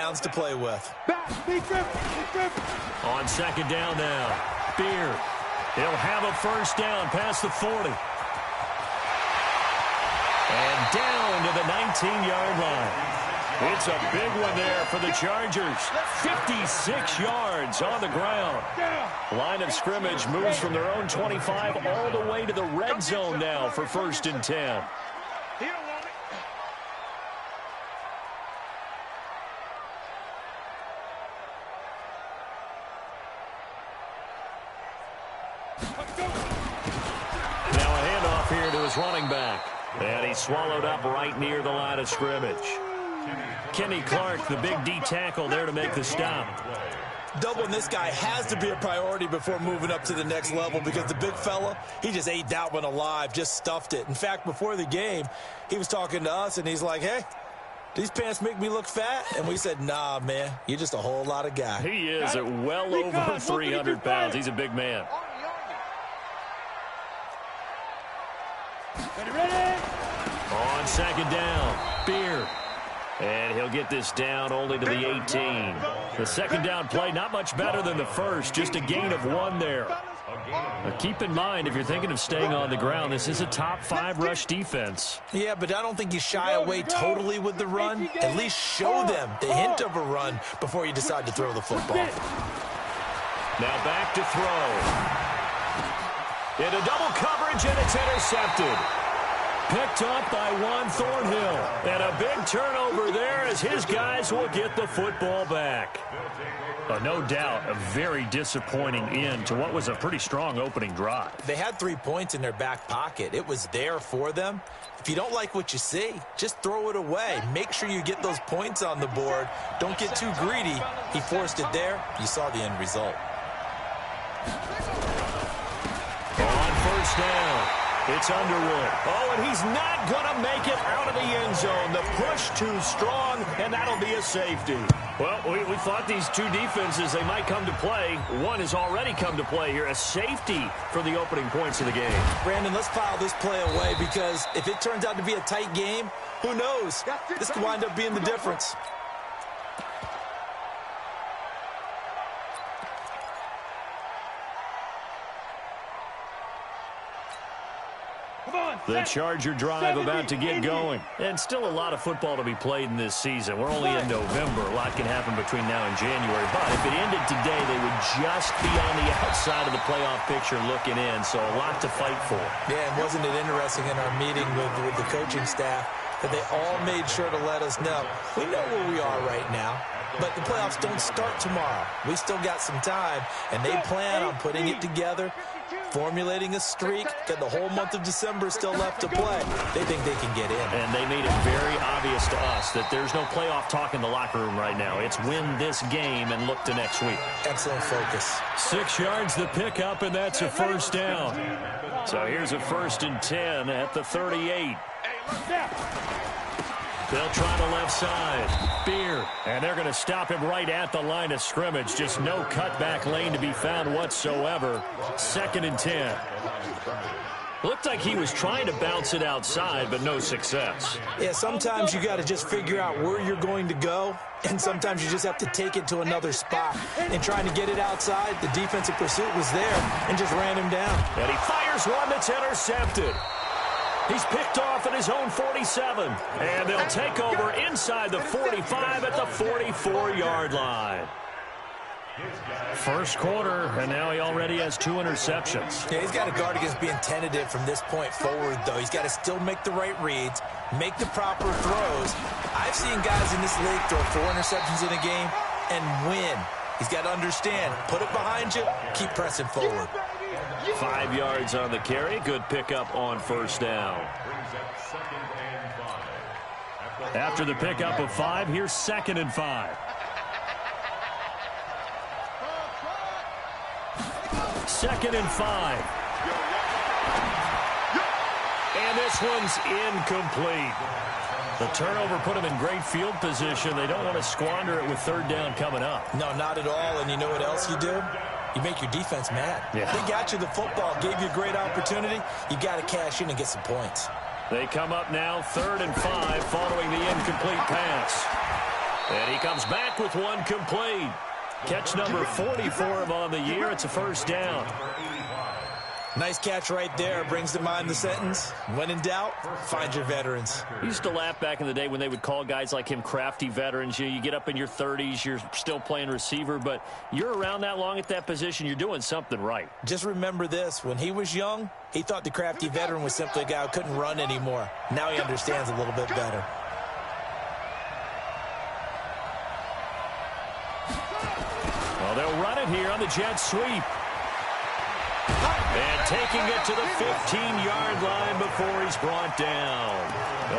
downs to play with. On second down now, Beer. He'll have a first down past the 40. And down to the 19-yard line. It's a big one there for the Chargers. 56 yards on the ground. Line of scrimmage moves from their own 25 all the way to the red zone now for 1st and 10. Now a handoff here to his running back. And he's swallowed up right near the line of scrimmage. Kenny Clark, the big D tackle there to make the stop. Doubling this guy has to be a priority before moving up to the next level because the big fella, he just ate that one alive, just stuffed it. In fact, before the game, he was talking to us, and he's like, hey, these pants make me look fat? And we said, nah, man, you're just a whole lot of guy. He is at well over 300 pounds. He's a big man. On second down, Beer. And he'll get this down only to the 18. The second down play, not much better than the first, just a gain of 1 there. Now keep in mind, if you're thinking of staying on the ground, this is a top 5 rush defense. Yeah, but I don't think you shy away totally with the run. At least show them the hint of a run before you decide to throw the football. Now back to throw. Into double coverage, and it's intercepted. Picked up by Juan Thornhill. And a big turnover there as his guys will get the football back. No doubt a very disappointing end to what was a pretty strong opening drive. They had 3 points in their back pocket. It was there for them. If you don't like what you see, just throw it away. Make sure you get those points on the board. Don't get too greedy. He forced it there. You saw the end result. On first down. It's Underwood. Oh, and he's not going to make it out of the end zone. The push too strong, and that'll be a safety. Well, we thought these two defenses, they might come to play. One has already come to play here, a safety for the opening points of the game. Brandon, let's file this play away because if it turns out to be a tight game, who knows? This could wind up being the difference. The Charger drive about to get going. And still a lot of football to be played in this season. We're only in November. A lot can happen between now and January. But if it ended today, they would just be on the outside of the playoff picture looking in. So a lot to fight for. Yeah, and wasn't it interesting in our meeting with the coaching staff that they all made sure to let us know. We know where we are right now, but the playoffs don't start tomorrow. We still got some time, and they plan on putting it together, formulating a streak, that the whole month of December is still left to play. They think they can get in. And they made it very obvious to us that there's no playoff talk in the locker room right now. It's win this game and look to next week. Excellent focus. 6 yards the pickup, and that's a first down. So here's a 1st and 10 at the 38. They'll try the left side. Beer. And they're going to stop him right at the line of scrimmage. Just no cutback lane to be found whatsoever. 2nd and 10. Looked like he was trying to bounce it outside, but no success. Yeah, sometimes you got to just figure out where you're going to go, and sometimes you just have to take it to another spot. And trying to get it outside, the defensive pursuit was there and just ran him down. And he fires one that's intercepted. He's picked off at his own 47. And they'll take over inside the 45 at the 44-yard line. First quarter, and now he already has 2 interceptions. Yeah, he's got to guard against being tentative from this point forward, though. He's got to still make the right reads, make the proper throws. I've seen guys in this league throw 4 interceptions in a game and win. He's got to understand, put it behind you, keep pressing forward. 5 yards on the carry. Good pickup on first down. After the pickup of 5, here's 2nd and 5. 2nd and 5. And this one's incomplete. The turnover put him in great field position. They don't want to squander it with 3rd down coming up. No, not at all. And you know what else you do? You make your defense mad. Yeah. They got you the football, gave you a great opportunity. You got to cash in and get some points. They come up now 3rd and 5 following the incomplete pass. And he comes back with one complete. Catch number 40 for him on the year. It's a first down. Nice catch right there. Brings to mind the sentence, when in doubt, find your veterans. I used to laugh back in the day when they would call guys like him crafty veterans. You get up in your 30s, you're still playing receiver, but you're around that long at that position, you're doing something right. Just remember this. When he was young, he thought the crafty veteran was simply a guy who couldn't run anymore. Now he understands a little bit better. Well, they'll run it here on the jet sweep. And taking it to the 15-yard line before he's brought down.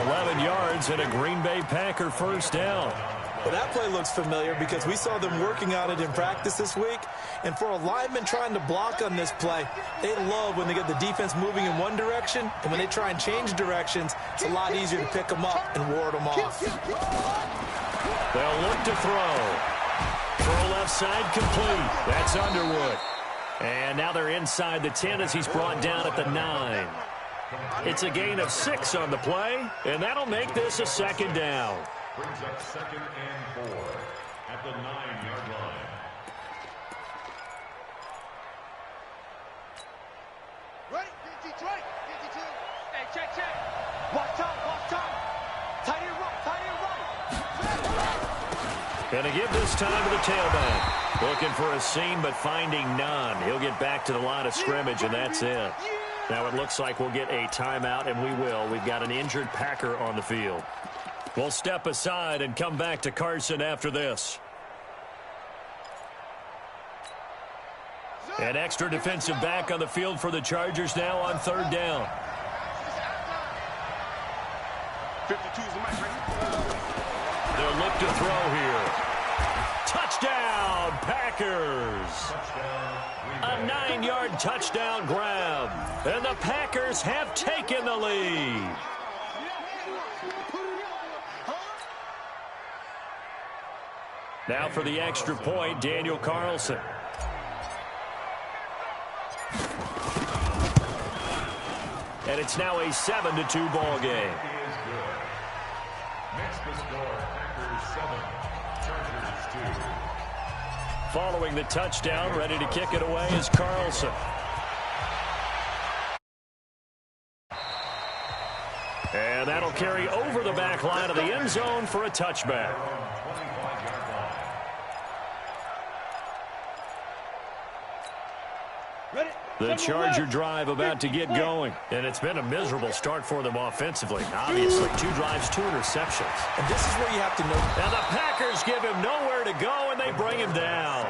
11 yards and a Green Bay Packer first down. Well, that play looks familiar because we saw them working on it in practice this week. And for a lineman trying to block on this play, they love when they get the defense moving in one direction. And when they try and change directions, it's a lot easier to pick them up and ward them off. They'll look to throw. Throw left side complete. That's Underwood. And now they're inside the 10 as he's brought down at the 9. It's a gain of 6 on the play, and that'll make this a second down. Brings up 2nd and 4 at the 9-yard line. Ready? Detroit. 52. Hey, check. Watch out. Tight end right. Gonna give this time to the tailback. Looking for a seam, but finding none. He'll get back to the line of scrimmage, and that's it. Now it looks like we'll get a timeout, and we will. We've got an injured Packer on the field. We'll step aside and come back to Carson after this. An extra defensive back on the field for the Chargers now on 3rd down. 52's the match, right? They'll look to throw here. Touchdown, Packers. A 9-yard touchdown grab. And the Packers have taken the lead. Now for the extra point, Daniel Carlson. And it's now a 7-2 ball game. Next the score, Packers 7, Chargers 2. Following the touchdown, ready to kick it away is Carlson. And that'll carry over the back line of the end zone for a touchback. The Charger drive about to get going. And it's been a miserable start for them offensively. Obviously, 2 drives, 2 interceptions. And this is where you have to know. And the Packers give him nowhere to go, and they bring him down.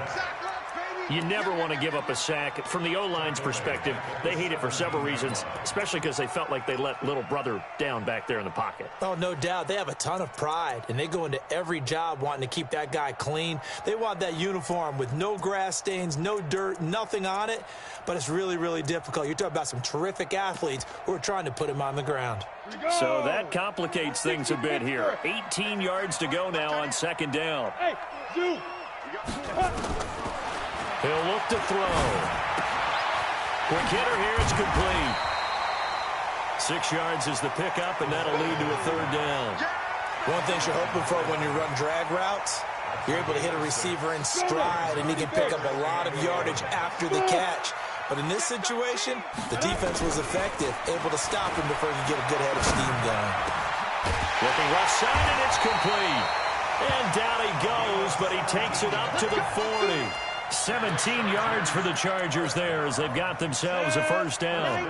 You never want to give up a sack. From the O-line's perspective, they hate it for several reasons, especially because they felt like they let little brother down back there in the pocket. Oh, no doubt. They have a ton of pride, and they go into every job wanting to keep that guy clean. They want that uniform with no grass stains, no dirt, nothing on it, but it's really, really difficult. You're talking about some terrific athletes who are trying to put him on the ground. So that complicates things a bit here. 18 yards to go now on 2nd down. He'll look to throw. Quick hitter here, it's complete. 6 yards is the pickup, and that'll lead to a 3rd down. One thing you're hoping for when you run drag routes, you're able to hit a receiver in stride, and he can pick up a lot of yardage after the catch. But in this situation, the defense was effective, able to stop him before he could get a good head of steam going. Looking left side, and it's complete. And down he goes, but he takes it up to the 40. 17 yards for the Chargers there as they've got themselves a first down.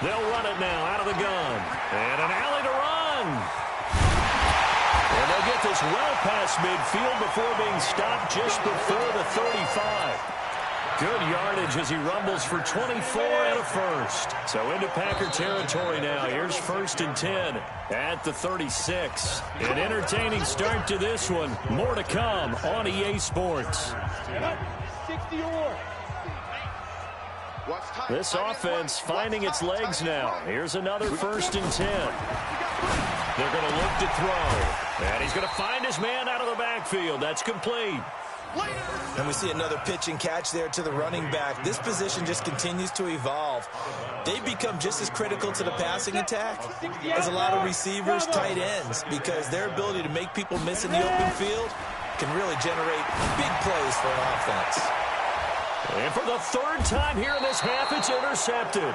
They'll run it now out of the gun. And an alley to run. And they'll get this well past midfield before being stopped just before the 35. Good yardage as he rumbles for 24 and a first. So into Packer territory now. Here's 1st and 10 at the 36. An entertaining start to this one. More to come on EA Sports. This offense finding its legs now. Here's another 1st and 10. They're going to look to throw. And he's going to find his man out of the backfield. That's complete. And we see another pitch and catch there to the running back. This position just continues to evolve. They become just as critical to the passing attack as a lot of receivers, tight ends, because their ability to make people miss in the open field can really generate big plays for an offense. And for the third time here in this half, it's intercepted.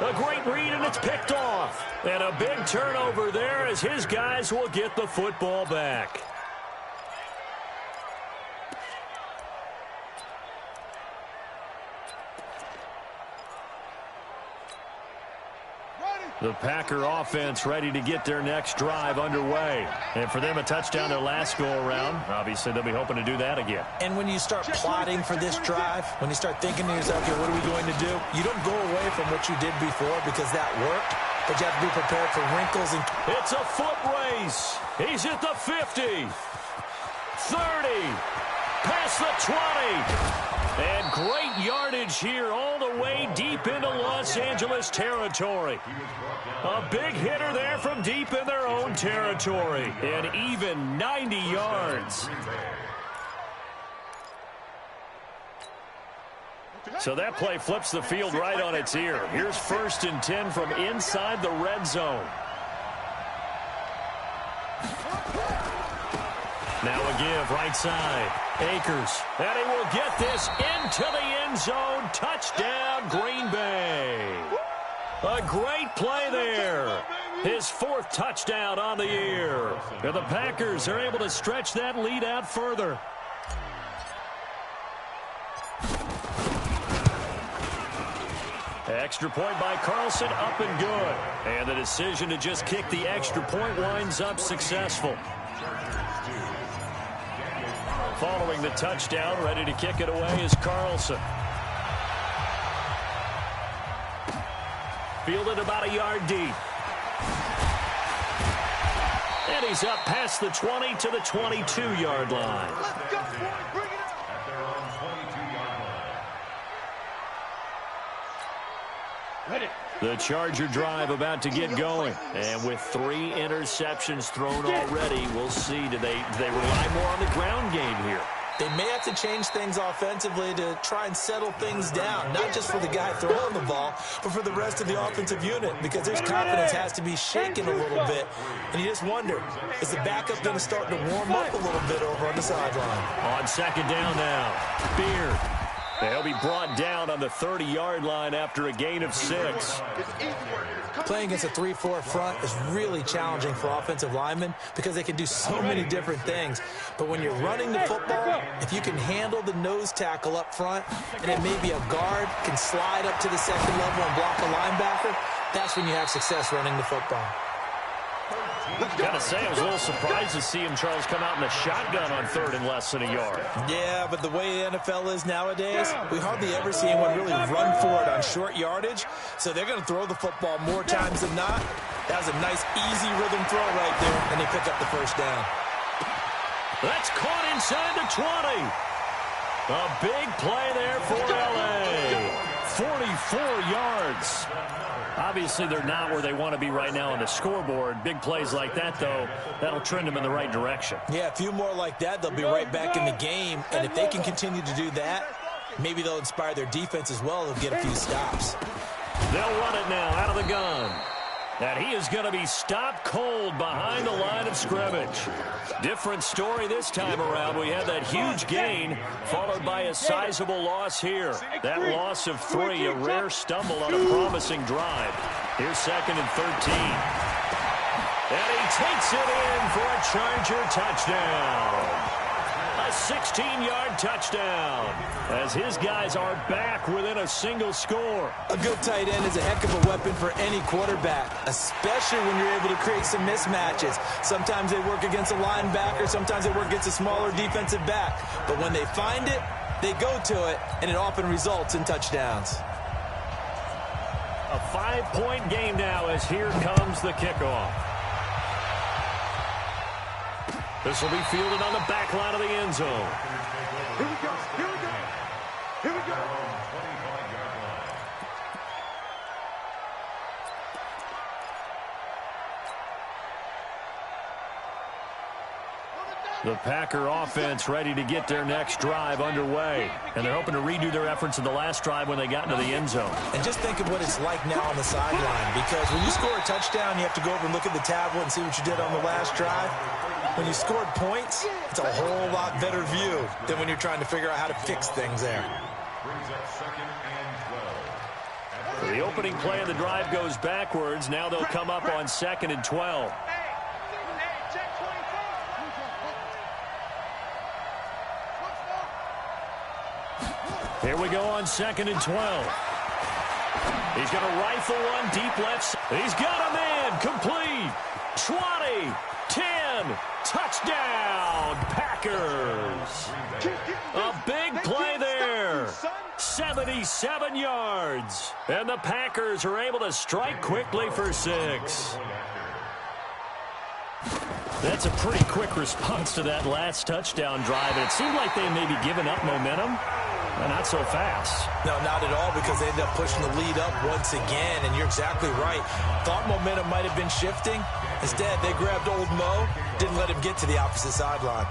A great read, and it's picked off. And a big turnover there as his guys will get the football back. The Packer offense ready to get their next drive underway. And for them, a touchdown their last go-around. Obviously, they'll be hoping to do that again. And when you start plotting for this drive, when you start thinking to yourself, okay, what are we going to do? You don't go away from what you did before because that worked, but you have to be prepared for wrinkles. And it's a foot race. He's at the 50, 30, past the 20. And great yardage here all the way deep into Los Angeles territory. A big hitter there from deep in their own territory. And even 90 yards. So that play flips the field right on its ear. Here's 1st and 10 from inside the red zone. Now a give right side. Akers. And he will get this into the end zone. Touchdown, Green Bay. A great play there. His 4th touchdown on the year. And the Packers are able to stretch that lead out further. Extra point by Carlson, up and good. And the decision to just kick the extra point winds up successful. Following the touchdown, ready to kick it away is Carlson. Fielded about a yard deep. And he's up past the 20 to the 22-yard line. Let's go, boys. Bring it up. At their own 22-yard line. Ready. The Charger drive about to get going. And with 3 interceptions thrown already, we'll see. Do they rely more on the ground game here? they may have to change things offensively to try and settle things down, not just for the guy throwing the ball, but for the rest of the offensive unit, because their confidence has to be shaken a little bit. And you just wonder, is the backup going to start to warm up a little bit over on the sideline? On second down now, Beard. They'll be brought down on the 30-yard line after a gain of 6. Playing against a 3-4 front is really challenging for offensive linemen because they can do so many different things. But when you're running the football, if you can handle the nose tackle up front, and it may be a guard can slide up to the second level and block a linebacker, that's when you have success running the football. Gotta say, I was a little surprised to see him, Charles, come out in the shotgun on third and less than a yard. Yeah, but the way the NFL is nowadays, we hardly ever see anyone really run for it on short yardage. So they're going to throw the football more times than not. That was a nice, easy rhythm throw right there, and they pick up the first down. That's caught inside the 20. A big play there for L.A. 44 yards. Obviously, they're not where they want to be right now on the scoreboard. Big plays like that, though, that'll trend them in the right direction. Yeah, a few more like that, they'll be right back in the game. And if they can continue to do that, maybe they'll inspire their defense as well. They'll get a few stops. They'll run it now out of the gun. And he is going to be stopped cold behind the line of scrimmage. Different story this time around. We had that huge gain followed by a sizable loss here. That loss of 3, a rare stumble on a promising drive. Here's second and 13. And he takes it in for a Charger touchdown. A 16-yard touchdown as his guys are back within a single score. A good tight end is a heck of a weapon for any quarterback, especially when you're able to create some mismatches. Sometimes they work against a linebacker, sometimes they work against a smaller defensive back. But when they find it, they go to it, and it often results in touchdowns. A 5-point game now as here comes the kickoff. This will be fielded on the back line of the end zone. Here we go. Here we go. Here we go. On the down The Packer offense ready to get their next drive underway. And they're hoping to redo their efforts in the last drive when they got into the end zone. And just think of what it's like now on the sideline, because when you score a touchdown, you have to go over and look at the tablet and see what you did on the last drive. When you scored points, it's a whole lot better view than when you're trying to figure out how to fix things there. The opening play of the drive goes backwards. Now they'll come up on 2nd and 12. Here we go on 2nd and 12. He's going to rifle one deep left. He's got a man complete. 20, 10, touchdown, Packers. A big play there. 77 yards. And the Packers are able to strike quickly for 6. That's a pretty quick response to that last touchdown drive. And it seemed like they may be giving up momentum. Not so fast. No, not at all, because they ended up pushing the lead up once again, and you're exactly right. Thought momentum might have been shifting. Instead, they grabbed old Mo, didn't let him get to the opposite sideline.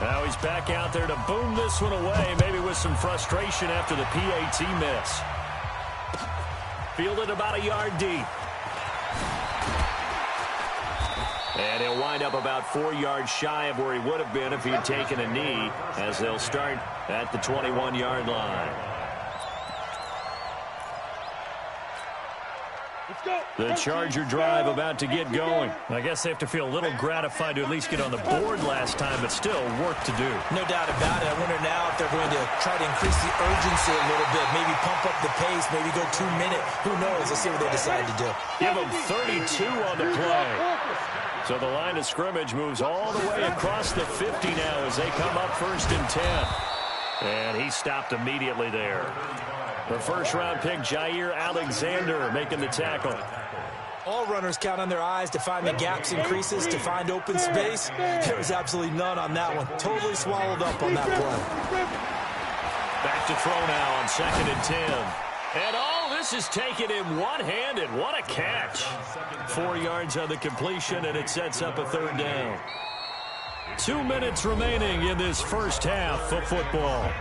Now he's back out there to boom this one away, maybe with some frustration after the PAT miss. Fielded about a yard deep. And he'll wind up about 4 yards shy of where he would have been if he had taken a knee, as they'll start at the 21-yard line. The Charger drive about to get going. I guess they have to feel a little gratified to at least get on the board last time, but still work to do. No doubt about it. I wonder now if they're going to try to increase the urgency a little bit, maybe pump up the pace, maybe go 2-minute. Who knows? Let's see what they decide to do. Give them 32 on the play. So the line of scrimmage moves all the way across the 50 now as they come up 1st and 10. And he stopped immediately there. The first-round pick, Jair Alexander, making the tackle. All runners count on their eyes to find the gaps and creases, to find open space. There was absolutely none on that one. Totally swallowed up on that play. Back to throw now on 2nd and 10. And all this is taken in one-handed. What a catch. 4 yards on the completion, and it sets up a 3rd down. 2 minutes remaining in this first half of football.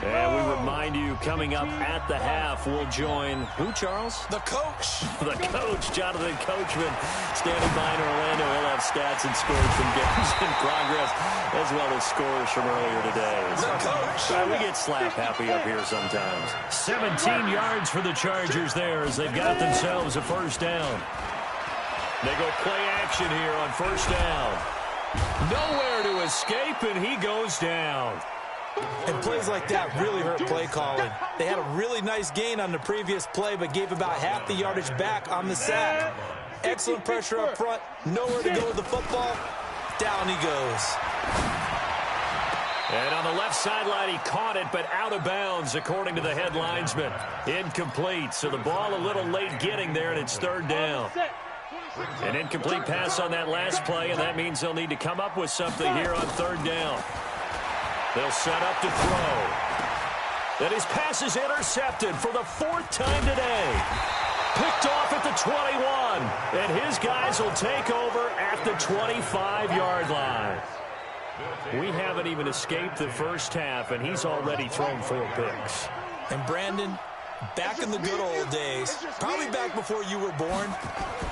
And we remind you, coming up at the half, we'll join who, Charles? The coach. The coach, Jonathan Coachman, standing by in Orlando. He'll have stats and scores from games in progress, as well as scores from earlier today. The coach. We get slap happy up here sometimes. 17 yards for the Chargers there as they've got themselves a 1st down. They go play action here on 1st down. Nowhere to escape, and he goes down. And plays like that really hurt play calling. They had a really nice gain on the previous play, but gave about half the yardage back on the sack. Excellent pressure up front. Nowhere to go with the football. Down he goes. And on the left sideline, he caught it, but out of bounds, according to the head linesman. Incomplete, so the ball a little late getting there, and it's 3rd down. An incomplete pass on that last play, and that means they'll need to come up with something here on 3rd down. They'll set up to throw. And his pass is intercepted for the 4th time today. Picked off at the 21. And his guys will take over at the 25-yard line. We haven't even escaped the first half, and he's already thrown 4 picks. And Brandon, back in the good old days, probably back before you were born,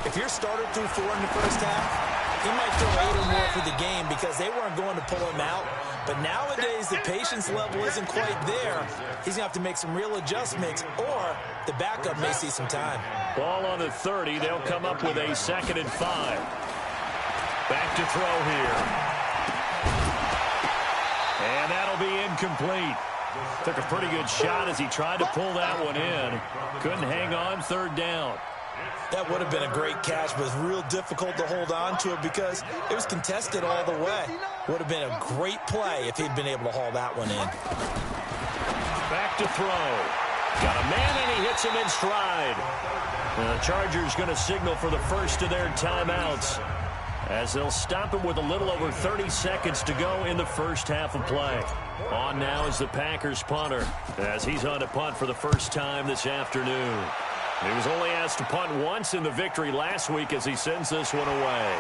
if your starter threw 4 in the first half, he might throw 8 or more for the game because they weren't going to pull him out. But nowadays, the patience level isn't quite there. He's going to have to make some real adjustments, or the backup may see some time. Ball on the 30. They'll come up with a 2nd and 5. Back to throw here. And that'll be incomplete. Took a pretty good shot as he tried to pull that one in. Couldn't hang on. 3rd down. That would have been a great catch, but it was real difficult to hold on to it because it was contested all the way. Would have been a great play if he'd been able to haul that one in. Back to throw. Got a man, and he hits him in stride. And the Chargers going to signal for the first of their timeouts. as they'll stop him with a little over 30 seconds to go in the first half of play. On now is the Packers punter, as he's on to punt for the first time this afternoon. He was only asked to punt once in the victory last week as he sends this one away.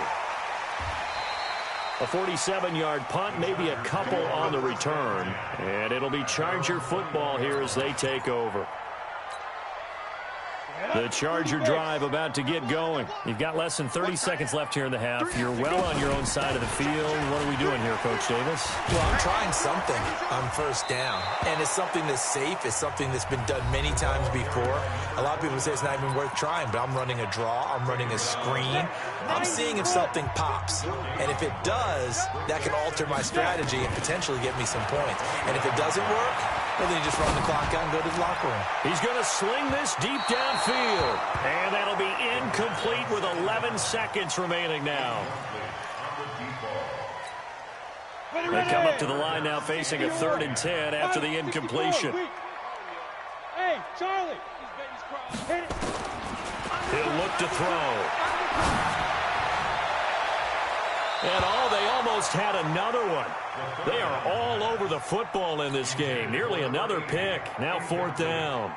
A 47-yard punt, maybe a couple on the return, and it'll be Charger football here as they take over. The Charger drive about to get going. You've got less than 30 seconds left here in the half. You're well on your own side of the field. What are we doing here, Coach Davis? Well, I'm trying something on first down, and it's something that's safe. It's something that's been done many times before. A lot of people say it's not even worth trying, but I'm running a draw. I'm running a screen. I'm seeing if something pops, and if it does, that can alter my strategy and potentially get me some points. And if it doesn't work, well, then you just run the clock out and go to the locker room. He's going to sling this deep downfield. And that'll be incomplete with 11 seconds remaining now. They come up to the line now facing a 3rd and 10 after the incompletion. Hey, Charlie. He'll look to throw. And they almost had another one. They are all over the football in this game. Nearly another pick. Now 4th down.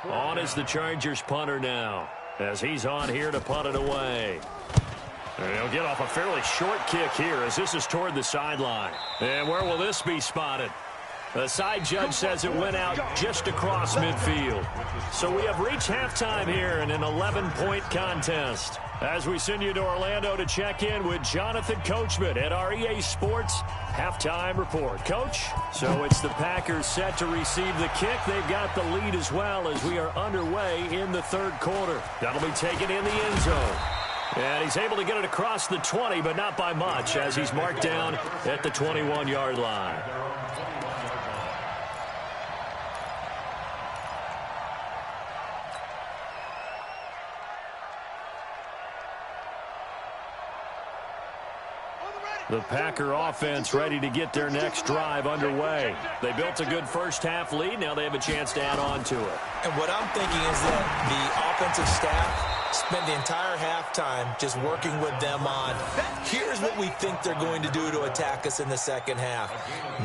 On is the Chargers punter now, as he's on here to punt it away. And he'll get off a fairly short kick here as this is toward the sideline. And where will this be spotted? The side judge says it went out just across midfield. So we have reached halftime here in an 11-point contest. As we send you to Orlando to check in with Jonathan Coachman at our EA Sports Halftime Report. Coach, so it's the Packers set to receive the kick. They've got the lead as well as we are underway in the 3rd quarter. That'll be taken in the end zone. And he's able to get it across the 20, but not by much, as he's marked down at the 21-yard line. The Packer offense ready to get their next drive underway. They built a good first half lead. Now they have a chance to add on to it. And what I'm thinking is that the offensive staff spend the entire halftime just working with them on, here's what we think they're going to do to attack us in the second half.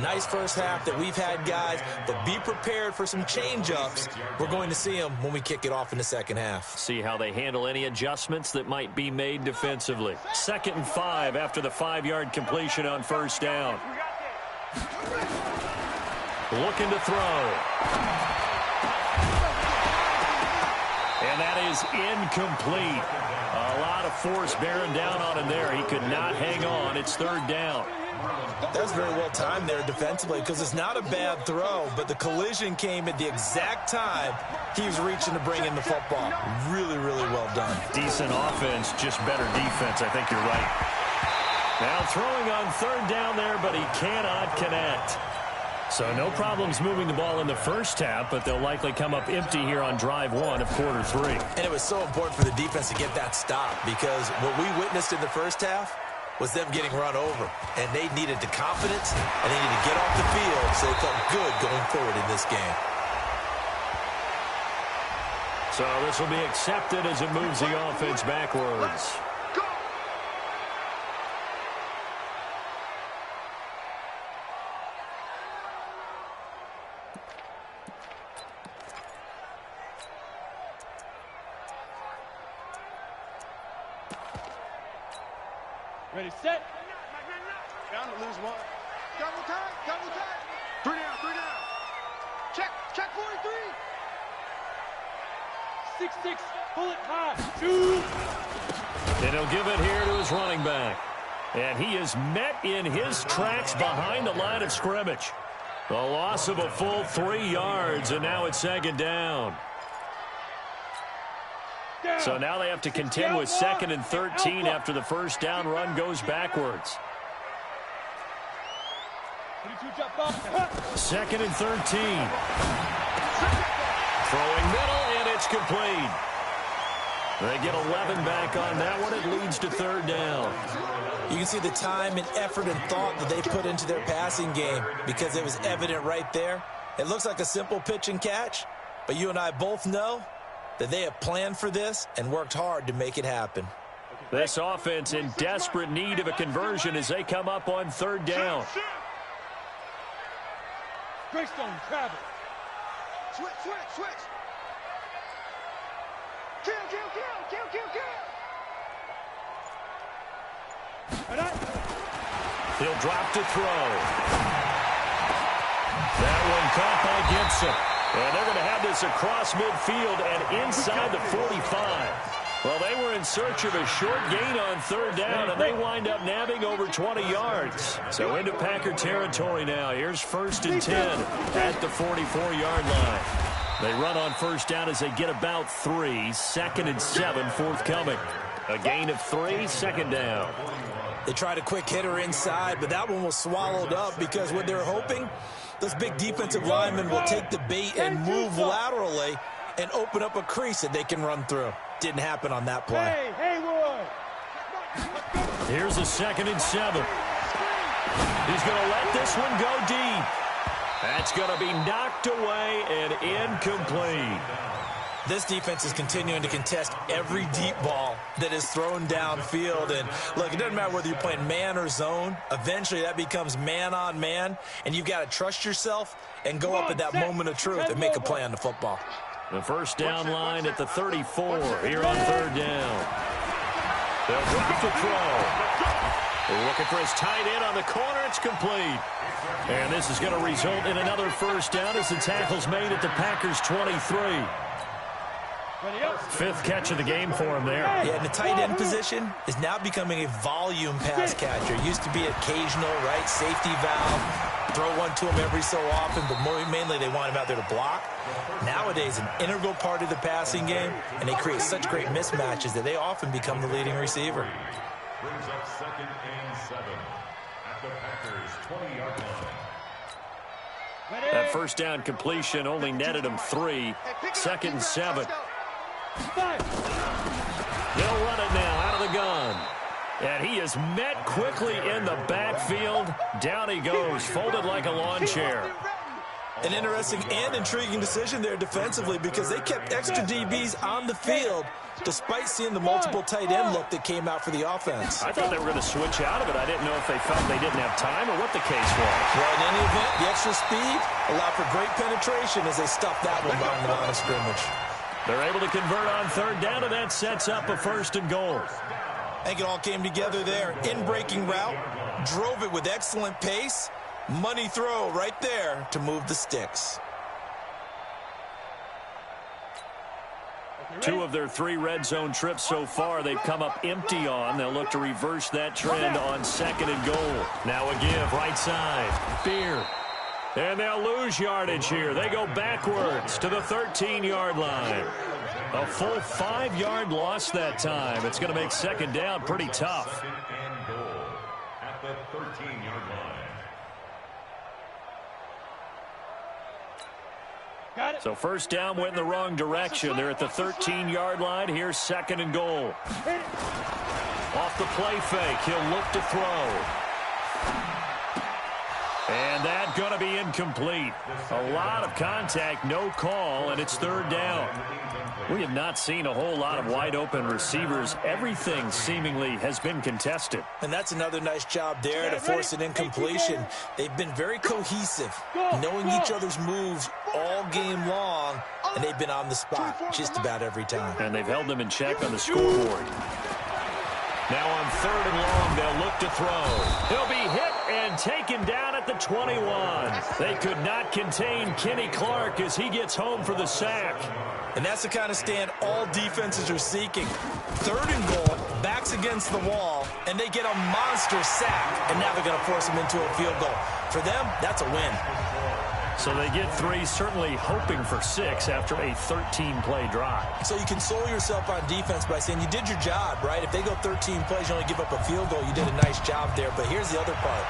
Nice first half that we've had, guys, but be prepared for some change-ups. We're going to see them when we kick it off in the second half. See how they handle any adjustments that might be made defensively. 2nd and 5 after the 5-yard completion on first down. Looking to throw. And that is incomplete. A lot of force bearing down on him there. He could not hang on. It's 3rd down. That was very well timed there defensively because it's not a bad throw, but the collision came at the exact time he was reaching to bring in the football. Really, really well done. Decent offense, just better defense. I think you're right. Now throwing on 3rd down there, but he cannot connect. So no problems moving the ball in the first half, but they'll likely come up empty here on drive 1 of quarter 3. And it was so important for the defense to get that stop because what we witnessed in the first half was them getting run over. And they needed the confidence, and they needed to get off the field so they felt good going forward in this game. So this will be accepted as it moves the offense backwards. Ready, set. Down to lose one. Double time, double time. 3 down, 3 down. Check 43. 6-6, bullet high. 2. And he'll give it here to his running back. And he is met in his tracks behind the line of scrimmage. The loss of a full 3 yards, and now it's 2nd down. So now they have to contend with 2nd and 13 after the first down run goes backwards. 2nd and 13. Throwing middle, and it's complete. They get 11 back on that one. It leads to 3rd down. You can see the time and effort and thought that they put into their passing game because it was evident right there. It looks like a simple pitch and catch, but you and I both know that they have planned for this and worked hard to make it happen. This offense in desperate need of a conversion as they come up on third down. Greystone, travel. Switch, switch, switch. Kill, kill, kill, kill, kill, kill. He'll drop to throw. That one caught by Gibson. And they're going to have this across midfield and inside the 45. Well, they were in search of a short gain on third down, and they wind up nabbing over 20 yards. So into Packer territory now. Here's 1st and 10 at the 44-yard line. They run on first down as they get about 3. 2nd and 7 forthcoming. A gain of 3, 2nd down. They tried a quick hitter inside, but that one was swallowed up because what they're hoping, those big defensive linemen will take the bait and move laterally and open up a crease that they can run through. Didn't happen on that play. Hey, Haywood. Here's a 2nd and 7. He's going to let this one go deep. That's going to be knocked away and incomplete. This defense is continuing to contest every deep ball that is thrown downfield. And, look, it doesn't matter whether you're playing man or zone. Eventually, that becomes man-on-man, and you've got to trust yourself and go up at that moment of truth and make a play on the football. The first down line at the 34 here on third down. They'll drop to throw. They're looking for his tight end on the corner. It's complete. And this is going to result in another first down as the tackle's made at the Packers' 23. 5th catch of the game for him there. Yeah, and the tight end position is now becoming a volume pass catcher. It used to be occasional, right, safety valve, throw one to him every so often, but mainly they want him out there to block. Nowadays, an integral part of the passing game, and they create such great mismatches that they often become the leading receiver. Brings up 2nd and 7 at the Packers' 20-yard line. That first down completion only netted him 3. 2nd and 7. They'll run it now out of the gun. And he is met quickly in the backfield. Down he goes, folded like a lawn chair. An interesting and intriguing decision there defensively because they kept extra DBs on the field despite seeing the multiple tight end look that came out for the offense. I thought they were going to switch out of it. I didn't know if they felt they didn't have time or what the case was. Well, in any event, the extra speed allowed for great penetration as they stuffed that one behind the line of scrimmage. They're able to convert on third down, and that sets up a 1st and goal. I think it all came together there. In-breaking route, drove it with excellent pace. Money throw right there to move the sticks. 2 of their 3 red zone trips so far they've come up empty on. They'll look to reverse that trend on 2nd and goal. Now a give right side. Beer. And they'll lose yardage here. They go backwards to the 13-yard line. A full 5-yard loss that time. It's going to make 2nd down pretty tough. 2nd and goal at the 13-yard line. So first down went in the wrong direction. They're at the 13-yard line. Here's 2nd and goal. Off the play fake. He'll look to throw. And that's going to be incomplete. A lot of contact, no call, and it's 3rd down. We have not seen a whole lot of wide-open receivers. Everything seemingly has been contested. And that's another nice job there to force an incompletion. They've been very cohesive, knowing each other's moves all game long, and they've been on the spot just about every time. And they've held them in check on the scoreboard. Now on 3rd and long, they'll look to throw. He'll be hit and taken down at the 21. They could not contain Kenny Clark as he gets home for the sack. And that's the kind of stand all defenses are seeking. 3rd and goal, backs against the wall, and they get a monster sack. And now they're going to force him into a field goal. For them, that's a win. So they get 3, certainly hoping for 6 after a 13-play drive. So you console yourself on defense by saying you did your job, right? If they go 13 plays, you only give up a field goal, you did a nice job there. But here's the other part.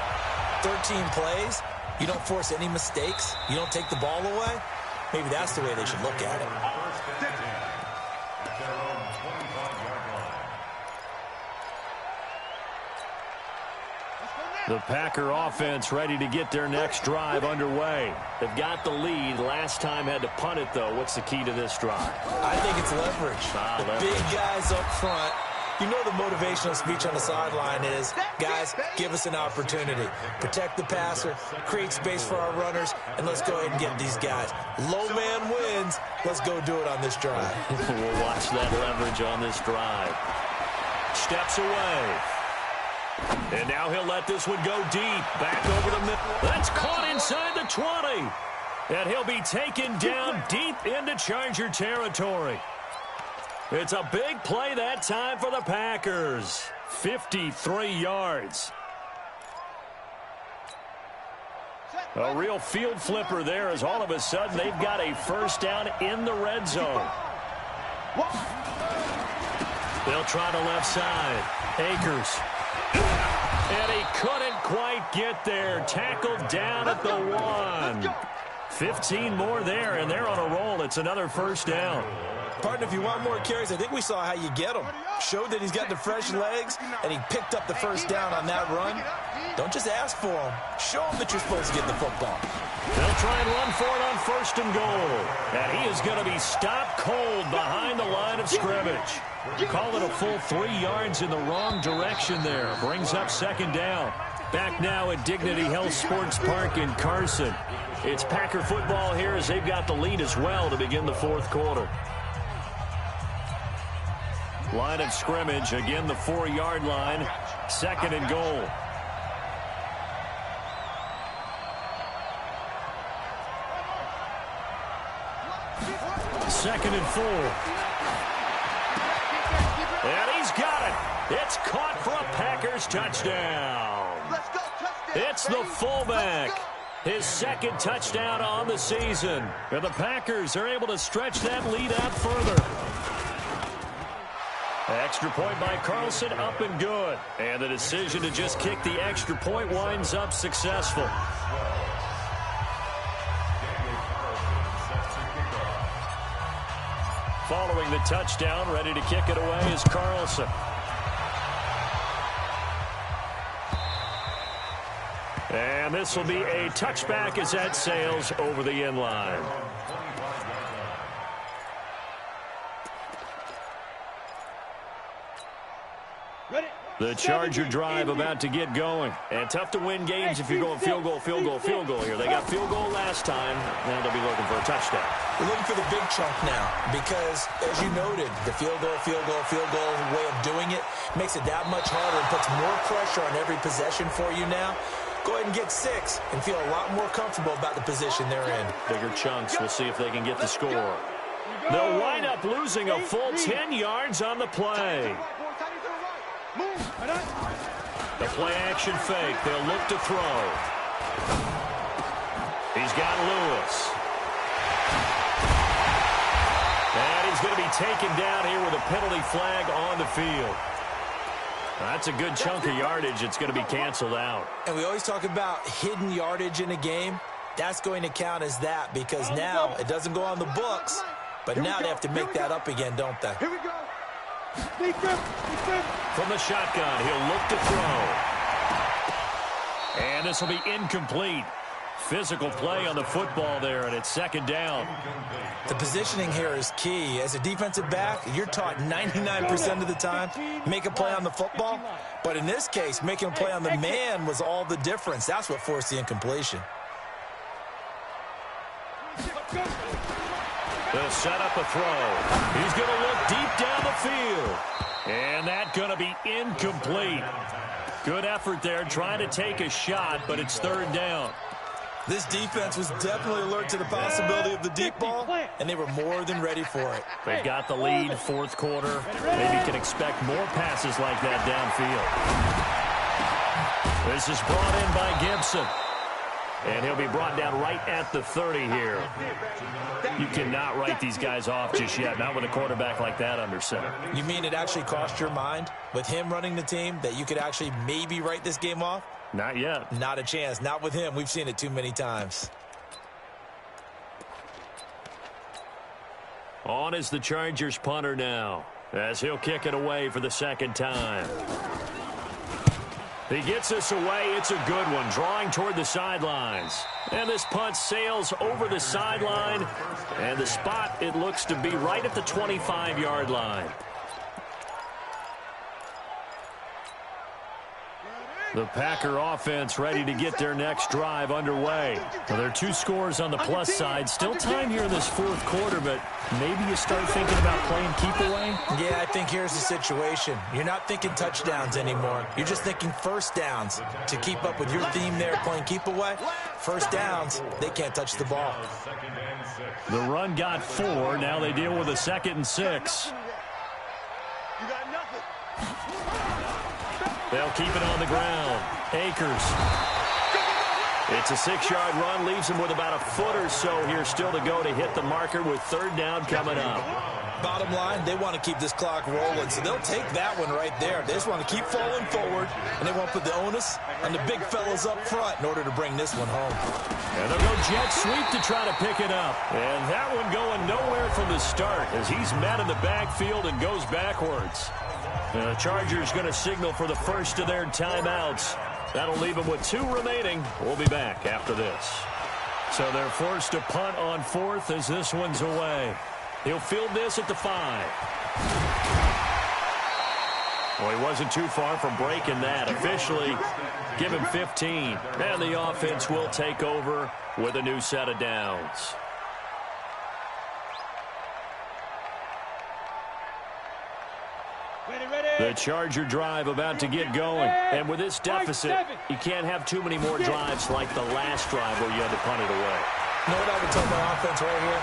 13 plays, you don't force any mistakes, you don't take the ball away. Maybe that's the way they should look at it. The Packer offense ready to get their next drive underway. They've got the lead. Last time had to punt it, though. What's the key to this drive? I think it's leverage. The big guys up front You know the motivational speech on the sideline is, guys, give us an opportunity. Protect the passer, create space for our runners, and let's go ahead and get these guys. Low man wins. Let's go do it on this drive. We'll watch that leverage on this drive. Steps away. And now he'll let this one go deep. Back over the middle. That's caught inside the 20. And he'll be taken down deep into Charger territory. It's a big play that time for the Packers. 53 yards. A real field flipper there as all of a sudden they've got a first down in the red zone. They'll try the left side. Akers. And he couldn't quite get there. Tackled down at the 1. 15 more there, and they're on a roll. It's another first down. Partner, if you want more carries, I think we saw how you get them. Showed that he's got the fresh legs, and he picked up the first down on that run. Don't just ask for them. Show them that you're supposed to get the football. They'll try and run for it on first and goal. And he is going to be stopped cold behind the line of scrimmage. Call it a full 3 yards in the wrong direction there. Brings up second down. Back now at Dignity Health Sports Park in Carson. It's Packer football here as they've got the lead as well to begin the fourth quarter. Line of scrimmage, again the 4-yard line. Second and goal. Second and 4. And he's got it. It's caught for a Packers touchdown. It's the fullback. His second touchdown on the season. And the Packers are able to stretch that lead out further. Extra point by Carlson, up and good. And the decision to just kick the extra point winds up successful. Following the touchdown, ready to kick it away is Carlson. And this will be a touchback as that sails over the end line. The Charger drive about to get going. And tough to win games if you're going field goal, field goal, field goal here. They got field goal last time. Now they'll be looking for a touchdown. We're looking for the big chunk now because, as you noted, the field goal way of doing it makes it that much harder and puts more pressure on every possession for you now. Go ahead and get 6 and feel a lot more comfortable about the position they're in. Bigger chunks. We'll see if they can get the score. They'll wind up losing a full 10 yards on the play. The play-action fake. They'll look to throw. He's got Lewis. And he's going to be taken down here with a penalty flag on the field. That's a good chunk of yardage. It's going to be canceled out. And we always talk about hidden yardage in a game. That's going to count as that because now it doesn't go on the books, but now they have to make that up again, don't they? Here we go. From the shotgun, he'll look to throw. And this will be incomplete. Physical play on the football there, and it's second down. The positioning here is key. As a defensive back, you're taught 99% of the time, make a play on the football. But in this case, making a play on the man was all the difference. That's what forced the incompletion. They'll set up a throw. He's going to look deep down the field. And that's going to be incomplete. Good effort there trying to take a shot, but it's third down. This defense was definitely alert to the possibility of the deep ball, and they were more than ready for it. They've got the lead, fourth quarter. Maybe can expect more passes like that downfield. This is brought in by Gibson. And he'll be brought down right at the 30 here. You cannot write these guys off just yet, not with a quarterback like that under center. You mean it actually crossed your mind with him running the team that you could actually maybe write this game off? Not yet. Not a chance. Not with him. We've seen it too many times. On is the Chargers punter now, as he'll kick it away for the second time. He gets this away. It's a good one, drawing toward the sidelines. And this punt sails over the sideline. And the spot, it looks to be right at the 25-yard line. The Packer offense ready to get their next drive underway. Well, there are 2 scores on the plus side. Still time here in this 4th quarter, but maybe you start thinking about playing keep away? Yeah, I think here's the situation. You're not thinking touchdowns anymore. You're just thinking first downs. To keep up with your theme there, playing keep away, first downs, they can't touch the ball. The run got 4. Now they deal with a 2nd and 6. You got nothing. They'll keep it on the ground. Akers. It's a 6-yard run. Leaves him with about a foot or so here still to go to hit the marker with 3rd down coming up. Bottom line, they want to keep this clock rolling, so they'll take that one right there. They just want to keep falling forward, and they won't put the onus on the big fellas up front in order to bring this one home. And they'll go jet sweep to try to pick it up. And that one going nowhere from the start as he's met in the backfield and goes backwards. The Chargers going to signal for the first of their timeouts. That'll leave them with 2 remaining. We'll be back after this. So they're forced to punt on 4th as this one's away. He'll field this at the 5. Well, he wasn't too far from breaking that. Officially, give him 15. And the offense will take over with a new set of downs. The Charger drive about to get going. And with this deficit, you can't have too many more drives like the last drive where you had to punt it away. You know what I would tell my offense right here?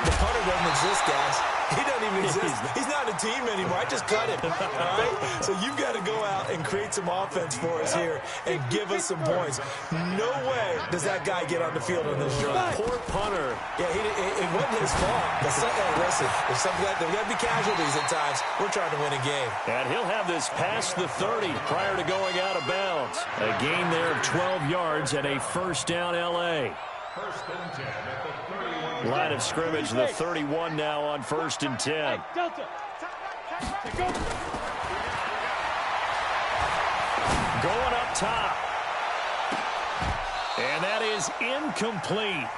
The punter doesn't exist, guys. He doesn't even exist. He's not a team anymore. I just cut him. All right? So you've got to go out and create some offense for us here and give us some points. No way does that guy get on the field on this drive. Poor punter. Yeah, it wasn't his fault. But listen, there's got to be casualties at times. We're trying to win a game. And he'll have this past the 30 prior to going out of bounds. A gain there of 12 yards and a first down L.A. Line of scrimmage, the 31 now on 1st and 10. Going up top. And that is incomplete.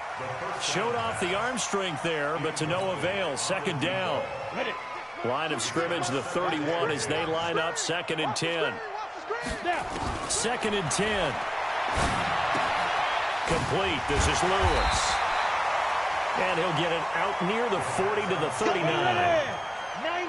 Showed off the arm strength there, but to no avail. 2nd down. Line of scrimmage, the 31 as they line up 2nd and 10. 2nd and 10. Complete. This is Lewis. And he'll get it out near the 40 to the 39.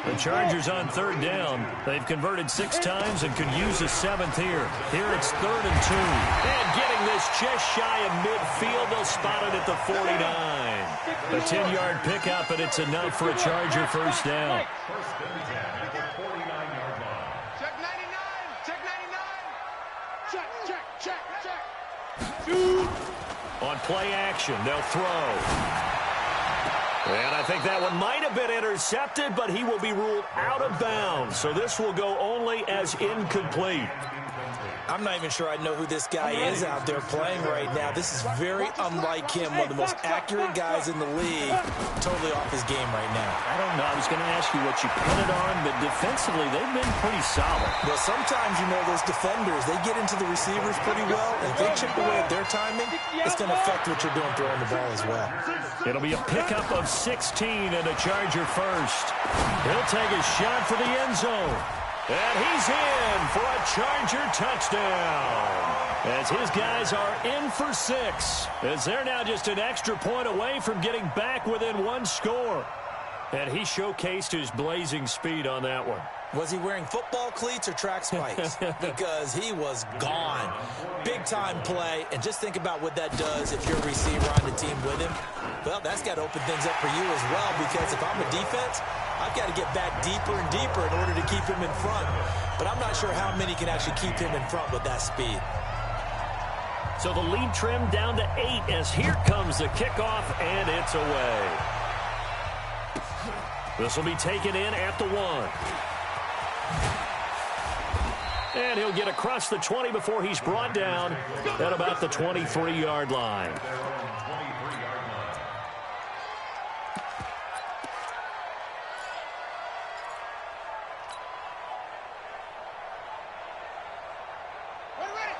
The Chargers on 3rd down. They've converted 6 times and could use a 7th here. Here it's 3rd and 2. And getting this just shy of midfield. They'll spot it at the 49. A 10-yard pickup, and it's enough for a Charger first down. Check 99. Check 99. Check. Shoot. On play action, they'll throw. And I think that one might have been intercepted, but he will be ruled out of bounds. So this will go only as incomplete. I'm not even sure I know who this guy is out there playing right now. This is very unlike him, one of the most accurate guys in the league. Totally off his game right now. I don't know. I was going to ask you what you pin it on, but defensively, they've been pretty solid. Well, sometimes, you know, those defenders, they get into the receivers pretty well. If they chip away at their timing, it's going to affect what you're doing throwing the ball as well. It'll be a pickup of 16 and a Charger first. He'll take a shot for the end zone. And he's in for a Charger touchdown. As his guys are in for 6. As they're now just an extra point away from getting back within 1 score. And he showcased his blazing speed on that one. Was he wearing football cleats or track spikes? Because he was gone. Big-time play. And just think about what that does if you're a receiver on the team with him. Well, that's got to open things up for you as well, because if I'm a defense, I've got to get back deeper and deeper in order to keep him in front. But I'm not sure how many can actually keep him in front with that speed. So the lead trimmed down to 8 as here comes the kickoff, and it's away. This will be taken in at the 1. And he'll get across the 20 before he's brought down at about the 23-yard line.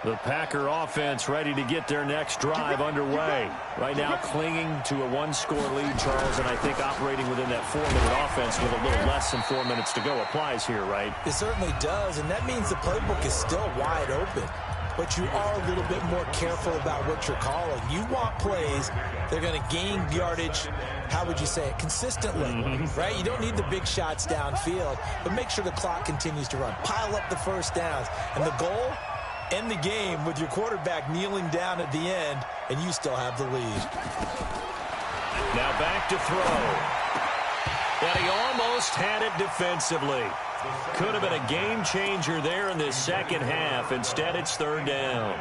The Packer offense ready to get their next drive underway. Right now clinging to a 1-score lead, Charles, and I think operating within that 4-minute offense with a little less than 4 minutes to go applies here, right? It certainly does, and that means the playbook is still wide open. but you are a little bit more careful about what you're calling. You want plays they're going to gain yardage, how would you say it, consistently, right? You don't need the big shots downfield, but make sure the clock continues to run. Pile up the first downs. And the goal, end the game with your quarterback kneeling down at the end, and you still have the lead. Now back to throw. And he almost had it defensively. Could have been a game changer there in this second half. Instead, it's third down.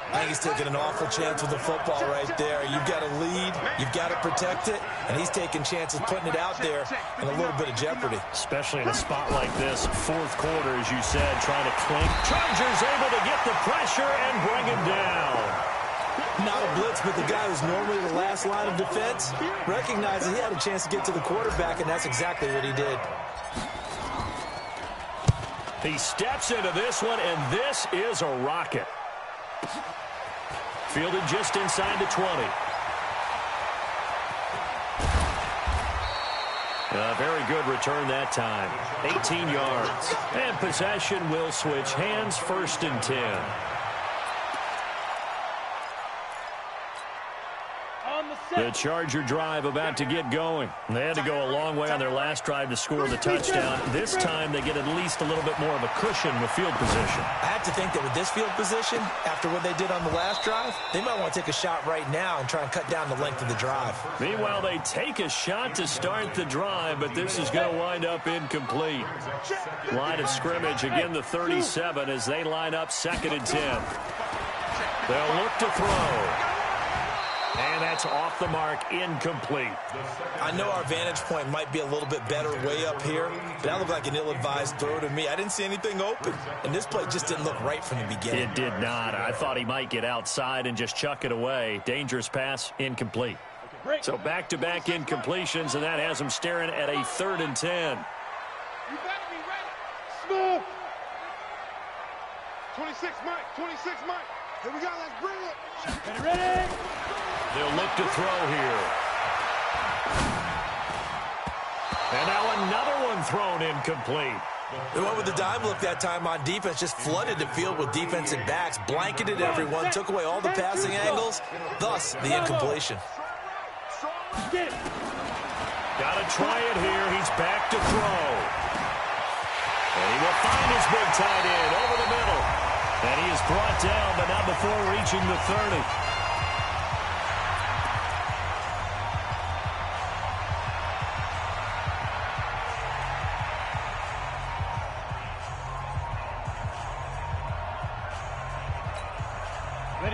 I think he's taking an awful chance with the football right there. You've got a lead, you've got to protect it, and he's taking chances putting it out there in a little bit of jeopardy. Especially in a spot like this, fourth quarter, as you said, trying to clink. Chargers able to get the pressure and bring him down. Not a blitz, but the guy who's normally the last line of defense recognized that he had a chance to get to the quarterback, and that's exactly what he did. He steps into this one, and this is a rocket. Fielded just inside the 20. A very good return that time. 18 yards. And possession will switch hands, 1st and 10. The Charger drive about to get going. They had to go a long way on their last drive to score the touchdown. This time they get at least a little bit more of a cushion with field position. I have to think that with this field position, after what they did on the last drive, they might want to take a shot right now and try and cut down the length of the drive. Meanwhile, they take a shot to start the drive, but this is going to wind up incomplete. Line of scrimmage, again the 37 as they line up 2nd and 10. They'll look to throw. And that's off the mark, incomplete. I know our vantage point might be a little bit better way up here, but that looked like an ill-advised throw to me. I didn't see anything open, and this play just didn't look right from the beginning. It did not. I thought he might get outside and just chuck it away. Dangerous pass, incomplete. So back-to-back incompletions, and that has him staring at a 3rd and 10. You better be ready. Smooth. 26, Mike. 26, Mike. Here we go. Let's bring it. Ready? They'll look to throw here. And now another one thrown incomplete. They went with the dime look that time on defense, just flooded the field with defensive backs, blanketed everyone, took away all the passing angles, thus the incompletion. Got to try it here. He's back to throw. And he will find his big tight end over the middle. And he is brought down, but not before reaching the 30.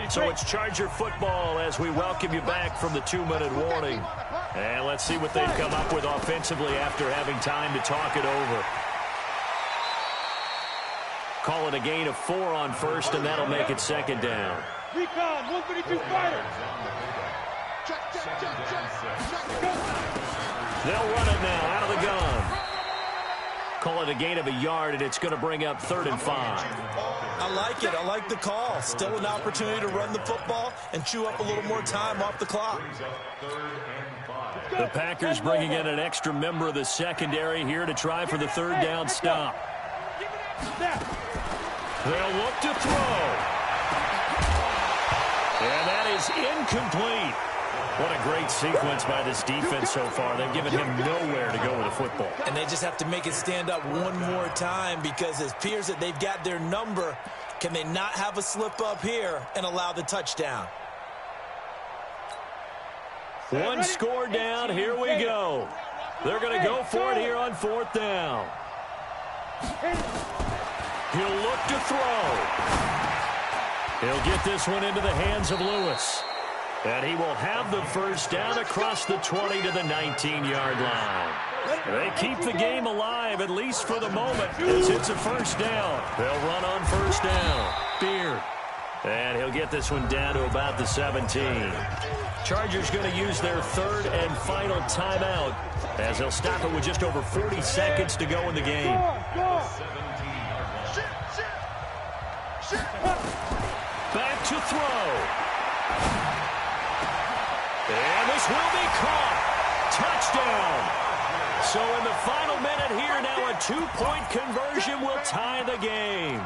So it's Charger football as we welcome you back from the 2-minute warning. And let's see what they've come up with offensively after having time to talk it over. Call it a gain of 4 on 1st, and that'll make it 2nd down. Recon, 132 fighter. They'll run it now out of the gun. Call it a gain of 1 yard, and it's going to bring up 3rd and 5. I like it. I like the call. Still an opportunity to run the football and chew up a little more time off the clock. The Packers bringing in an extra member of the secondary here to try for the 3rd down stop. They'll look to throw. And that is incomplete. What a great sequence by this defense so far. They've given him nowhere to go with the football. And they just have to make it stand up one more time because it appears that they've got their number. Can they not have a slip up here and allow the touchdown? One score down. Here we go. They're going to go for it here on 4th down. He'll look to throw. He'll get this one into the hands of Lewis. And he will have the 1st down across the 20 to the 19-yard line. They keep the game alive, at least for the moment, as it's a 1st down. They'll run on 1st down. Beard. And he'll get this one down to about the 17. Chargers going to use their 3rd and final timeout as they'll stop it with just over 40 seconds to go in the game. Back to throw. And this will be caught. Touchdown. So in the final minute here now, a 2-point conversion will tie the game.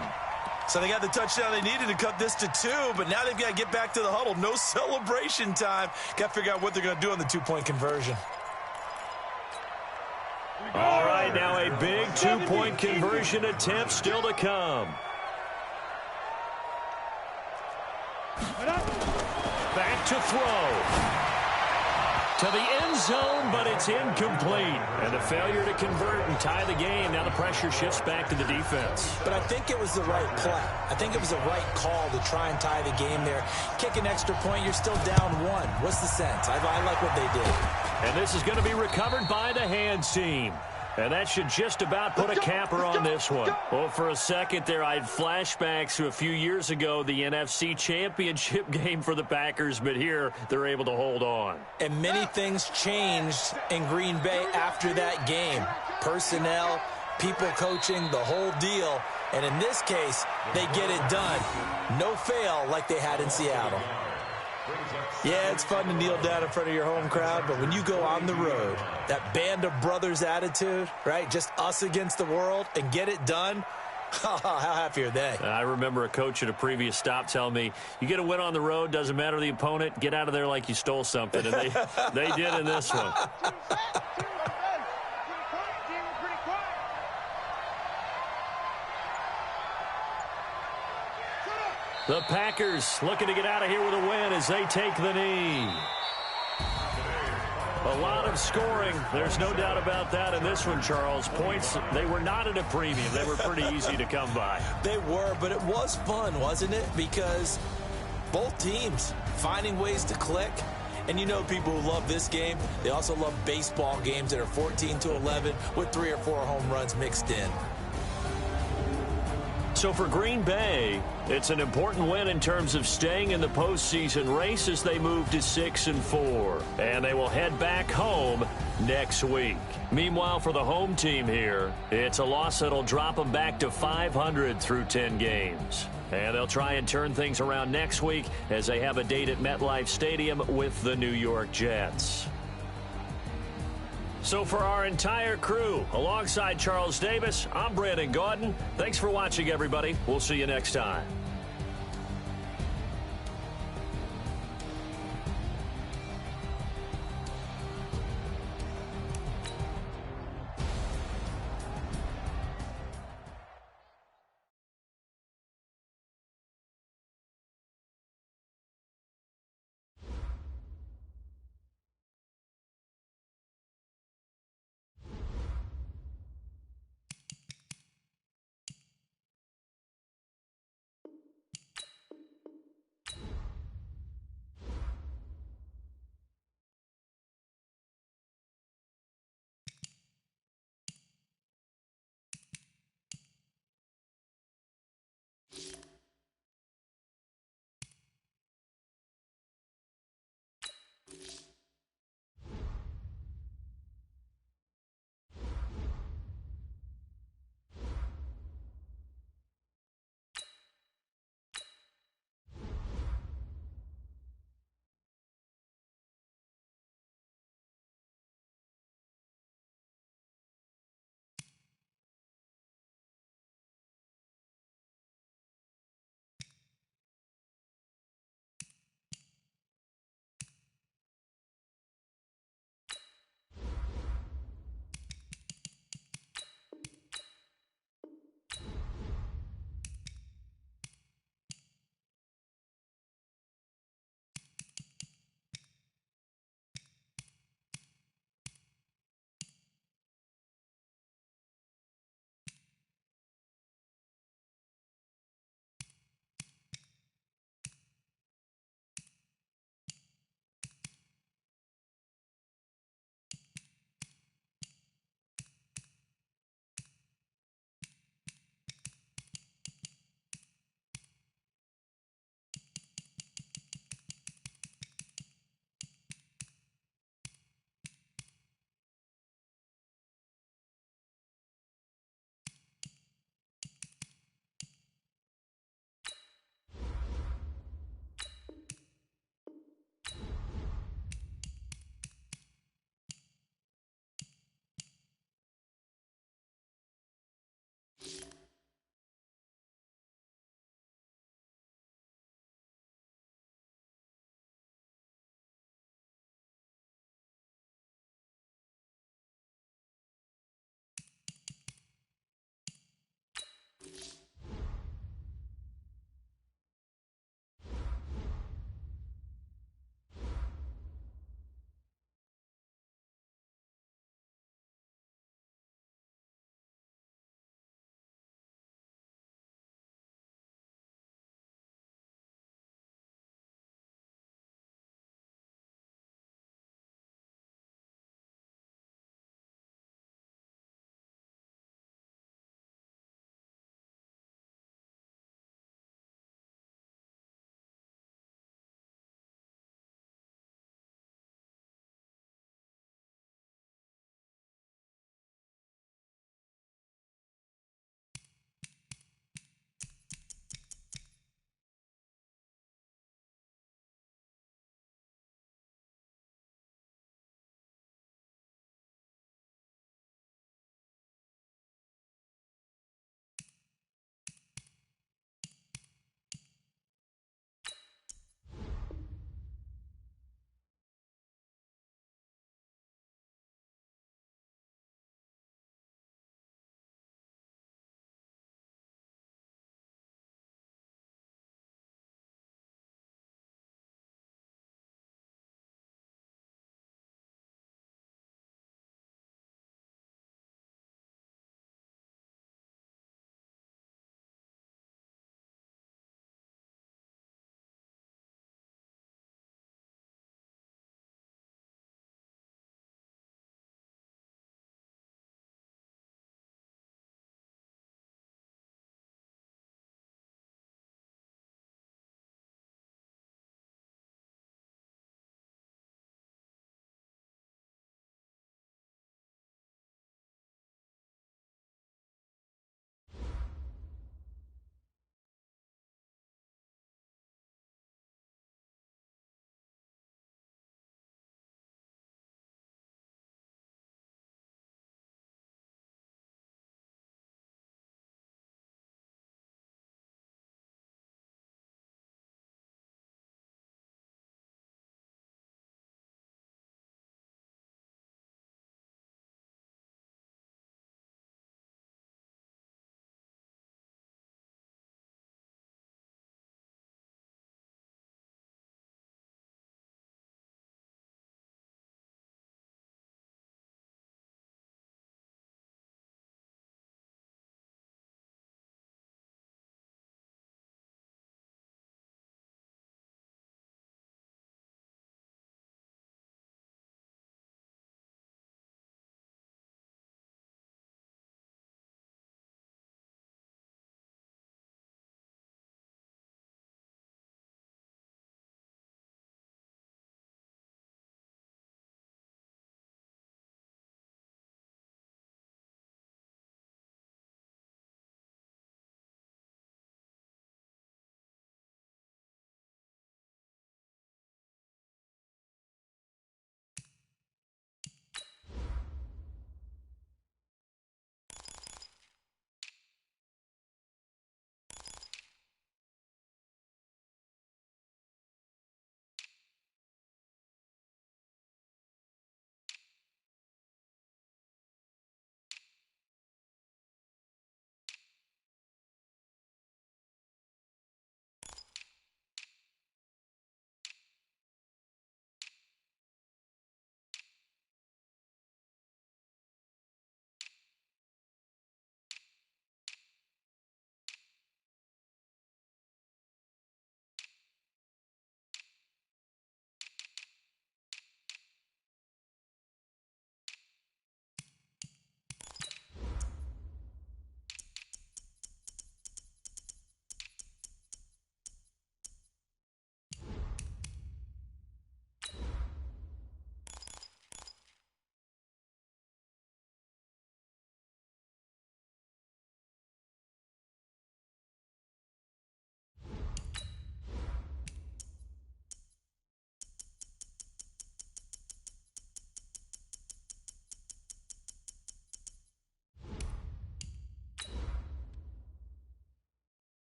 So they got the touchdown they needed to cut this to 2, but now they've got to get back to the huddle. No celebration time. Got to figure out what they're going to do on the two-point conversion. All right, now a big two-point conversion attempt still to come. Back to throw. To the end zone, but it's incomplete. And a failure to convert and tie the game. Now the pressure shifts back to the defense. But I think it was the right play. I think it was the right call to try and tie the game there. Kick an extra point, you're still down 1. What's the sense? I like what they did. And this is going to be recovered by the hands team. And that should just about put a capper on this one. Well, for a second there, I had flashbacks to a few years ago, the NFC Championship game for the Packers, but here they're able to hold on. And many things changed in Green Bay after that game. Personnel, people coaching, the whole deal. And in this case, they get it done. No fail like they had in Seattle. Yeah, it's fun to kneel down in front of your home crowd, but when you go on the road, that band of brothers attitude, right, just us against the world, and get it done, how happy are they? I remember a coach at a previous stop telling me, you get a win on the road, doesn't matter the opponent, get out of there like you stole something, and they did in this one. The Packers looking to get out of here with a win as they take the knee. A lot of scoring. There's no doubt about that in this one, Charles. Points, they were not at a premium. They were pretty easy to come by. They were, but it was fun, wasn't it? Because both teams finding ways to click. And you know people who love this game, they also love baseball games that are 14-11 with 3 or 4 home runs mixed in. So for Green Bay, it's an important win in terms of staying in the postseason race as they move to 6-4. And they will head back home next week. Meanwhile, for the home team here, it's a loss that'll drop them back to 500 through 10 games. And they'll try and turn things around next week as they have a date at MetLife Stadium with the New York Jets. So for our entire crew, alongside Charles Davis, I'm Brandon Gaudin. Thanks for watching, everybody. We'll see you next time.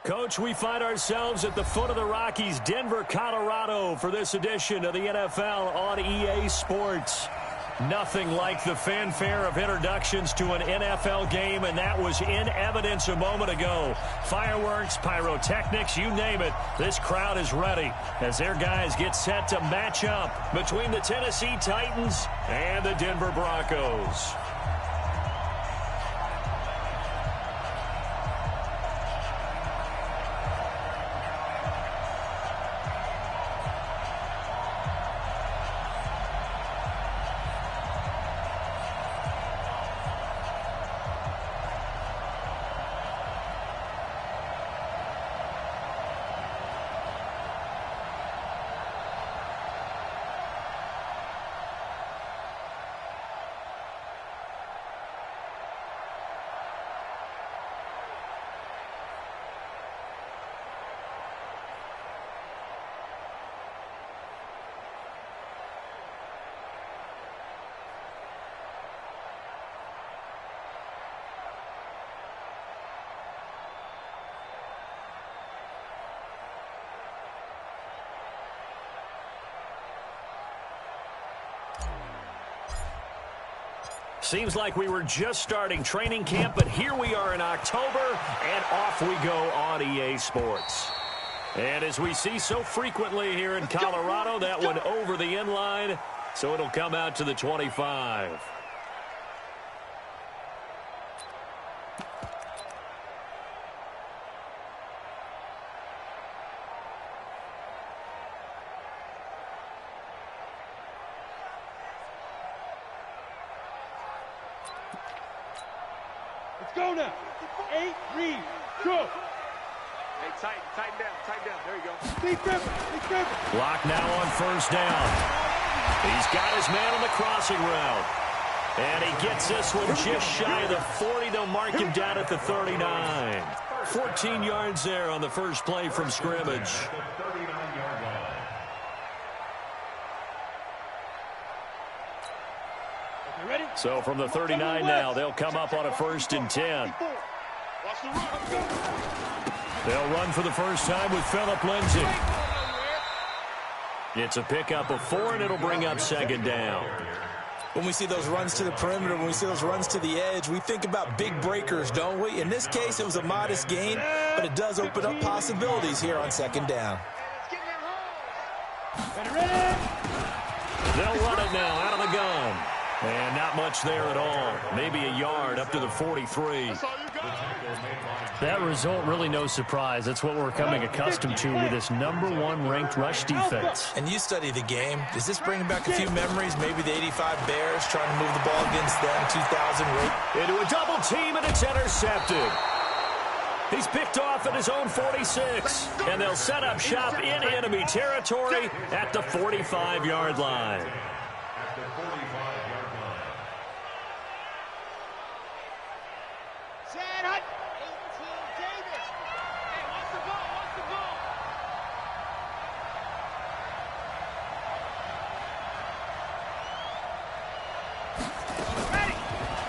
Coach, we find ourselves at the foot of the Rockies, Denver, Colorado, for this edition of the NFL on EA Sports. Nothing like the fanfare of introductions to an NFL game, and that was in evidence a moment ago. Fireworks, pyrotechnics, you name it. This crowd is ready as their guys get set to match up between the Tennessee Titans and the Denver Broncos. Seems like we were just starting training camp, but here we are in October, and off we go on EA Sports. And as we see so frequently here in Colorado, that one over the end line, so it'll come out to the 25. Go now. 8, read, go. Hey, tighten down. There you go. Big grip. Block now on first down. He's got his man on the crossing route. And he gets this one just shy of the 40. They'll mark him down at the 39. 14 yards there on the first play from scrimmage. So from the 39 now, they'll come up on a 1st and 10. They'll run for the first time with Phillip Lindsay. It's a pickup of 4, and it'll bring up 2nd down. When we see those runs to the perimeter, when we see those runs to the edge, we think about big breakers, don't we? In this case, it was a modest gain, but it does open up possibilities here on 2nd down. They'll run it now out of the gun. And not much there at all. Maybe a yard up to the 43. That result, really no surprise. That's what we're coming accustomed to with this #1 ranked rush defense. And you study the game. Does this bring back a few memories? Maybe the 85 Bears trying to move the ball against them, 2000. Into a double team, and it's intercepted. He's picked off at his own 46. And they'll set up shop in enemy territory at the 45-yard line.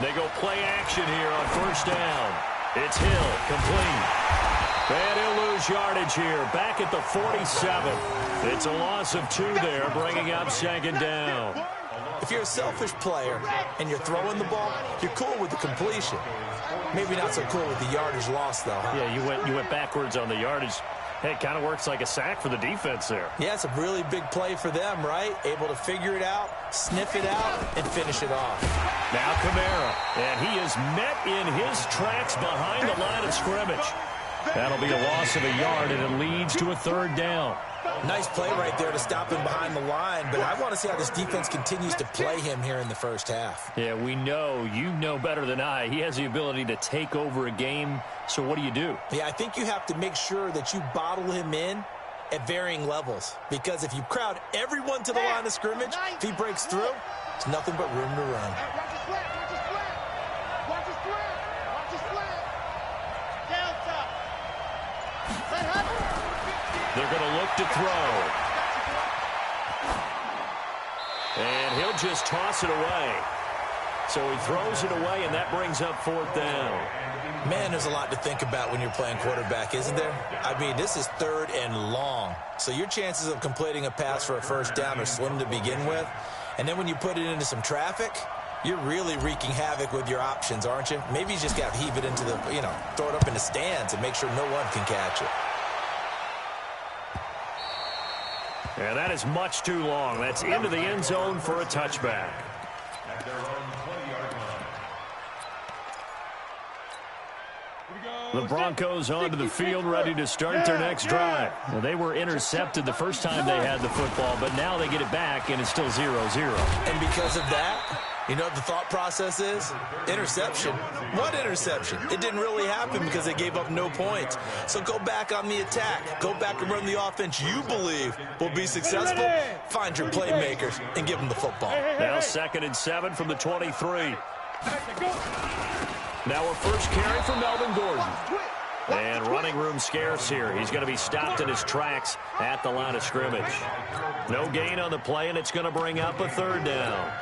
They go play action here on first down. It's Hill, complete. And he'll lose yardage here, back at the 47. It's a loss of 2 there, bringing up 2nd down. If you're a selfish player and you're throwing the ball, you're cool with the completion. Maybe not so cool with the yardage loss, though, huh? Yeah, you went backwards on the yardage. Hey, it kind of works like a sack for the defense there. Yeah, it's a really big play for them, right? Able to figure it out, sniff it out, and finish it off. Now Kamara, and he is met in his tracks behind the line of scrimmage. That'll be a loss of a yard, and it leads to a 3rd down. Nice play right there to stop him behind the line, but I want to see how this defense continues to play him here in the first half. Yeah, we know. You know better than I. He has the ability to take over a game, so what do? Yeah, I think you have to make sure that you bottle him in at varying levels, because if you crowd everyone to the line of scrimmage, if he breaks through, there's nothing but room to run. They're going to look to throw. And he'll just toss it away. So he throws it away, and that brings up 4th down. Man, there's a lot to think about when you're playing quarterback, isn't there? I mean, this is 3rd and long. So your chances of completing a pass for a first down are slim to begin with. And then when you put it into some traffic, you're really wreaking havoc with your options, aren't you? Maybe you just got to heave it into the, throw it up in the stands and make sure no one can catch it. And that is much too long. That's into the end zone for a touchback. At their own 20-yard line. The Broncos onto the field, ready to start their next drive. Well, they were intercepted the first time they had the football, but now they get it back, and it's still 0-0. And because of that, you know what the thought process is? Interception. What interception? It didn't really happen because they gave up no points. So go back on the attack. Go back and run the offense you believe will be successful. Find your playmakers and give them the football. Now 2nd and 7 from the 23. Now a first carry for Melvin Gordon. And running room scarce here. He's going to be stopped in his tracks at the line of scrimmage. No gain on the play, and it's going to bring up a 3rd down.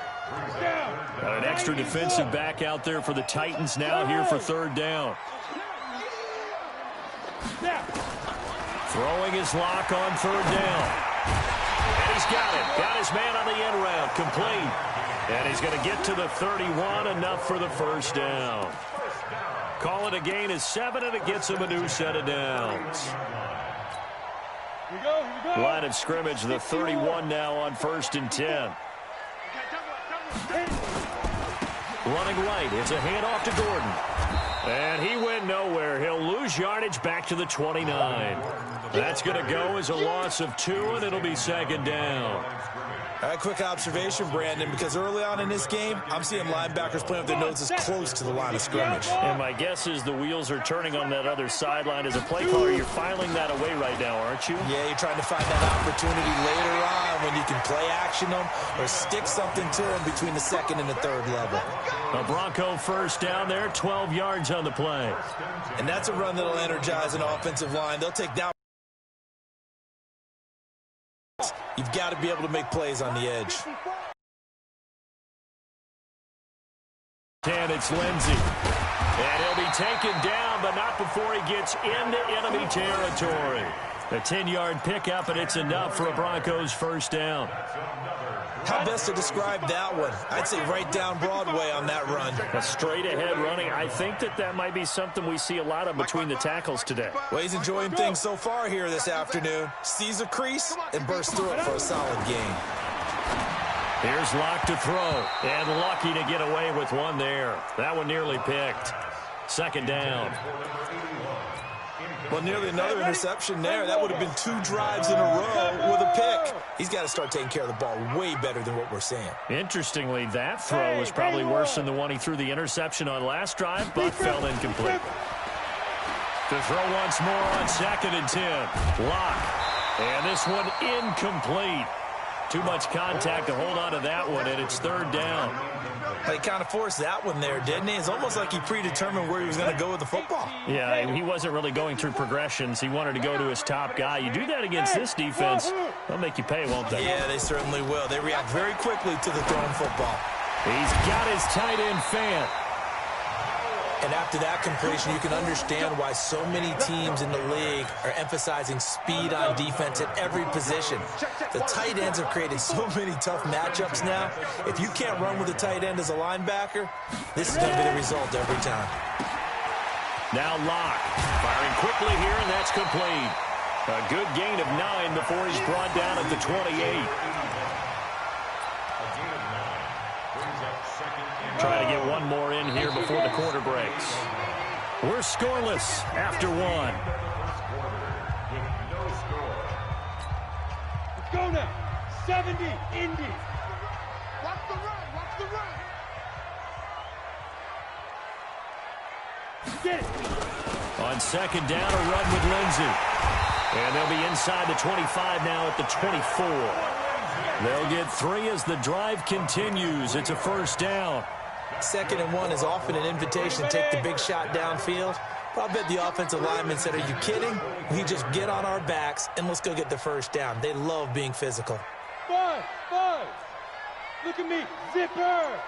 Got an extra defensive back out there for the Titans now here for 3rd down. Throwing his lock on 3rd down. And he's got it. Got his man on the end route. Complete. And he's going to get to the 31, enough for the first down. Call it a gain of 7, and it gets him a new set of downs. Here we go. Line of scrimmage, the 31 now on 1st and 10. Running right, it's a handoff to Gordon. And he went nowhere. He'll lose yardage back to the 29. That's going to go as a loss of 2, and it'll be 2nd down. All right, quick observation, Brandon, because early on in this game, I'm seeing linebackers playing with their noses close to the line of scrimmage. And my guess is the wheels are turning on that other sideline. As a play caller, you're filing that away right now, aren't you? Yeah, you're trying to find that opportunity later on when you can play action them or stick something to them between the 2nd and the 3rd level. A Bronco first down there, 12 yards on the play. And that's a run that'll energize an offensive line. They'll take down. You've got to be able to make plays on the edge. And it's Lindsey. And he'll be taken down, but not before he gets into enemy territory. A 10-yard pickup, and it's enough for a Broncos first down. How best to describe that one? I'd say right down Broadway on that run. A straight-ahead running. I think that might be something we see a lot of between the tackles today. Well, he's enjoying things so far here this afternoon. Sees a crease and bursts through it for a solid gain. Here's Locke to throw, and lucky to get away with one there. That one nearly picked. 2nd down. Well, nearly another interception there. That would have been 2 drives in a row with a pick. He's got to start taking care of the ball way better than what we're seeing. Interestingly, that throw was probably worse than the one he threw the interception on last drive, but fell incomplete. To throw once more on 2nd and 10. Locke. And this one incomplete. Too much contact to hold on to that one, and it's 3rd down. He kind of forced that one there, didn't he? It's almost like he predetermined where he was going to go with the football. Yeah, he wasn't really going through progressions. He wanted to go to his top guy. You do that against this defense, they'll make you pay, won't they? Yeah, they certainly will. They react very quickly to the thrown football. He's got his tight end Fant. And after that completion, you can understand why so many teams in the league are emphasizing speed on defense at every position. The tight ends have created so many tough matchups now. If you can't run with a tight end as a linebacker, this is going to be the result every time. Now Locke firing quickly here, and that's complete. A good gain of 9 before he's brought down at the 28. Trying to get one more in here before the quarter breaks. We're scoreless after 1. Let's go now. 70, Indy. Watch the run. Watch the run. Get it. On 2nd down, a run with Lindsey. And they'll be inside the 25 now at the 24. They'll get 3 as the drive continues. It's a first down. 2nd and 1 is often an invitation to take the big shot downfield. But I bet the offensive lineman said, are you kidding? We just get on our backs and let's go get the first down. They love being physical. 5. Look at me. Zipper.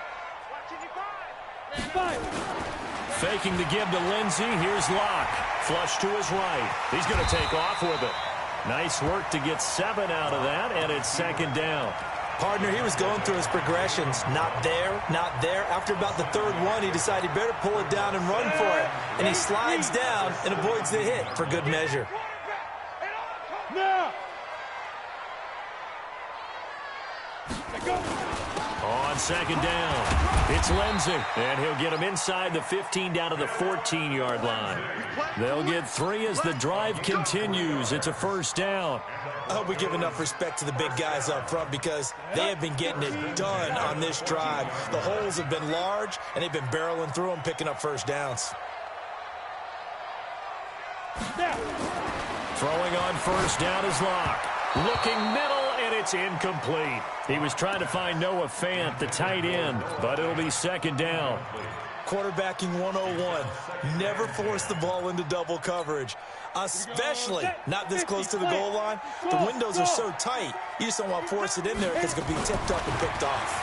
Faking the give to Lindsey. Here's Locke. Flush to his right. He's going to take off with it. Nice work to get 7 out of that, and it's second down. Partner, he was going through his progressions. Not there, not there. After about the third one, he decided he better pull it down and run for it. And he slides down and avoids the hit for good measure. On second down, it's Lindsey, and he'll get him inside the 15 down to the 14-yard line. They'll get 3 as the drive continues. It's a first down. I hope we give enough respect to the big guys up front because they have been getting it done on this drive. The holes have been large, and they've been barreling through them, picking up first downs. Throwing on first down is Locke. Looking middle, and it's incomplete. He was trying to find Noah Fant, the tight end, but it'll be second down. Quarterbacking 101. Never force the ball into double coverage, especially not this close to the goal line. The windows are so tight, you just don't want to force it in there because it could be tipped up and picked off.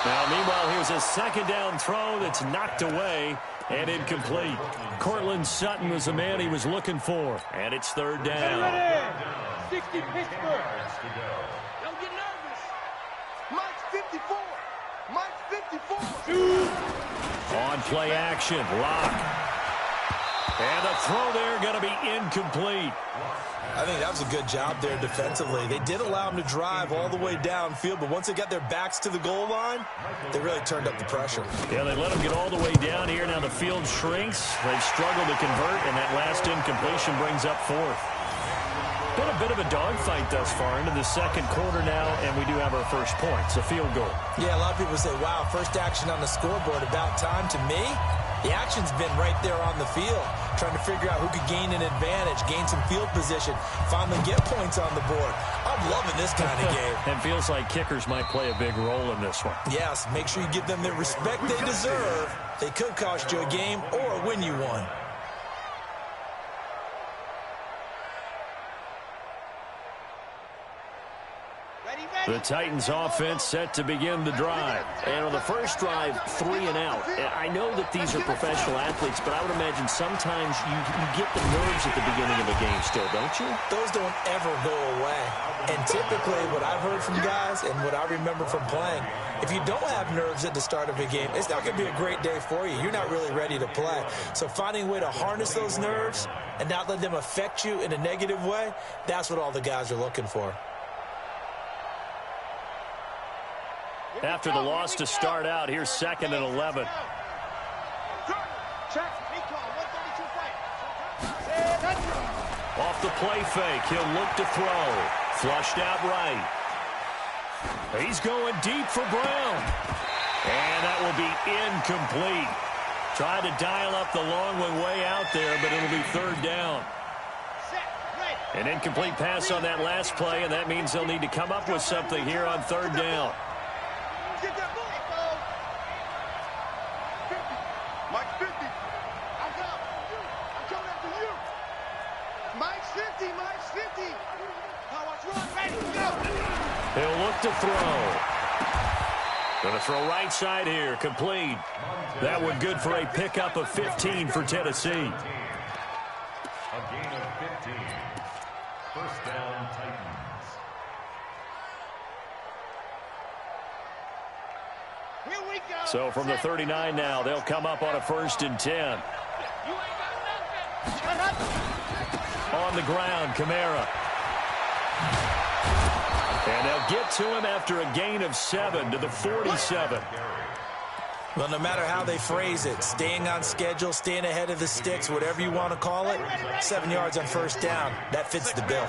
Now, meanwhile, here's a second down throw that's knocked away and incomplete. Cortland Sutton was the man he was looking for, and it's third down. 60 Pittsburgh. Don't get nervous. Mike's 54. Mike's 54. On play action, Locke. And the throw there going to be incomplete. I think that was a good job there defensively. They did allow them to drive all the way downfield, but once they got their backs to the goal line, they really turned up the pressure. Yeah, they let them get all the way down here. Now the field shrinks. They've struggled to convert, and that last incompletion brings up fourth. Been a bit of a dogfight thus far into the second quarter now, and we do have our first point. It's a field goal. Yeah, a lot of people say, wow, first action on the scoreboard, about time. To me, the action's been right there on the field, trying to figure out who could gain an advantage, gain some field position, finally get points on the board. I'm loving this kind of game. And feels like kickers might play a big role in this one. Yes, make sure you give them the respect they deserve. They could cost you a game or win you one. The Titans offense set to begin the drive. And on the first drive, 3 and out. I know that these are professional athletes, but I would imagine sometimes you get the nerves at the beginning of a game still, don't you? Those don't ever go away. And typically what I've heard from guys and what I remember from playing, if you don't have nerves at the start of a game, it's not going to be a great day for you. You're not really ready to play. So finding a way to harness those nerves and not let them affect you in a negative way, that's what all the guys are looking for. After the loss to start out, here's second and 11. Off the play fake, he'll look to throw. Flushed out right. He's going deep for Brown. And that will be incomplete. Tried to dial up the long one way out there, but it'll be third down. An incomplete pass on that last play, and that means they'll need to come up with something here on third down. Get that ball. 50. Mike's 50. I'm coming after you. Mike's 50. Mike's 50. Now watch run. Ready, go. He'll look to throw. Going to throw right side here. Complete. That one good for a pickup of 15 for Tennessee. A gain of 15. First down, Titans. So from the 39 now, they'll come up on a 1st and 10. On the ground, Kamara. And they'll get to him after a gain of 7 to the 47. Well, no matter how they phrase it, staying on schedule, staying ahead of the sticks, whatever you want to call it, 7 yards on first down, that fits the bill.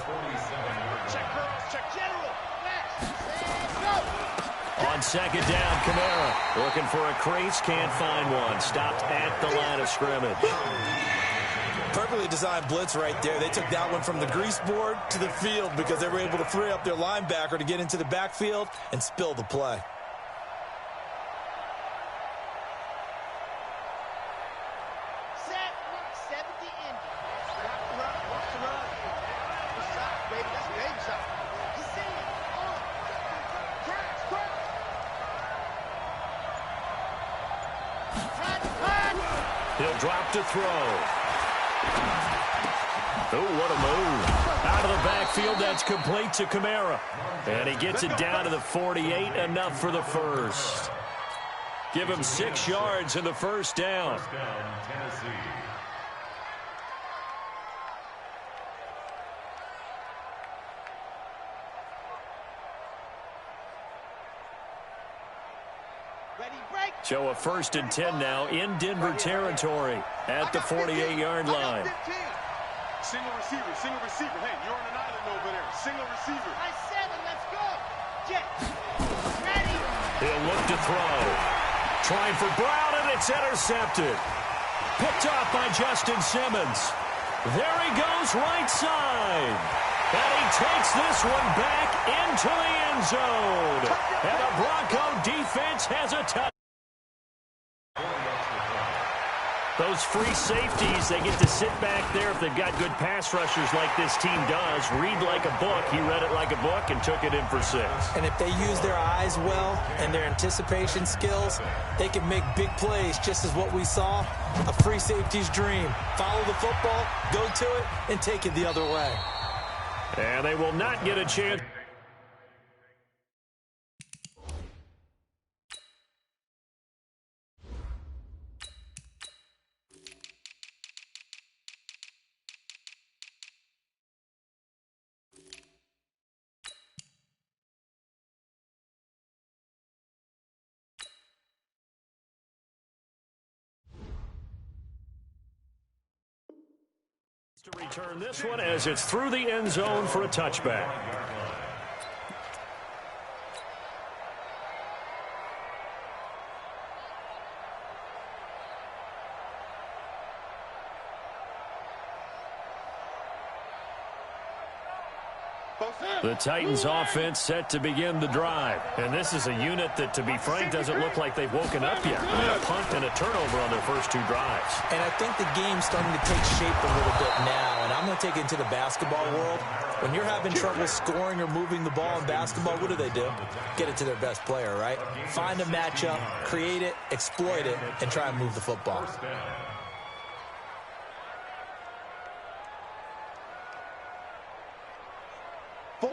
On second down, Kamara looking for a crease, can't find one. Stopped at the line of scrimmage. Perfectly designed blitz right there. They took that one from the grease board to the field because they were able to free up their linebacker to get into the backfield and spill the play. He'll drop to throw. Oh, what a move. Out of the backfield, that's complete to Kamara. And he gets it down to the 48, enough for the first. Give him 6 yards in the first down. First down, Tennessee. So a 1st and 10 now in Denver territory at the 48-yard line. Single receiver. Hey, you're on an island over there. Single receiver. I 7, let's go. Jet. Ready. He'll look to throw. Trying for Brown, and it's intercepted. Picked off by Justin Simmons. There he goes, right side. And he takes this one back into the end zone. And the Bronco defense has a touchdown. Those free safeties, they get to sit back there if they've got good pass rushers like this team does. Read like a book. He read it like a book and took it in for 6. And if they use their eyes well and their anticipation skills, they can make big plays, just as what we saw. A free safety's dream. Follow the football, go to it, and take it the other way. And they will not get a chance. To return this one as it's through the end zone for a touchback. The Titans offense set to begin the drive. And this is a unit that, to be frank, doesn't look like they've woken up yet. A punt and a turnover on their first 2 drives. And I think the game's starting to take shape a little bit now. And I'm going to take it into the basketball world. When you're having trouble scoring or moving the ball in basketball, what do? Get it to their best player, right? Find a matchup, create it, exploit it, and try and move the football.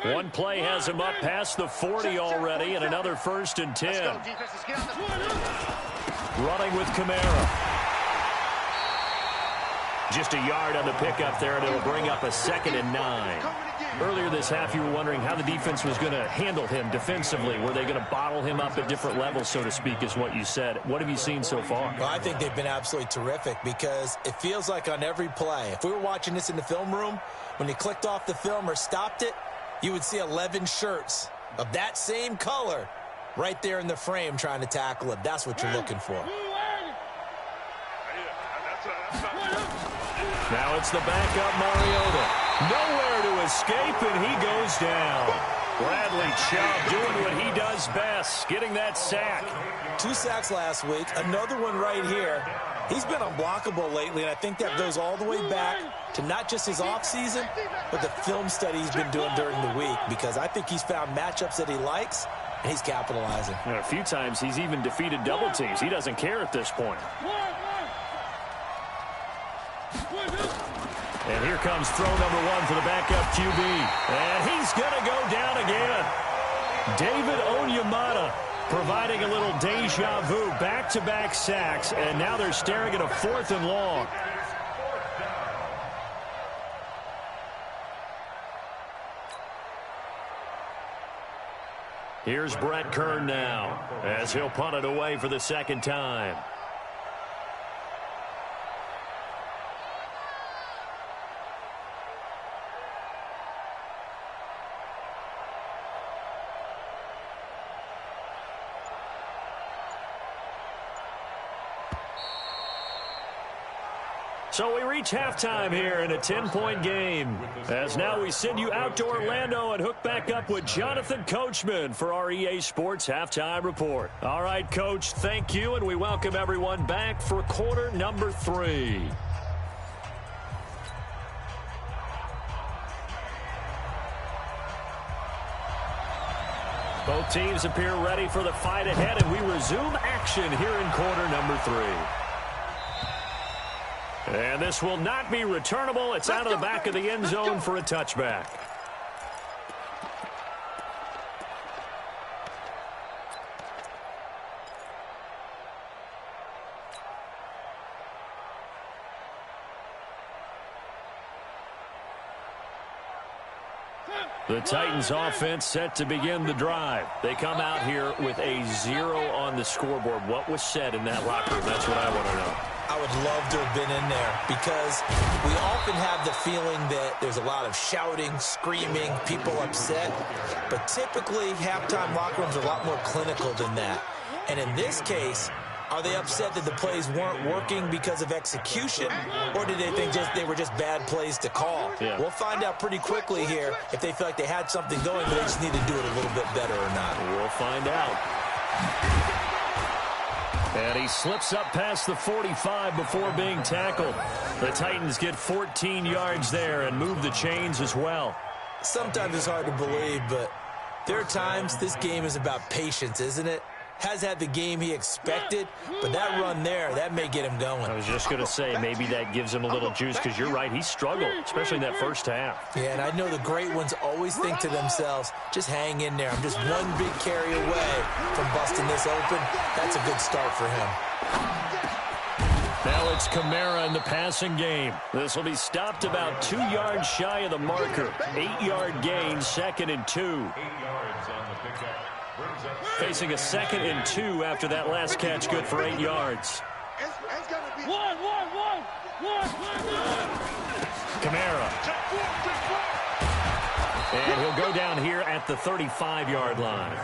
One play has him up past the 40 already, and another 1st and 10. Running with Kamara. Just a yard on the pickup there, and it'll bring up a 2nd and 9. Earlier this half, you were wondering how the defense was going to handle him defensively. Were they going to bottle him up at different levels, so to speak, is what you said. What have you seen so far? Well, I think they've been absolutely terrific because it feels like on every play, if we were watching this in the film room, when you clicked off the film or stopped it, you would see 11 shirts of that same color right there in the frame trying to tackle it. That's what you're looking for. Now it's the backup Mariota. Nowhere to escape, and he goes down. Bradley Chubb doing what he does best, getting that sack. 2 sacks last week, another one right here. He's been unblockable lately, and I think that goes all the way back to not just his offseason, but the film study he's been doing during the week, because I think he's found matchups that he likes, and he's capitalizing. And a few times he's even defeated double teams. He doesn't care at this point. And here comes throw number 1 for the backup QB. And he's going to go down again. David Onyemata providing a little deja vu, back-to-back sacks, and now they're staring at a 4th and long. Here's Brett Kern now, as he'll punt it away for the 2nd time. So we reach halftime here in a 10-point game. As now we send you out to Orlando and hook back up with Jonathan Coachman for our EA Sports Halftime Report. All right, Coach, thank you, and we welcome everyone back for quarter number 3. Both teams appear ready for the fight ahead, and we resume action here in quarter number 3. And this will not be returnable. It's out of the back of the end zone for a touchback. The Titans offense set to begin the drive. They come out here with a 0 on the scoreboard. What was said in that locker room? That's what I want to know. I would love to have been in there because we often have the feeling that there's a lot of shouting, screaming, people upset. But typically, halftime locker rooms are a lot more clinical than that. And in this case, are they upset that the plays weren't working because of execution, or did they think they were just bad plays to call? Yeah. We'll find out pretty quickly here if they feel like they had something going, but they just need to do it a little bit better or not. We'll find out. And he slips up past the 45 before being tackled. The Titans get 14 yards there and move the chains as well. Sometimes it's hard to believe, but there are times this game is about patience, isn't it? Has had the game he expected, but that run there, that may get him going. I was just going to say, maybe that gives him a little juice, because you're right, he struggled, especially in that first half. Yeah, and I know the great ones always think to themselves, just hang in there. I'm just one big carry away from busting this open. That's a good start for him. Now it's Kamara in the passing game. This will be stopped about 2 yards shy of the marker. 8-yard gain, 2nd and 2. 8 yards on the pickup. Facing a 2nd and 2 after that last catch, good for 8 yards. Kamara. And he'll go down here at the 35-yard line.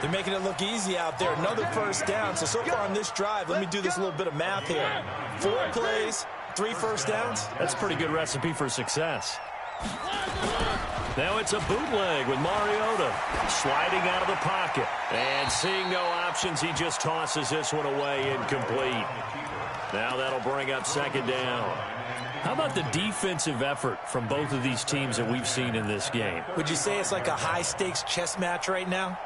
They're making it look easy out there. Another first down. So far on this drive, let me do this little bit of math here. 4 plays, 3 first downs. That's a pretty good recipe for success. Now it's a bootleg with Mariota sliding out of the pocket. And seeing no options, he just tosses this one away, incomplete. Now that'll bring up 2nd down. How about the defensive effort from both of these teams that we've seen in this game? Would you say it's like a high-stakes chess match right now?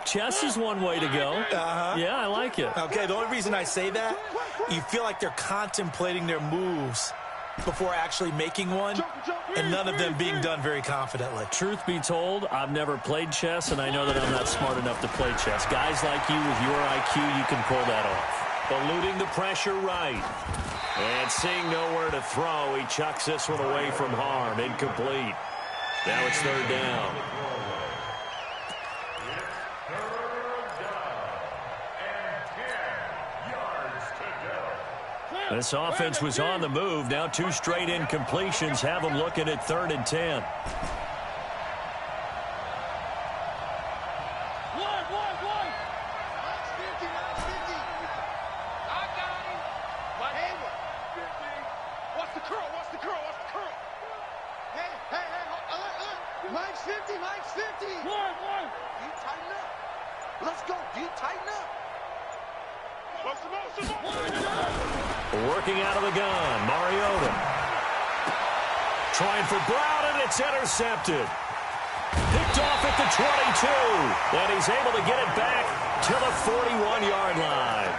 Chess is one way to go. Yeah, I like it. Okay, the only reason I say that, you feel like they're contemplating their moves before actually making one, and none of them being done very confidently. Truth be told, I've never played chess, and I know that I'm not smart enough to play chess. Guys like you with your IQ, you can pull that off. Eluding the pressure right. And seeing nowhere to throw, he chucks this one away from harm. Incomplete. Now it's 3rd down. This offense was on the move. Now 2 straight incompletions have them looking at 3rd and 10. Working out of the gun, Mariota. Trying for Brown, and it's intercepted. Picked off at the 22. And he's able to get it back to the 41-yard line.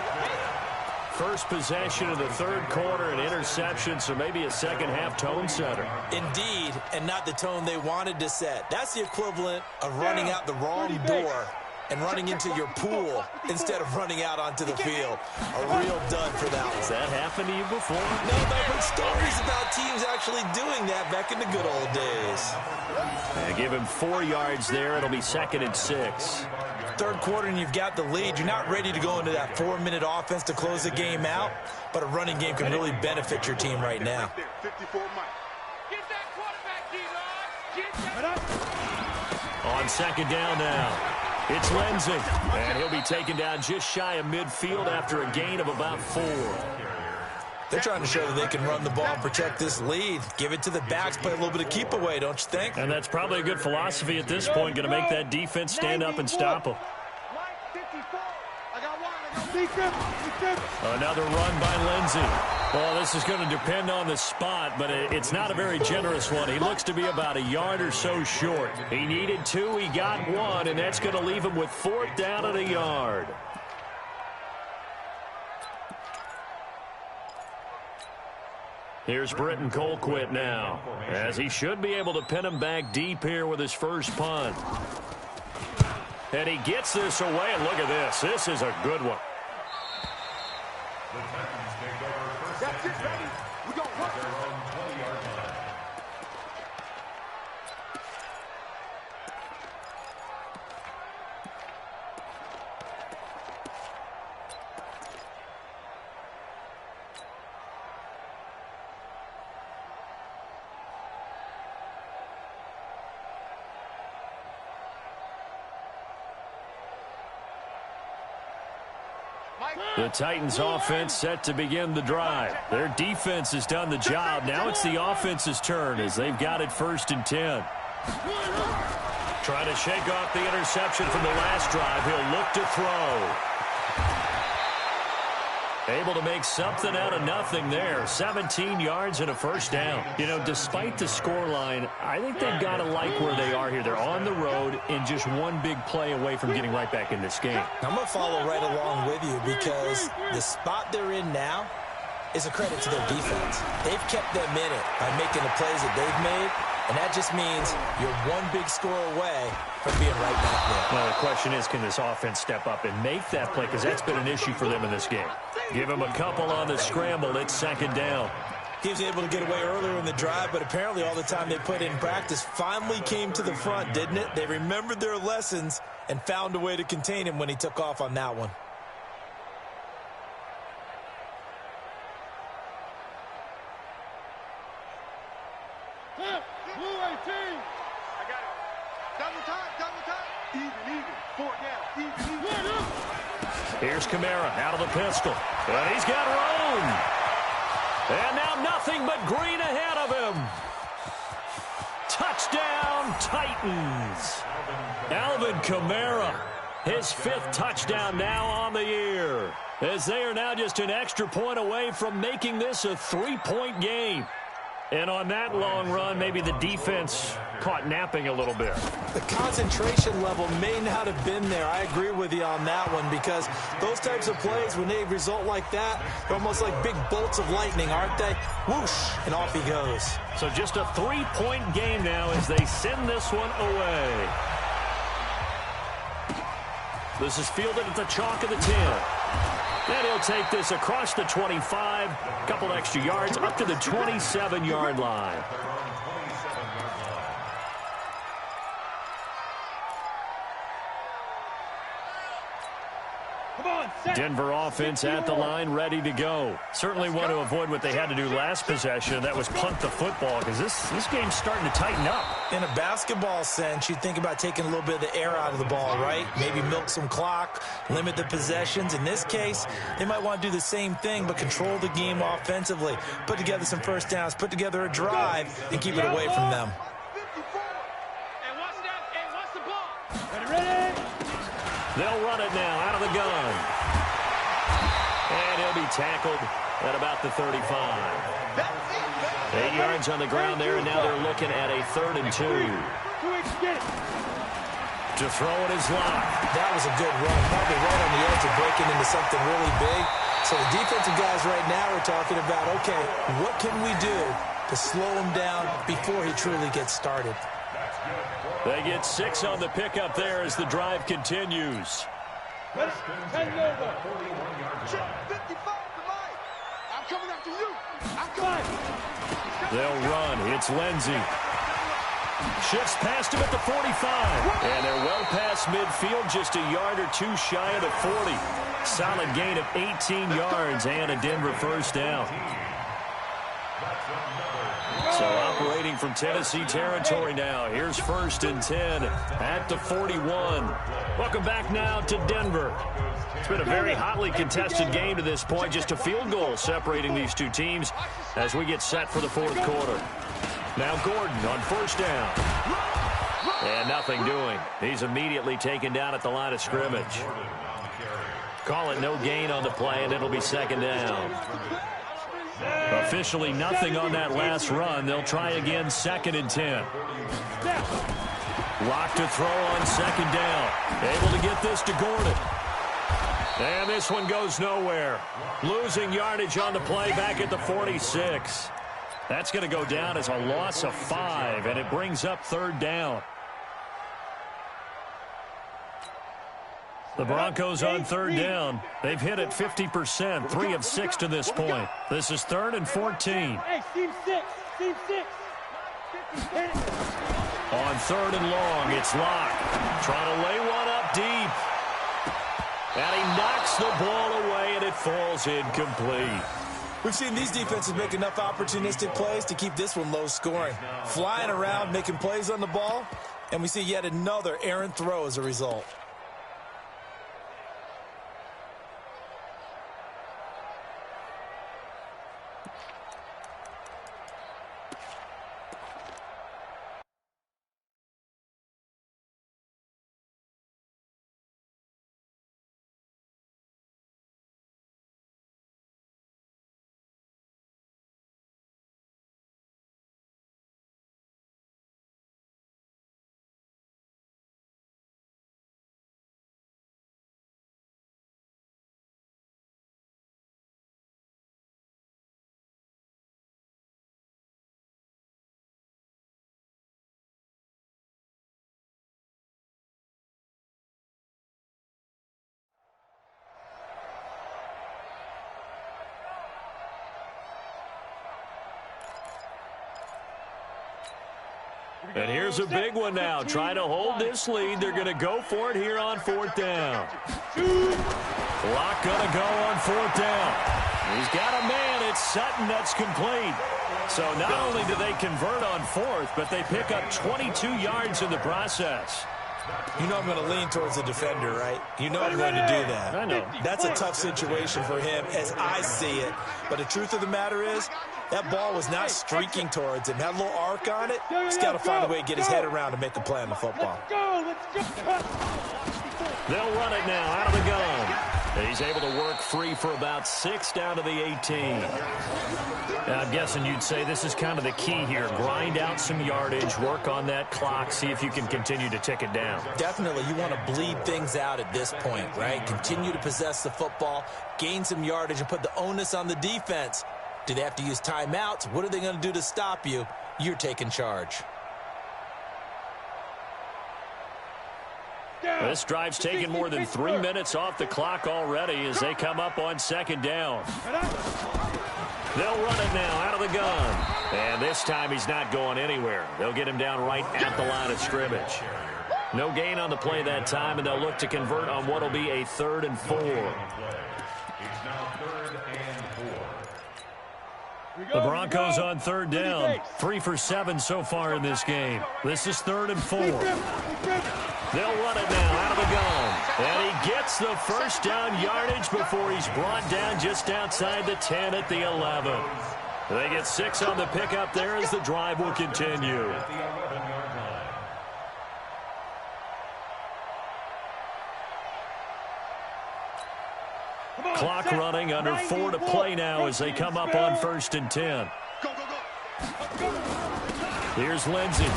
First possession of the 3rd quarter, an interception, so maybe a second-half tone setter. Indeed, and not the tone they wanted to set. That's the equivalent of running out the wrong door and running into your pool instead of running out onto the field. A real dud for that one. Has that happened to you before? No, but I've heard stories about teams actually doing that back in the good old days. And give him 4 yards there. It'll be 2nd and 6. 3rd quarter and you've got the lead. You're not ready to go into that 4-minute offense to close the game out, but a running game can really benefit your team right now. On 2nd down now. It's Lindsey, and he'll be taken down just shy of midfield after a gain of about 4. They're trying to show that they can run the ball and protect this lead. Give it to the backs, play a little bit of keep away, don't you think? And that's probably a good philosophy at this point, going to make that defense stand up and stop them. Another run by Lindsey. Well, this is going to depend on the spot, but it's not a very generous one. He looks to be about a yard or so short. He needed 2, he got 1, and that's going to leave him with 4th down at a yard. Here's Britton Colquitt now, as he should be able to pin him back deep here with his first punt. And he gets this away, and look at this. This is a good one. That's it, baby. We gon' work it. The Titans offense set to begin the drive. Their defense has done the job. Now it's the offense's turn as they've got it 1st and 10. Trying to shake off the interception from the last drive. He'll look to throw. Able to make something out of nothing there. 17 yards and a first down. You know, despite the scoreline, I think they've got to like where they are here. They're on the road and just one big play away from getting right back in this game. I'm going to follow right along with you because the spot they're in now is a credit to their defense. They've kept them in it by making the plays that they've made, and that just means you're one big score away from being right back there. Well, the question is, can this offense step up and make that play? Because that's been an issue for them in this game. Give him a couple on the scramble. It's 2nd down. He was able to get away earlier in the drive, but apparently all the time they put in practice finally came to the front, didn't it? They remembered their lessons and found a way to contain him when he took off on that one. Here's Kamara out of the pistol. And he's got room. And now nothing but green ahead of him. Touchdown, Titans. Alvin Kamara, his 5th touchdown now on the year, as they are now just an extra point away from making this a 3-point game. And on that long run, maybe the defense caught napping a little bit. The concentration level may not have been there. I agree with you on that one because those types of plays, when they result like that, they're almost like big bolts of lightning, aren't they? Whoosh, and off he goes. So just a 3-point game now as they send this one away. This is fielded at the chalk of the 10. And he'll take this across the 25, a couple extra yards, up to the 27-yard line. Denver offense at the line, ready to go. Certainly want to avoid what they had to do last possession. That was punt the football, because this game's starting to tighten up. In a basketball sense, you think about taking a little bit of the air out of the ball, right? Maybe milk some clock, limit the possessions. In this case, they might want to do the same thing, but control the game offensively. Put together some first downs, put together a drive, and keep it away from them. They'll run it now out of the gun. And he'll be tackled at about the 35. 8 yards on the ground there, and now they're looking at a 3rd and 2. To throw it is locked. That was a good run, probably right on the edge of breaking into something really big. So the defensive guys right now are talking about, okay, what can we do to slow him down before he truly gets started? They get 6 on the pickup there as the drive continues. I'm coming after you. I'm coming. They'll run. It's Lindsey. Shifts past him at the 45. And they're well past midfield, just a yard or two shy of the 40. Solid gain of 18 yards and a Denver first down. So operating from Tennessee territory now. Here's 1st and 10 at the 41. Welcome back now to Denver. It's been a very hotly contested game to this point. Just a field goal separating these two teams as we get set for the 4th quarter. Now Gordon on 1st down. And nothing doing. He's immediately taken down at the line of scrimmage. Call it no gain on the play, and it'll be 2nd down. Officially nothing on that last run. They'll try again 2nd and 10. Lock to throw on 2nd down. Able to get this to Gordon. And this one goes nowhere. Losing yardage on the play back at the 46. That's going to go down as a loss of 5, and it brings up 3rd down. The Broncos on 3rd down. They've hit it 50%, 3 of 6 to this point. This is 3rd and 14. Hey, team 6, team 6. On 3rd and long, it's Locke. Trying to lay one up deep. And he knocks the ball away, and it falls incomplete. We've seen these defenses make enough opportunistic plays to keep this one low scoring. Flying around, making plays on the ball, and we see yet another errant throw as a result. And here's a big one now. Trying to hold this lead. They're going to go for it here on 4th down. Locke going to go on 4th down. He's got a man. It's Sutton that's complete. So not only do they convert on 4th, but they pick up 22 yards in the process. You know I'm going to lean towards the defender, right? You know I'm going to do that. I know. That's a tough situation for him as I see it. But the truth of the matter is, that ball was not streaking towards him. Had a little arc on it. He's got to find a way to get his head around to make the play on the football. Let's go. They'll run it now out of the gun. He's able to work free for about 6 down to the 18. I'm guessing you'd say this is kind of the key here. Grind out some yardage, work on that clock, see if you can continue to tick it down. Definitely, you want to bleed things out at this point, right? Continue to possess the football, gain some yardage, and put the onus on the defense. Do they have to use timeouts? What are they going to do to stop you? You're taking charge. This drive's taken more than 3 minutes off the clock already as they come up on 2nd down. They'll run it now out of the gun. And this time he's not going anywhere. They'll get him down right at the line of scrimmage. No gain on the play that time, and they'll look to convert on what will be a 3rd and 4. The Broncos on 3rd down. 3 for 7 so far in this game. This is 3rd and 4. They'll run it now out of the gun. And he gets the first down yardage before he's brought down just outside the 10 at the 11. They get 6 on the pickup there as the drive will continue. Clock running, under 4 to play now as they come up on 1st and 10. Here's Lindsey.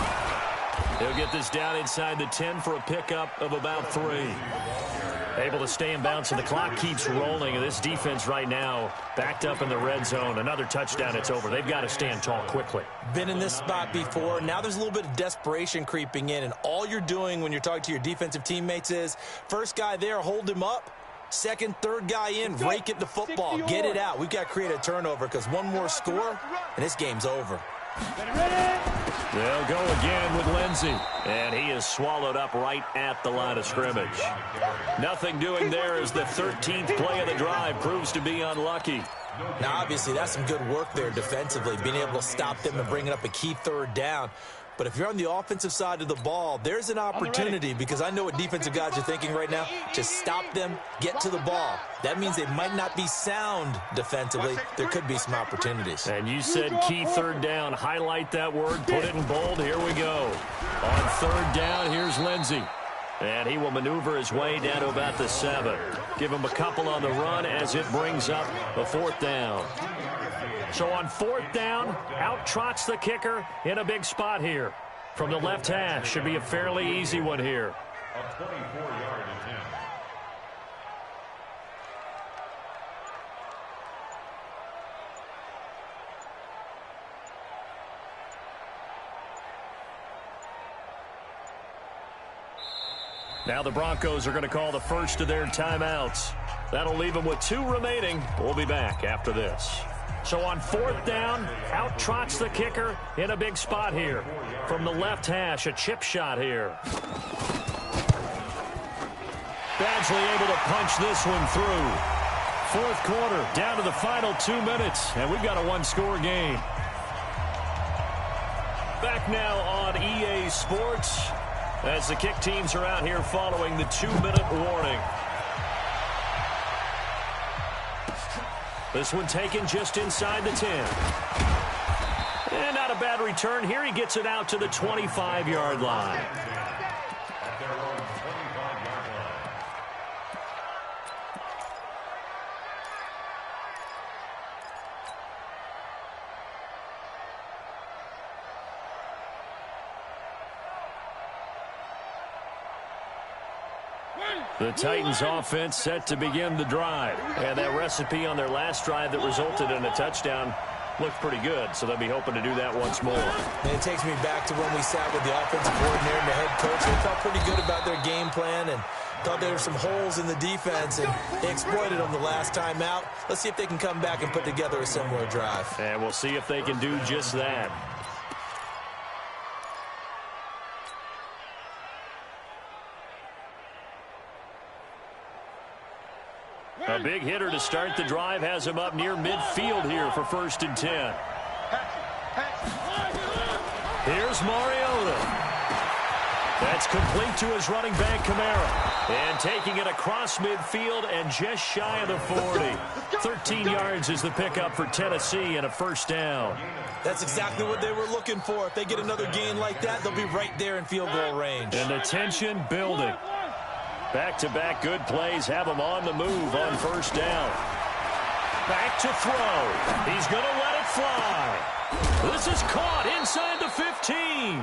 He'll get this down inside the 10 for a pickup of about 3. Able to stay in bounds, so the clock keeps rolling. And this defense right now backed up in the red zone. Another touchdown, it's over. They've got to stand tall quickly. Been in this spot before. Now there's a little bit of desperation creeping in. And all you're doing when you're talking to your defensive teammates is, first guy there, hold him up. Second, third guy in, rake it the football. Get it out. We've got to create a turnover because one more score, and this game's over. They'll go again with Lindsey. And he is swallowed up right at the line of scrimmage. Nothing doing there as the 13th play of the drive proves to be unlucky. Now, obviously, that's some good work there defensively, being able to stop them and bringing up a key 3rd down. But if you're on the offensive side of the ball, there's an opportunity, because I know what defensive guys are thinking right now, to stop them, get to the ball. That means they might not be sound defensively. There could be some opportunities. And you said key 3rd down. Highlight that word, put it in bold. Here we go. On 3rd down, here's Lindsey. And he will maneuver his way down to about the 7. Give him a couple on the run as it brings up a 4th down. So on 4th down, out trots the kicker in a big spot here. From the left hash, should be a fairly easy one here. A 24-yard attempt. Now the Broncos are going to call the first of their timeouts. That'll leave them with 2 remaining. We'll be back after this. So on 4th down, out trots the kicker in a big spot here. From the left hash, a chip shot here. Badgley able to punch this one through. 4th quarter, down to the final 2 minutes, and we've got a 1-score game. Back now on EA Sports as the kick teams are out here following the 2-minute warning. This one taken just inside the 10. And not a bad return here. He gets it out to the 25-yard line. The Titans offense set to begin the drive. And that recipe on their last drive that resulted in a touchdown looked pretty good, so they'll be hoping to do that once more. And it takes me back to when we sat with the offensive coordinator and the head coach. They felt pretty good about their game plan and thought there were some holes in the defense, and they exploited them the last time out. Let's see if they can come back and put together a similar drive. And we'll see if they can do just that. A big hitter to start the drive has him up near midfield here for 1st and 10. Here's Mariota. That's complete to his running back, Kamara. And taking it across midfield and just shy of the 40. 13 yards is the pickup for Tennessee and a 1st down. That's exactly what they were looking for. If they get another gain like that, they'll be right there in field goal range. And the tension building. Back-to-back good plays have him on the move on 1st down. Back to throw. He's going to let it fly. This is caught inside the 15.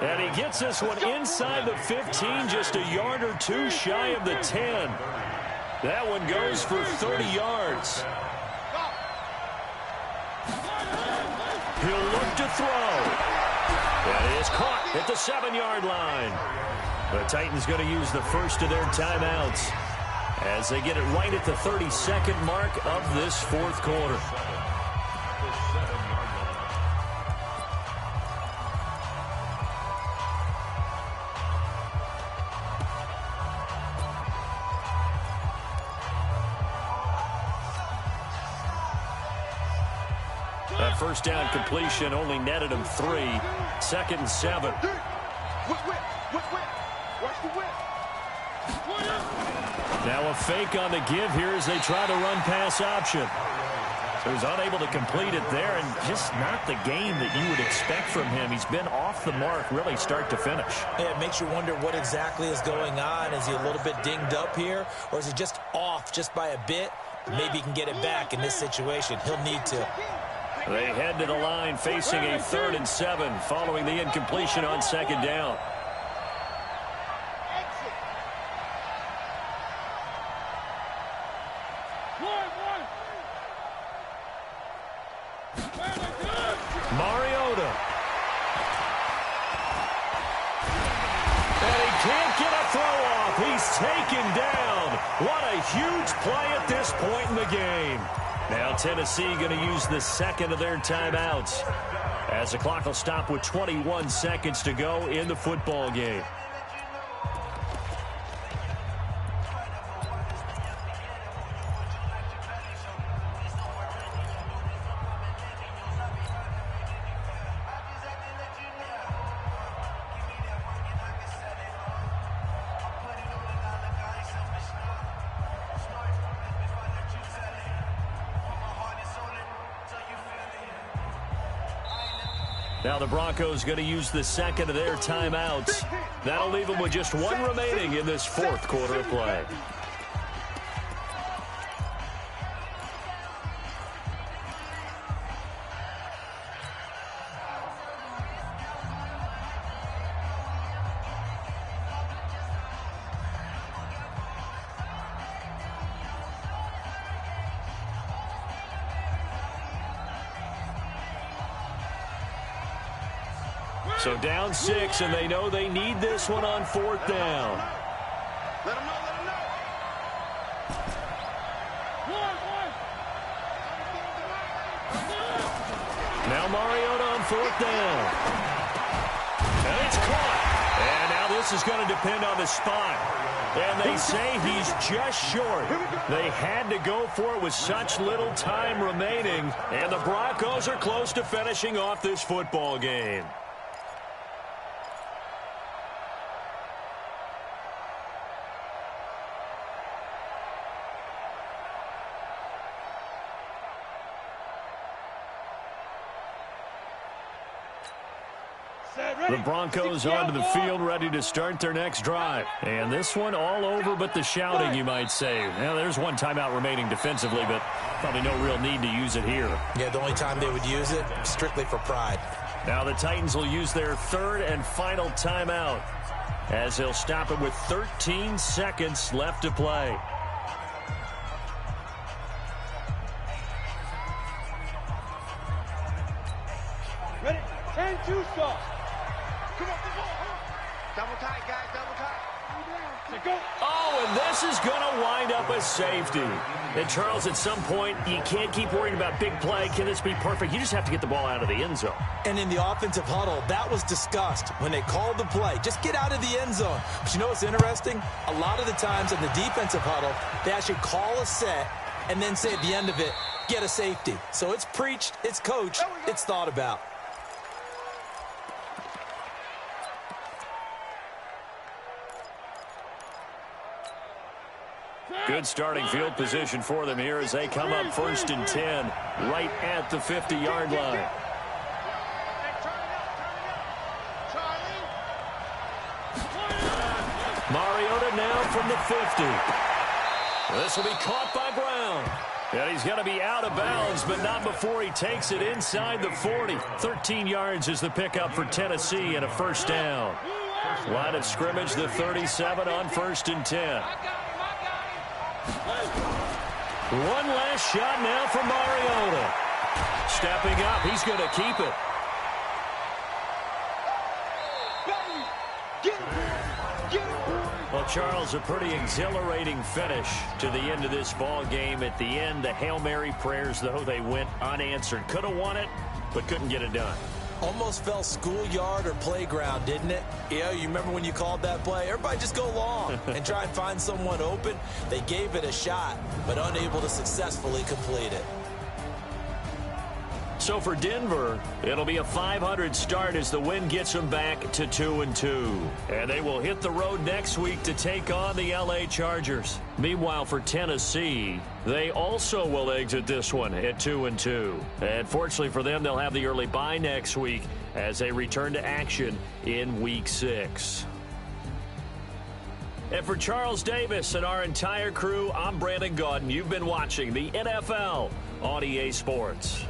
And he gets this one inside the 15, just a yard or 2 shy of the 10. That one goes for 30 yards. He'll look to throw. That is caught at the 7-yard line. The Titans going to use the first of their timeouts as they get it right at the 32nd mark of this 4th quarter. That 1st down completion only netted him 3. 2nd and 7. Now a fake on the give here as they try to run pass option. So he's unable to complete it there, and just not the game that you would expect from him. He's been off the mark really start to finish. Yeah, it makes you wonder what exactly is going on. Is he a little bit dinged up here, or is he just off just by a bit? Maybe he can get it back in this situation. He'll need to. They head to the line facing a 3rd and 7 following the incompletion on 2nd down. Mariota. And he can't get a throw off. He's taken down. What a huge play at this point in the game. Now Tennessee going to use the 2nd of their timeouts as the clock will stop with 21 seconds to go in the football game. Now the Broncos going to use the 2nd of their timeouts. That'll leave them with just 1 remaining in this 4th quarter of play. So down 6, and they know they need this one on 4th down. Mariota on 4th down. And it's caught. And now this is going to depend on the spot. And they say he's just short. They had to go for it with such little time remaining. And the Broncos are close to finishing off this football game. The Broncos onto the field, ready to start their next drive. And this one all over but the shouting, you might say. Now, there's one timeout remaining defensively, but probably no real need to use it here. Yeah, the only time they would use it, strictly for pride. Now the Titans will use their 3rd and final timeout as they'll stop it with 13 seconds left to play. Ready? 10-2 stop. Come on. Double tight, guys. Double tight. Go. Oh, and this is going to wind up a safety. And, Charles, at some point, you can't keep worrying about big play. Can this be perfect? You just have to get the ball out of the end zone. And in the offensive huddle, that was discussed when they called the play. Just get out of the end zone. But you know what's interesting? A lot of the times in the defensive huddle, they actually call a set and then say at the end of it, get a safety. So it's preached, it's coached, it's thought about. Good starting field position for them here as they come up 1st and 10 right at the 50-yard line. Mariota now from the 50. This will be caught by Brown. And he's going to be out of bounds, but not before he takes it inside the 40. 13 yards is the pickup for Tennessee and a 1st down. Line of scrimmage, the 37 on 1st and 10. One last shot now for Mariota. Stepping up, he's going to keep it. Well, Charles, a pretty exhilarating finish to the end of this ball game. At the end, the Hail Mary prayers, though, they went unanswered. Could have won it, but couldn't get it done. Almost fell schoolyard or playground, didn't it? Yeah, you remember when you called that play? Everybody just go long and try and find someone open. They gave it a shot, but unable to successfully complete it. So for Denver, it'll be a .500 start as the win gets them back to 2-2. And they will hit the road next week to take on the L.A. Chargers. Meanwhile, for Tennessee, they also will exit this one at 2-2. And fortunately for them, they'll have the early bye next week as they return to action in Week 6. And for Charles Davis and our entire crew, I'm Brandon Gaudin. You've been watching the NFL on EA Sports.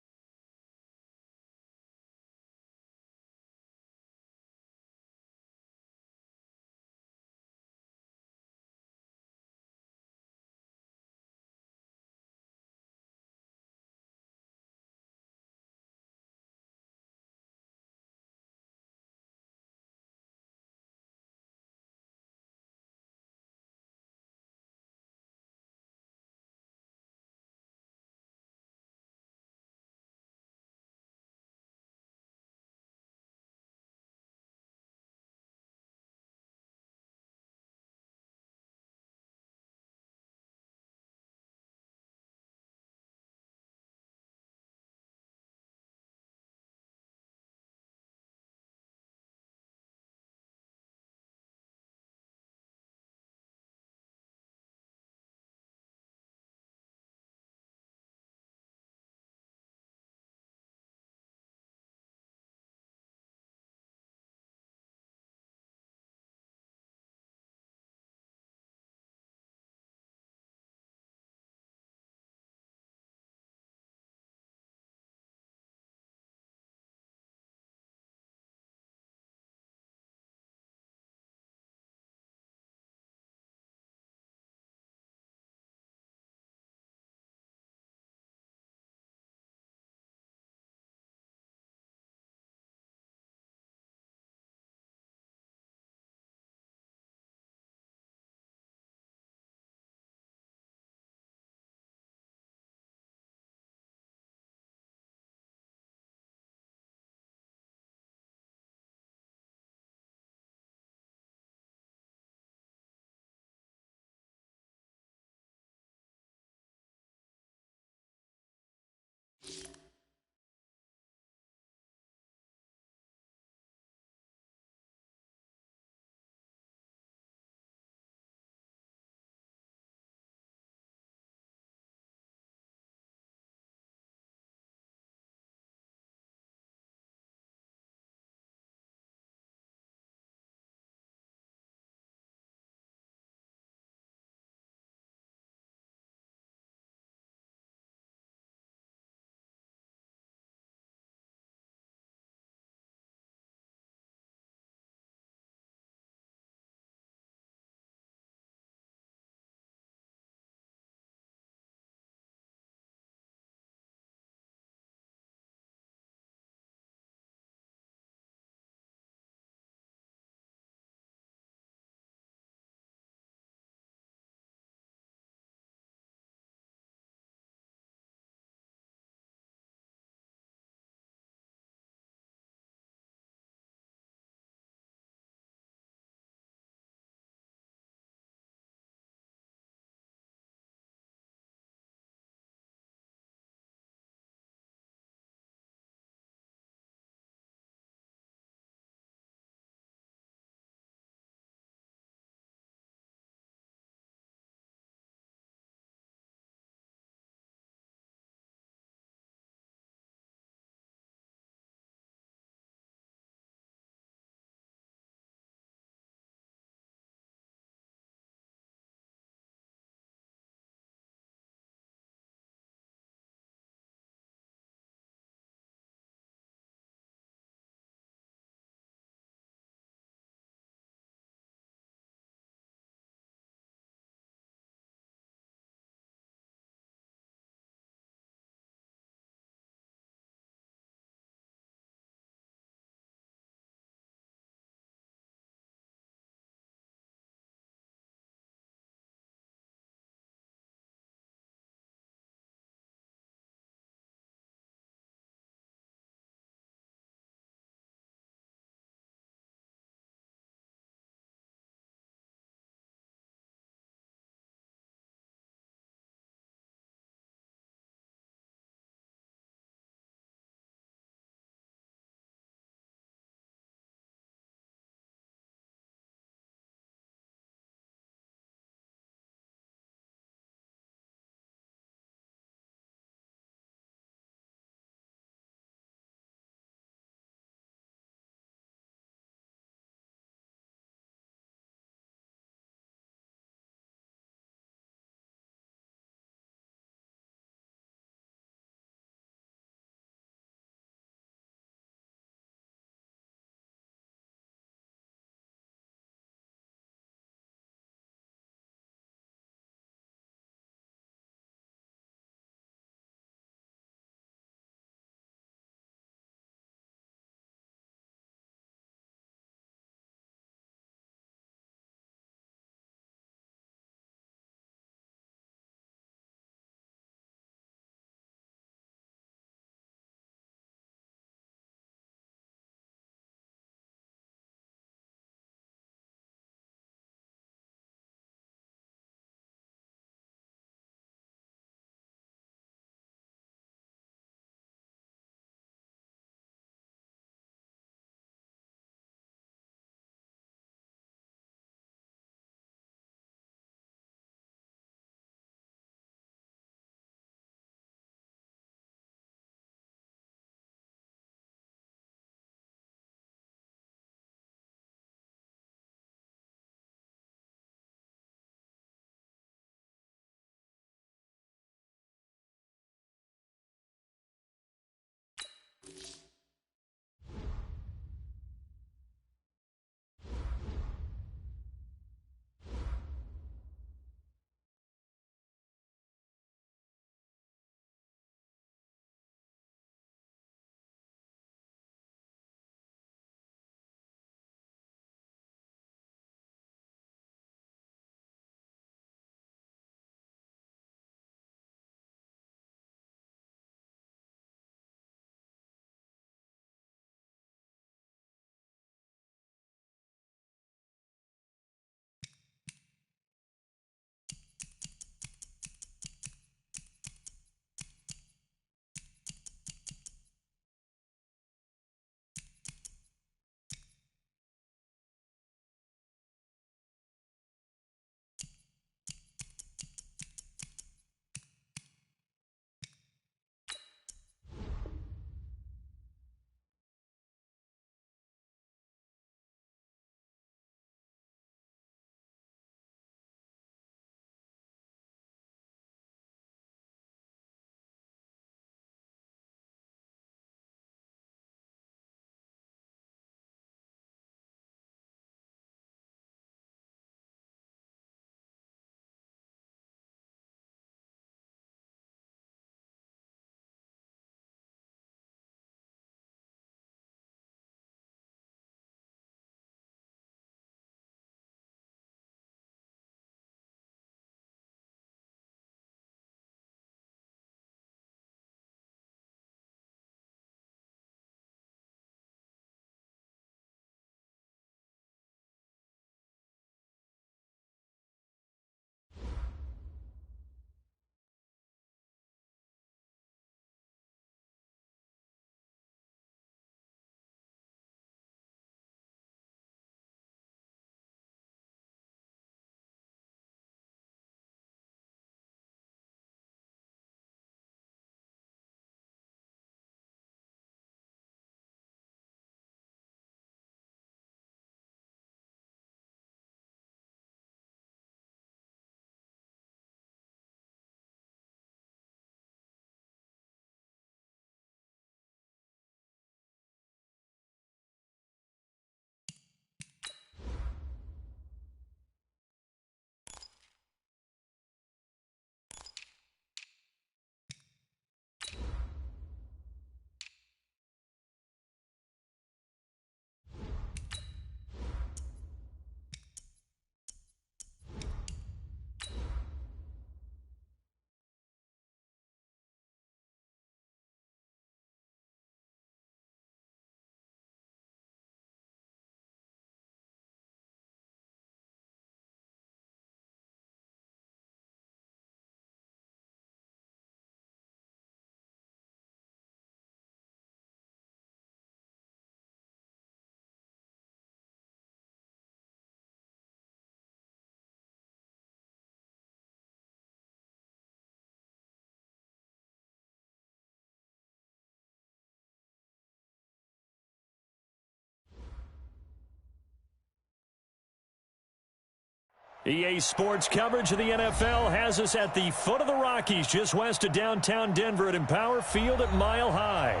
EA Sports coverage of the NFL has us at the foot of the Rockies, just west of downtown Denver at Empower Field at Mile High.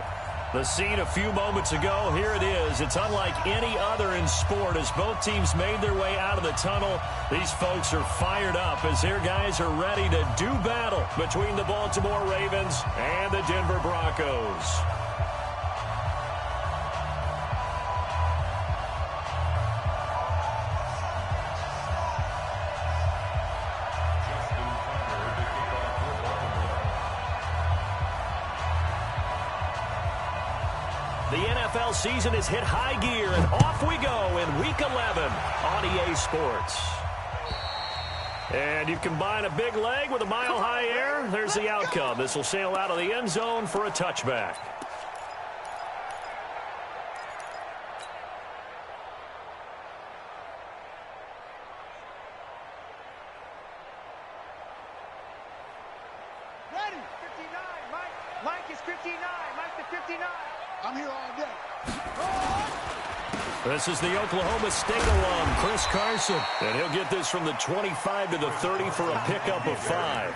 The scene a few moments ago, here it is. It's unlike any other in sport as both teams made their way out of the tunnel. These folks are fired up as their guys are ready to do battle between the Baltimore Ravens and the Denver Broncos. The NFL season has hit high gear, and off we go in Week 11 on EA Sports. And you combine a big leg with a mile-high air, there's the outcome. This will sail out of the end zone for a touchback. Ready? 59, Mike. Mike is 59. Mike the 59. I'm here all day. This is the Oklahoma State alum, Chris Carson. And he'll get this from the 25 to the 30 for a pickup of 5.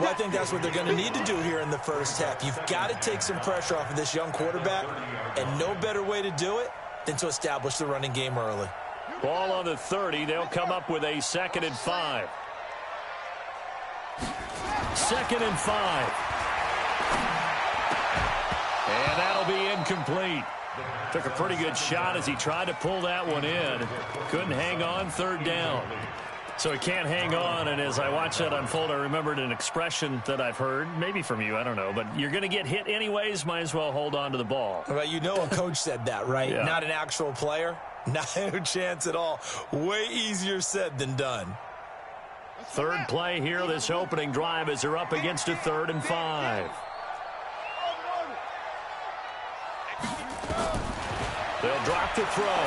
Well, I think that's what they're going to need to do here in the first half. You've got to take some pressure off of this young quarterback, and no better way to do it than to establish the running game early. Ball on the 30. They'll come up with a 2nd and 5. 2nd and 5. And that'll be incomplete. Took a pretty good shot as he tried to pull that one in. Couldn't hang on, 3rd down. So he can't hang on, and as I watched that unfold, I remembered an expression that I've heard, maybe from you, I don't know, but you're going to get hit anyways, might as well hold on to the ball. Well, you know a coach said that, right? Yeah. Not an actual player. Not a chance at all. Way easier said than done. 3rd play here, this opening drive, as they're up against a 3rd and 5. They'll drop to throw.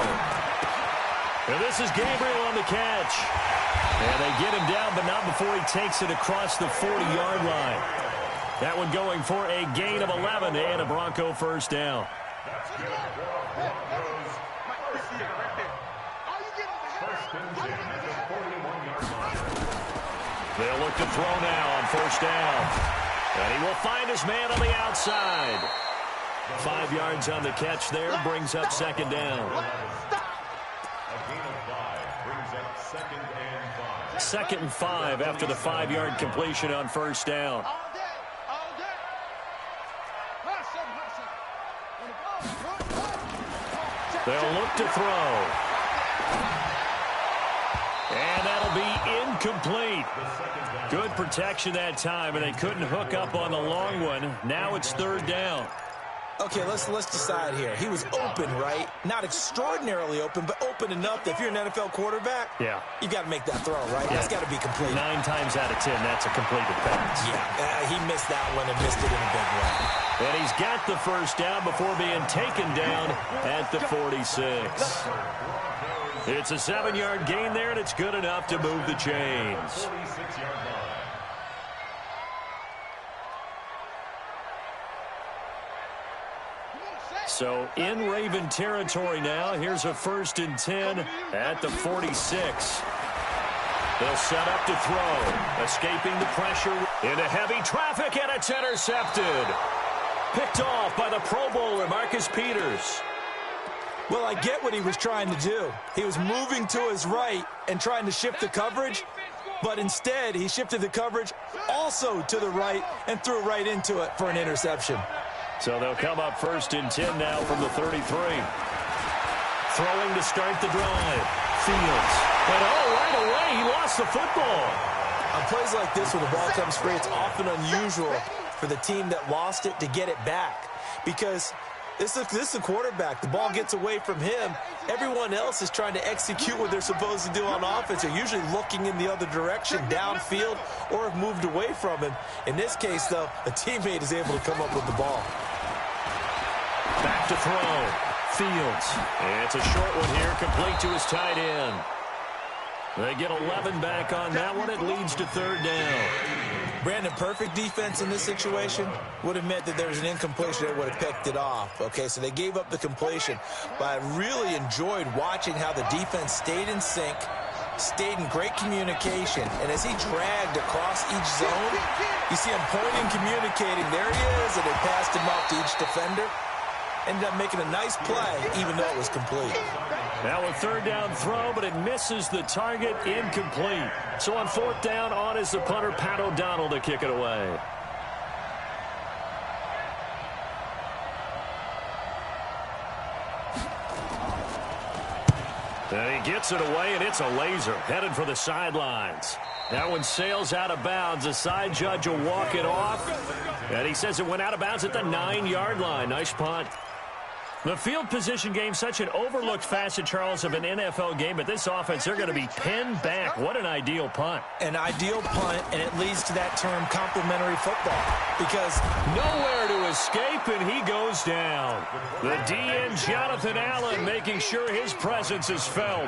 And this is Gabriel on the catch. And they get him down, but not before he takes it across the 40-yard line. That one going for a gain of 11 and a Bronco first down. They'll look to throw now on 1st down. And he will find his man on the outside. 5 yards on the catch there, brings up 2nd down. 2nd and 5 after the 5-yard completion on 1st down. They'll look to throw. And that'll be incomplete. Good protection that time, and they couldn't hook up on the long one. Now it's 3rd down. Okay, let's decide here. He was open, right? Not extraordinarily open, but open enough that if you're an NFL quarterback, yeah, you got to make that throw, right? Yeah. That's got to be complete. 9 times out of 10, that's a completed pass. Yeah, he missed that one and missed it in a big way. And he's got the 1st down before being taken down at the 46. It's a 7-yard gain there, and it's good enough to move the chains. So in Raven territory now. Here's a 1st and 10 at the 46. They'll set up to throw. Escaping the pressure into heavy traffic, and it's intercepted. Picked off by the Pro Bowler, Marcus Peters. Well, I get what he was trying to do. He was moving to his right and trying to shift the coverage, but instead he shifted the coverage also to the right and threw right into it for an interception. So they'll come up 1st and 10 now from the 33. Throwing to start the drive. Fields. But right away, he lost the football. On plays like this, when the ball comes free, it's often unusual for the team that lost it to get it back. Because this is a quarterback. The ball gets away from him. Everyone else is trying to execute what they're supposed to do on offense. They're usually looking in the other direction, downfield, or have moved away from him. In this case, though, a teammate is able to come up with the ball. Back to throw. Fields. It's a short one here, complete to his tight end. They get 11 back on that one. It leads to 3rd down. Brandon, perfect defense in this situation would have meant that there was an incompletion. They would have picked it off. Okay, so they gave up the completion. But I really enjoyed watching how the defense stayed in sync, stayed in great communication. And as he dragged across each zone, you see him pointing, communicating. There he is, and they passed him off to each defender. Ended up making a nice play, even though it was complete. Now a third down throw, but it misses the target, incomplete. So on fourth down, on is the punter, Pat O'Donnell, to kick it away. And he gets it away, and it's a laser, headed for the sidelines. That one sails out of bounds. The side judge will walk it off. And he says it went out of bounds at the 9-yard line. Nice punt. The field position game, such an overlooked facet, Charles, of an NFL game. But this offense, they're going to be pinned back. What an ideal punt. An ideal punt, and it leads to that term complementary football. Because nowhere to escape, and he goes down. The DN, Jonathan Allen, making sure his presence is felt.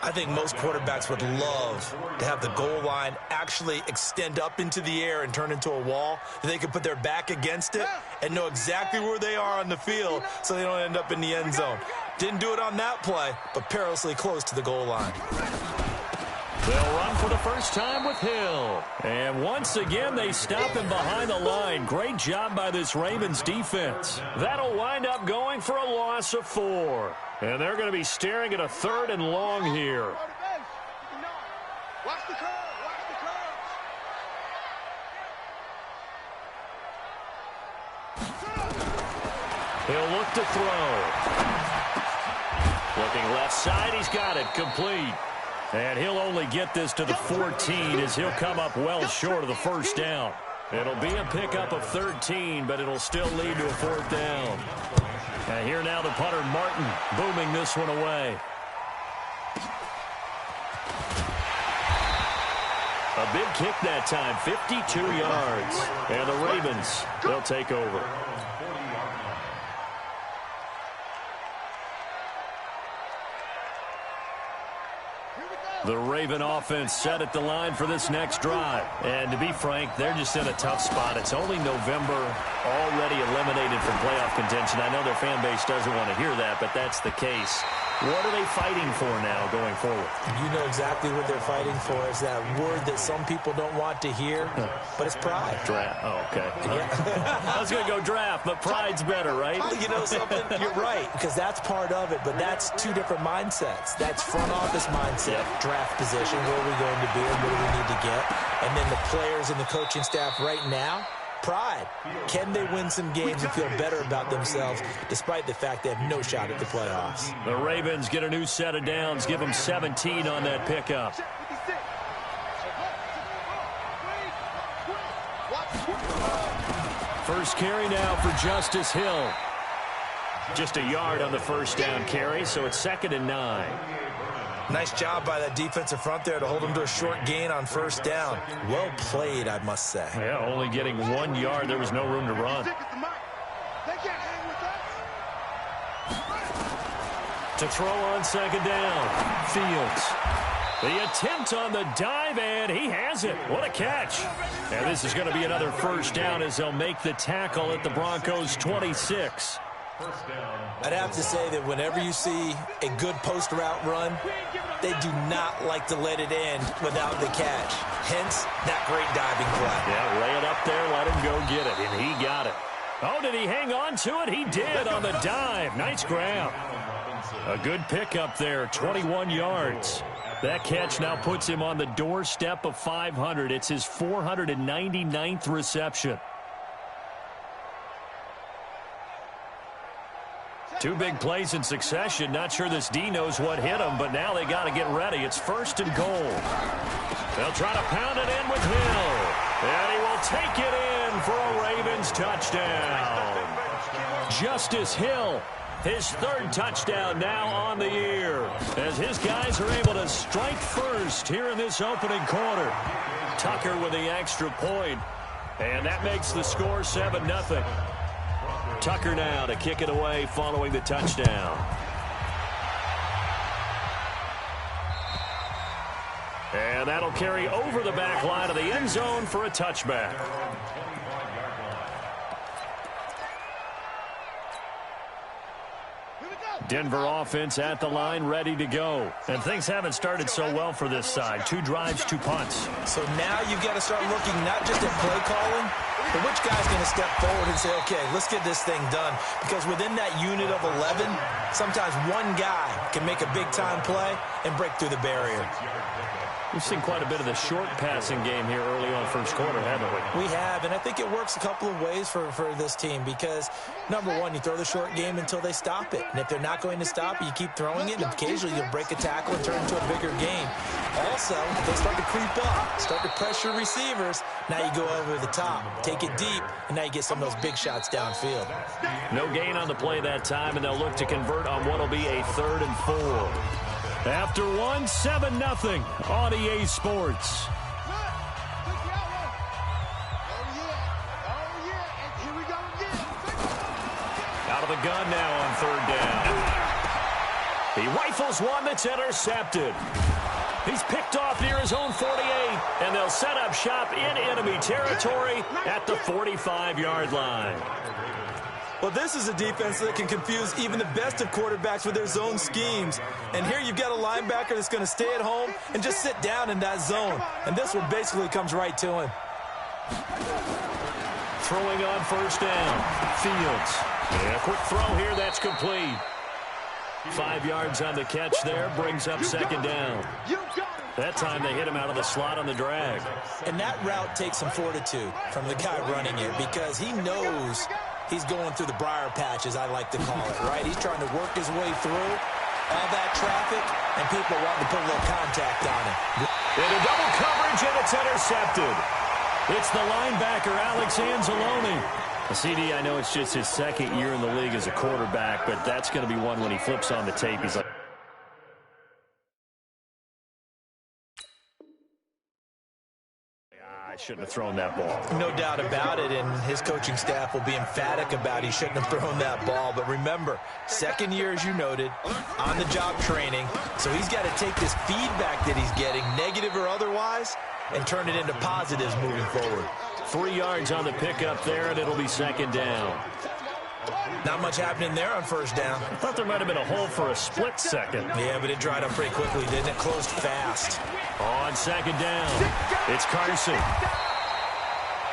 I think most quarterbacks would love to have the goal line actually extend up into the air and turn into a wall. They could put their back against it and know exactly where they are on the field so they don't end up in the end zone. Didn't do it on that play, but perilously close to the goal line. They'll run for the first time with Hill. And once again, they stop him behind the line. Great job by this Ravens defense. That'll wind up going for a loss of 4. And they're going to be staring at a 3rd and long here. Watch the curve. Watch the curve. He'll look to throw. Looking left side. He's got it. Complete. And he'll only get this to the 14 as he'll come up well short of the first down. It'll be a pickup of 13, but it'll still lead to a 4th down. And here now the punter, Martin, booming this one away. A big kick that time, 52 yards. And the Ravens, they'll take over. The Raven offense set at the line for this next drive. And to be frank, they're just in a tough spot. It's only November, already eliminated from playoff contention. I know their fan base doesn't want to hear that, but that's the case. What are they fighting for now going forward? You know exactly what they're fighting for. Is that word that some people don't want to hear, but it's pride. Draft. Oh, okay. Yeah. I was going to go draft, but pride's better, right? You know something? You're right, because that's part of it, but that's two different mindsets. That's front office mindset, draft position, where are we going to be and what do we need to get? And then the players and the coaching staff right now, pride. Can they win some games and feel better about themselves despite the fact they have no shot at the playoffs? The Ravens get a new set of downs, give them 17 on that pickup. First carry now for Justice Hill. Just a yard on the first down carry, so it's 2nd and 9. Nice job by that defensive front there to hold them to a short gain on first down. Well played, I must say. Yeah, only getting 1 yard. There was no room to run. To throw on 2nd down. Fields. The attempt on the dive, and he has it. What a catch. And this is going to be another first down as they'll make the tackle at the Broncos' 26. I'd have to say that whenever you see a good post route run, they do not like to let it end without the catch. Hence, that great diving play. Yeah, lay it up there, let him go get it, and he got it. Oh, did he hang on to it? He did on the dive. Nice grab. A good pickup there, 21 yards. That catch now puts him on the doorstep of 500. It's his 499th reception. 2 big plays in succession. Not sure this D knows what hit him, but now they got to get ready. It's 1st and goal. They'll try to pound it in with Hill. And he will take it in for a Ravens touchdown. Justice Hill, his 3rd touchdown now on the year, as his guys are able to strike first here in this opening quarter. Tucker with the extra point, and that makes the score 7-0. Tucker now to kick it away following the touchdown. And that'll carry over the back line of the end zone for a touchback. Denver offense at the line, ready to go. And things haven't started so well for this side. 2 drives, 2 punts. So now you've got to start looking not just at play calling, but which guy's going to step forward and say, okay, let's get this thing done. Because within that unit of 11, sometimes one guy can make a big-time play and break through the barrier. We've seen quite a bit of the short passing game here early on first quarter, haven't we? We have, and I think it works a couple of ways for this team because, number one, you throw the short game until they stop it. And if they're not going to stop it, you keep throwing it, and occasionally you'll break a tackle and turn it into a bigger game. Also, if they start to creep up, start to pressure receivers, now you go over the top, take it deep, and now you get some of those big shots downfield. No gain on the play that time, and they'll look to convert on what will be a 3rd and 4. After 1, 7-0 on EA Sports. Out of the gun now on 3rd down. He rifles one that's intercepted. He's picked off near his own 48, and they'll set up shop in enemy territory at the 45-yard line. Well, this is a defense that can confuse even the best of quarterbacks with their zone schemes. And here you've got a linebacker that's going to stay at home and just sit down in that zone. And this one basically comes right to him. Throwing on 1st down. Fields. And a quick throw here, that's complete. 5 yards on the catch there, brings up 2nd down. That time they hit him out of the slot on the drag. And that route takes some fortitude from the guy running it because he knows he's going through the briar patch, as I like to call it, right? He's trying to work his way through all that traffic, and people wanting to put a little contact on him. Into double coverage, and it's intercepted. It's the linebacker, Alex Anzalone. CD, I know it's just his 2nd year in the league as a quarterback, but that's going to be one when he flips on the tape. He's like, I shouldn't have thrown that ball. No doubt about it, and his coaching staff will be emphatic about he shouldn't have thrown that ball. But remember, 2nd year, as you noted, on-the-job training. So he's got to take this feedback that he's getting, negative or otherwise, and turn it into positives moving forward. 3 yards on the pickup there, and it'll be 2nd down. Not much happening there on 1st down. I thought there might have been a hole for a split second. Yeah, but it dried up pretty quickly, didn't it? Closed fast. On 2nd down, it's Carson.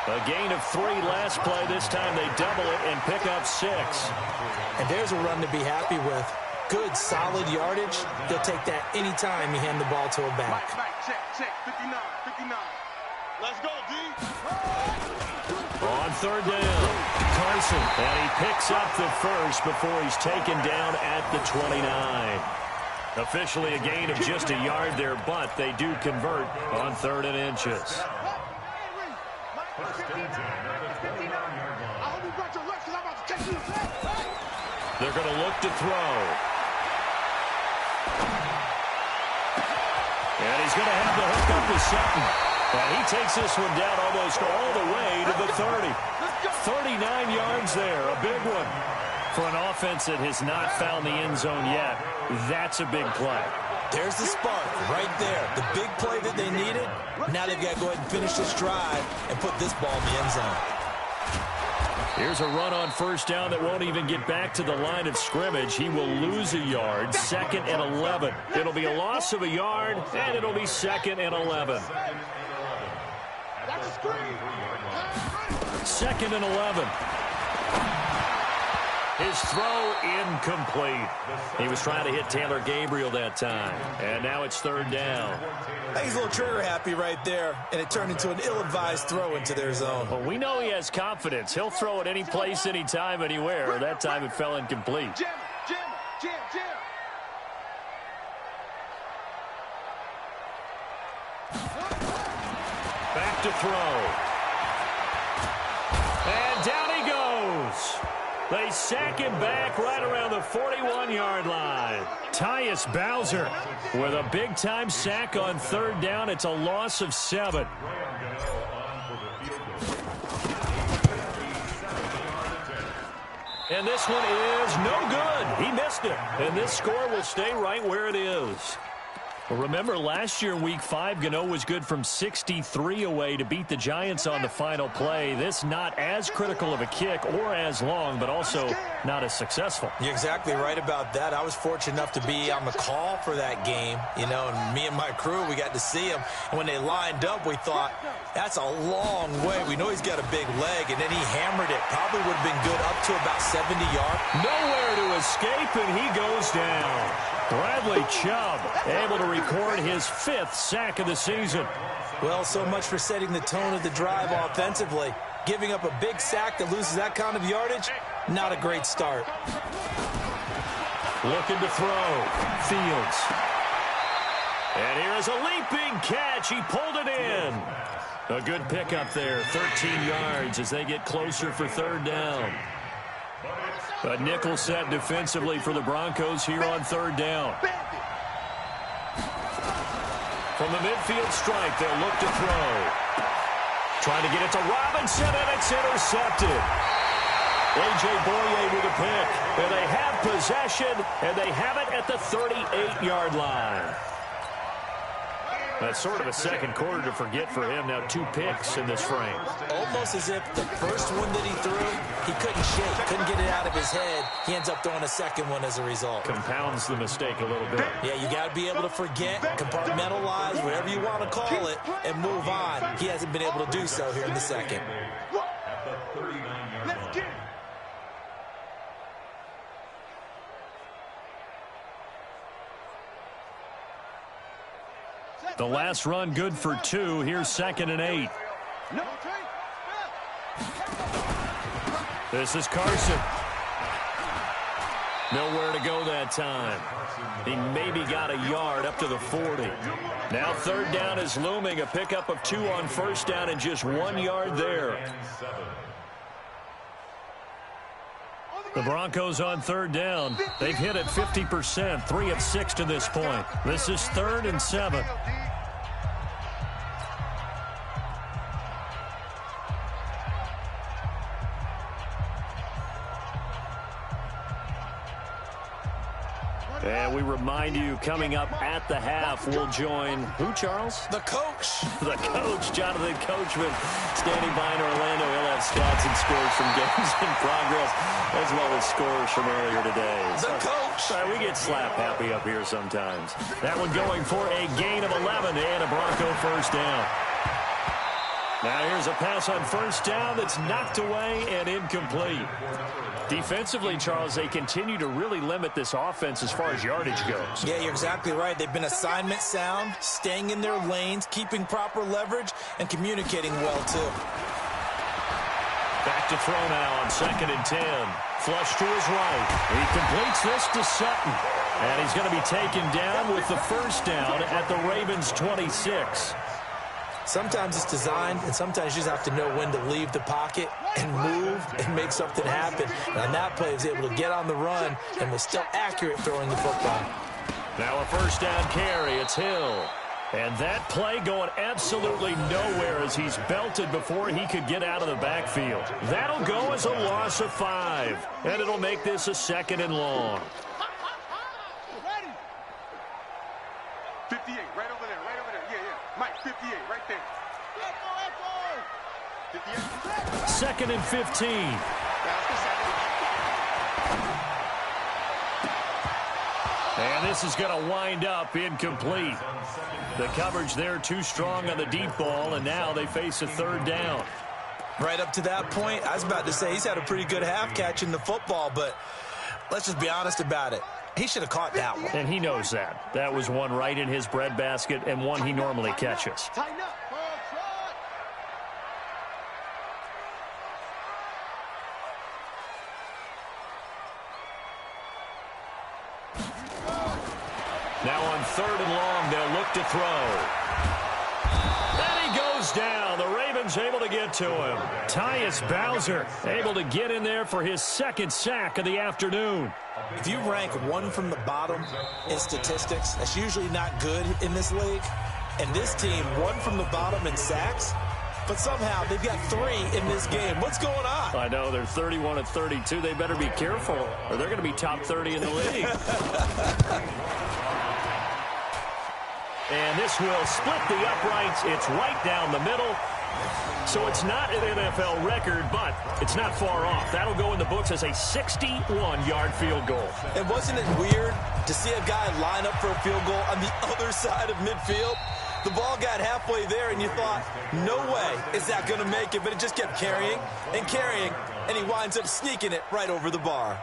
A gain of 3 last play. This time they double it and pick up 6. And there's a run to be happy with. Good, solid yardage. They'll take that any time you hand the ball to a back. Check, 59, 59. Let's go, D. On 3rd down, Carson, and he picks up the 1st before he's taken down at the 29. Officially a gain of just a yard there, but they do convert on 3rd and inches. They're going to look to throw. And he's going to have the hook up with Sutton. And he takes this one down almost all the way to the 30. 39 yards there, a big one. For an offense that has not found the end zone yet, that's a big play. There's the spark right there. The big play that they needed. Now they've got to go ahead and finish this drive and put this ball in the end zone. Here's a run on 1st down that won't even get back to the line of scrimmage. He will lose a yard. 2nd and 11. It'll be a loss of a yard, and it'll be 2nd and 11. 2nd and 11. His throw incomplete. He was trying to hit Taylor Gabriel that time. And now it's 3rd down. I think he's a little trigger happy right there, and it turned into an ill-advised throw into their zone. Well, we know he has confidence. He'll throw it any place, anytime, anywhere. That time it fell incomplete. Jam. Back to throw. And down he goes. They sack him back right around the 41-yard line. Tyus Bowser with a big-time sack on 3rd down. It's a loss of 7. And this one is no good. He missed it. And this score will stay right where it is. Well, remember, last year, Week 5, Gano was good from 63 away to beat the Giants on the final play. This not as critical of a kick or as long, but also not as successful. You're exactly right about that. I was fortunate enough to be on the call for that game, and me and my crew, we got to see him. And when they lined up, we thought, that's a long way. We know he's got a big leg, and then he hammered it. Probably would have been good up to about 70 yards. Nowhere to escape, and he goes down. Bradley Chubb able to record his 5th sack of the season. Well, so much for setting the tone of the drive offensively. Giving up a big sack that loses that kind of yardage, not a great start. Looking to throw. Fields. And here is a leaping catch. He pulled it in. A good pickup there. 13 yards as they get closer for 3rd down. A nickel set defensively for the Broncos here on 3rd down. From the midfield stripe, they'll look to throw. Trying to get it to Robinson, and it's intercepted. A.J. Boye with a pick. And they have possession, and they have it at the 38-yard line. That's sort of a second quarter to forget for him. Now 2 picks in this frame. Almost as if the first one that he threw, he couldn't shake, couldn't get it out of his head. He ends up throwing a second one as a result. Compounds the mistake a little bit. Yeah, you got to be able to forget, compartmentalize, whatever you want to call it, and move on. He hasn't been able to do so here in the second. Let's get it. The last run good for 2. Here's 2nd and 8. No. This is Carson. Nowhere to go that time. He maybe got a yard up to the 40. Now 3rd down is looming. A pickup of 2 on 1st down and just 1 yard there. The Broncos on 3rd down. They've hit it 50%, 3 of 6 to this point. This is 3rd and 7. And we remind you, coming up at the half, we'll join who, Charles? The coach. The coach, Jonathan Coachman, standing by in Orlando. He'll have stats and scores from games in progress, as well as scores from earlier today. The coach. We get slap happy up here sometimes. That one going for a gain of 11 and a Bronco 1st down. Now here's a pass on 1st down that's knocked away and incomplete. Defensively, Charles, they continue to really limit this offense as far as yardage goes. Yeah, you're exactly right. They've been assignment sound, staying in their lanes, keeping proper leverage, and communicating well, too. Back to throw now on 2nd and 10. Flush to his right. He completes this to Sutton. And he's going to be taken down with the 1st down at the Ravens' 26. Sometimes it's designed, and sometimes you just have to know when to leave the pocket and move and make something happen. And on that play, he was able to get on the run and was still accurate throwing the football. Now a 1st down carry. It's Hill. And that play going absolutely nowhere as he's belted before he could get out of the backfield. That'll go as a loss of 5. And it'll make this a 2nd and long. 58, right over there, right over there. Yeah. Mike, 58, right there. 58. 2nd and 15. And this is going to wind up incomplete. The coverage there too strong on the deep ball, and now they face a 3rd down. Right up to that point, I was about to say he's had a pretty good half catching the football, but let's just be honest about it. He should have caught that one. And he knows that. That was one right in his breadbasket and one he normally catches. Tighten up. Now on 3rd and long, they'll look to throw. And he goes down. The Ravens able to get to him. Tyus Bowser able to get in there for his 2nd sack of the afternoon. If you rank 1 from the bottom in statistics, that's usually not good in this league. And this team, 1 from the bottom in sacks, but somehow they've got 3 in this game. What's going on? I know, they're 31 of 32. They better be careful, or they're going to be top 30 in the league. And this will split the uprights. It's right down the middle. So it's not an NFL record, but it's not far off. That'll go in the books as a 61-yard field goal. And wasn't it weird to see a guy line up for a field goal on the other side of midfield? The ball got halfway there, and you thought, no way is that going to make it. But it just kept carrying and carrying, and he winds up sneaking it right over the bar.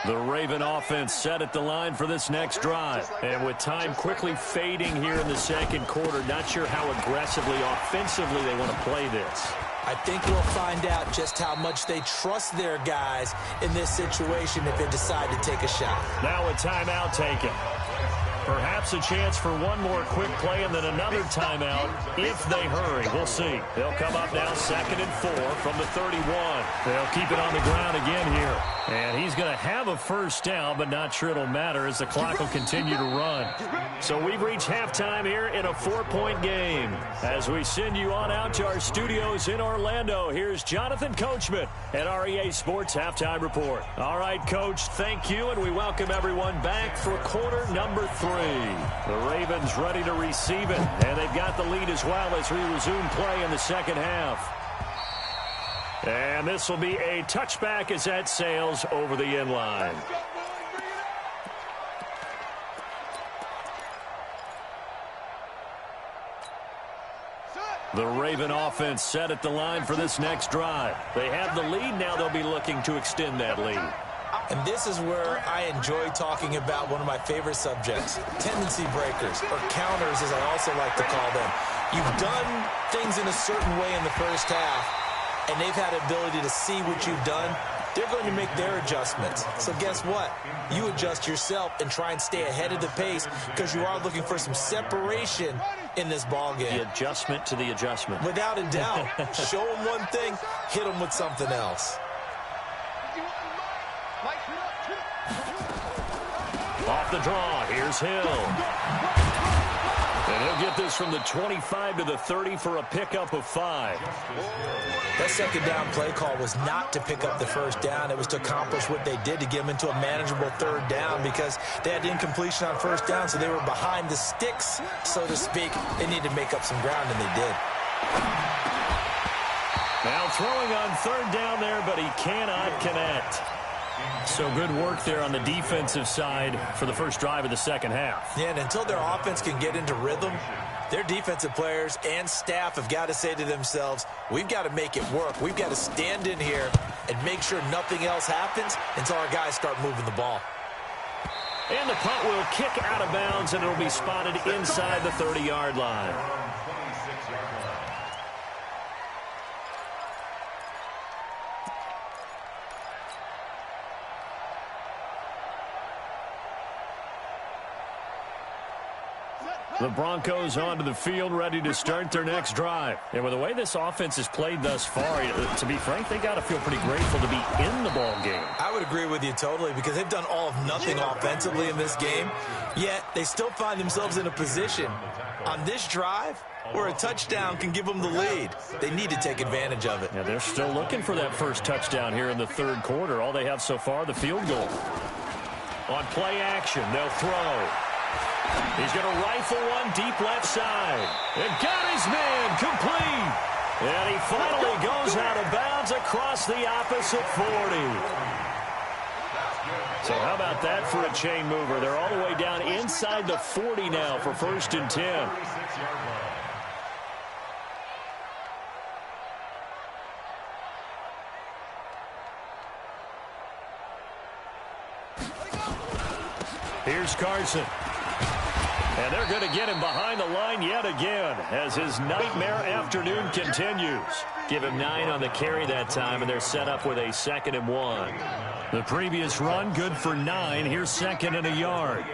The Raven offense set at the line for this next drive. And with time quickly fading here in the second quarter, not sure how aggressively, offensively they want to play this. I think we'll find out just how much they trust their guys in this situation if they decide to take a shot. Now a timeout taken. Perhaps a chance for one more quick play and then another timeout if they hurry. We'll see. They'll come up now 2nd and 4 from the 31. They'll keep it on the ground again here. And he's going to have a first down, but not sure it'll matter as the clock will continue to run. So we've reached halftime here in a 4-point game. As we send you on out to our studios in Orlando, here's Jonathan Coachman at REA Sports Halftime Report. All right, Coach, thank you, and we welcome everyone back for quarter number 3. The Ravens ready to receive it, and they've got the lead as well as we resume play in the second half. And this will be a touchback as that sails over the end line. The Raven offense set at the line for this next drive. They have the lead. Now they'll be looking to extend that lead. And this is where I enjoy talking about one of my favorite subjects, tendency breakers, or counters as I also like to call them. You've done things in a certain way in the first half, and they've had the ability to see what you've done. They're going to make their adjustments. So guess what? You adjust yourself and try and stay ahead of the pace because you are looking for some separation in this ball game. The adjustment to the adjustment. Without a doubt. Show them one thing, hit them with something else. Off the draw, here's Hill. And he'll get this from the 25 to the 30 for a pickup of 5. That second down play call was not to pick up the first down. It was to accomplish what they did to get them into a manageable third down because they had incompletion on first down, so they were behind the sticks, so to speak. They needed to make up some ground, and they did. Now throwing on third down there, but he cannot connect. So good work there on the defensive side for the first drive of the second half. Yeah, and until their offense can get into rhythm, their defensive players and staff have got to say to themselves, we've got to make it work. We've got to stand in here and make sure nothing else happens until our guys start moving the ball. And the punt will kick out of bounds, and it'll be spotted inside the 30-yard line. The Broncos onto the field, ready to start their next drive. And with the way this offense has played thus far, to be frank, they got to feel pretty grateful to be in the ball game. I would agree with you totally because they've done all of nothing offensively in this game, yet they still find themselves in a position on this drive where a touchdown can give them the lead. They need to take advantage of it. Yeah, they're still looking for that first touchdown here in the third quarter. All they have so far, the field goal. On play action, they'll throw. He's going to rifle one deep left side. And got his man complete. And he finally goes out of bounds across the opposite 40. So how about that for a chain mover? They're all the way down inside the 40 now for 1st and 10. Here's Carson. And they're going to get him behind the line yet again as his nightmare afternoon continues. Give him 9 on the carry that time, and they're set up with a 2nd and 1. The previous run, good for 9. Here's 2nd and a yard.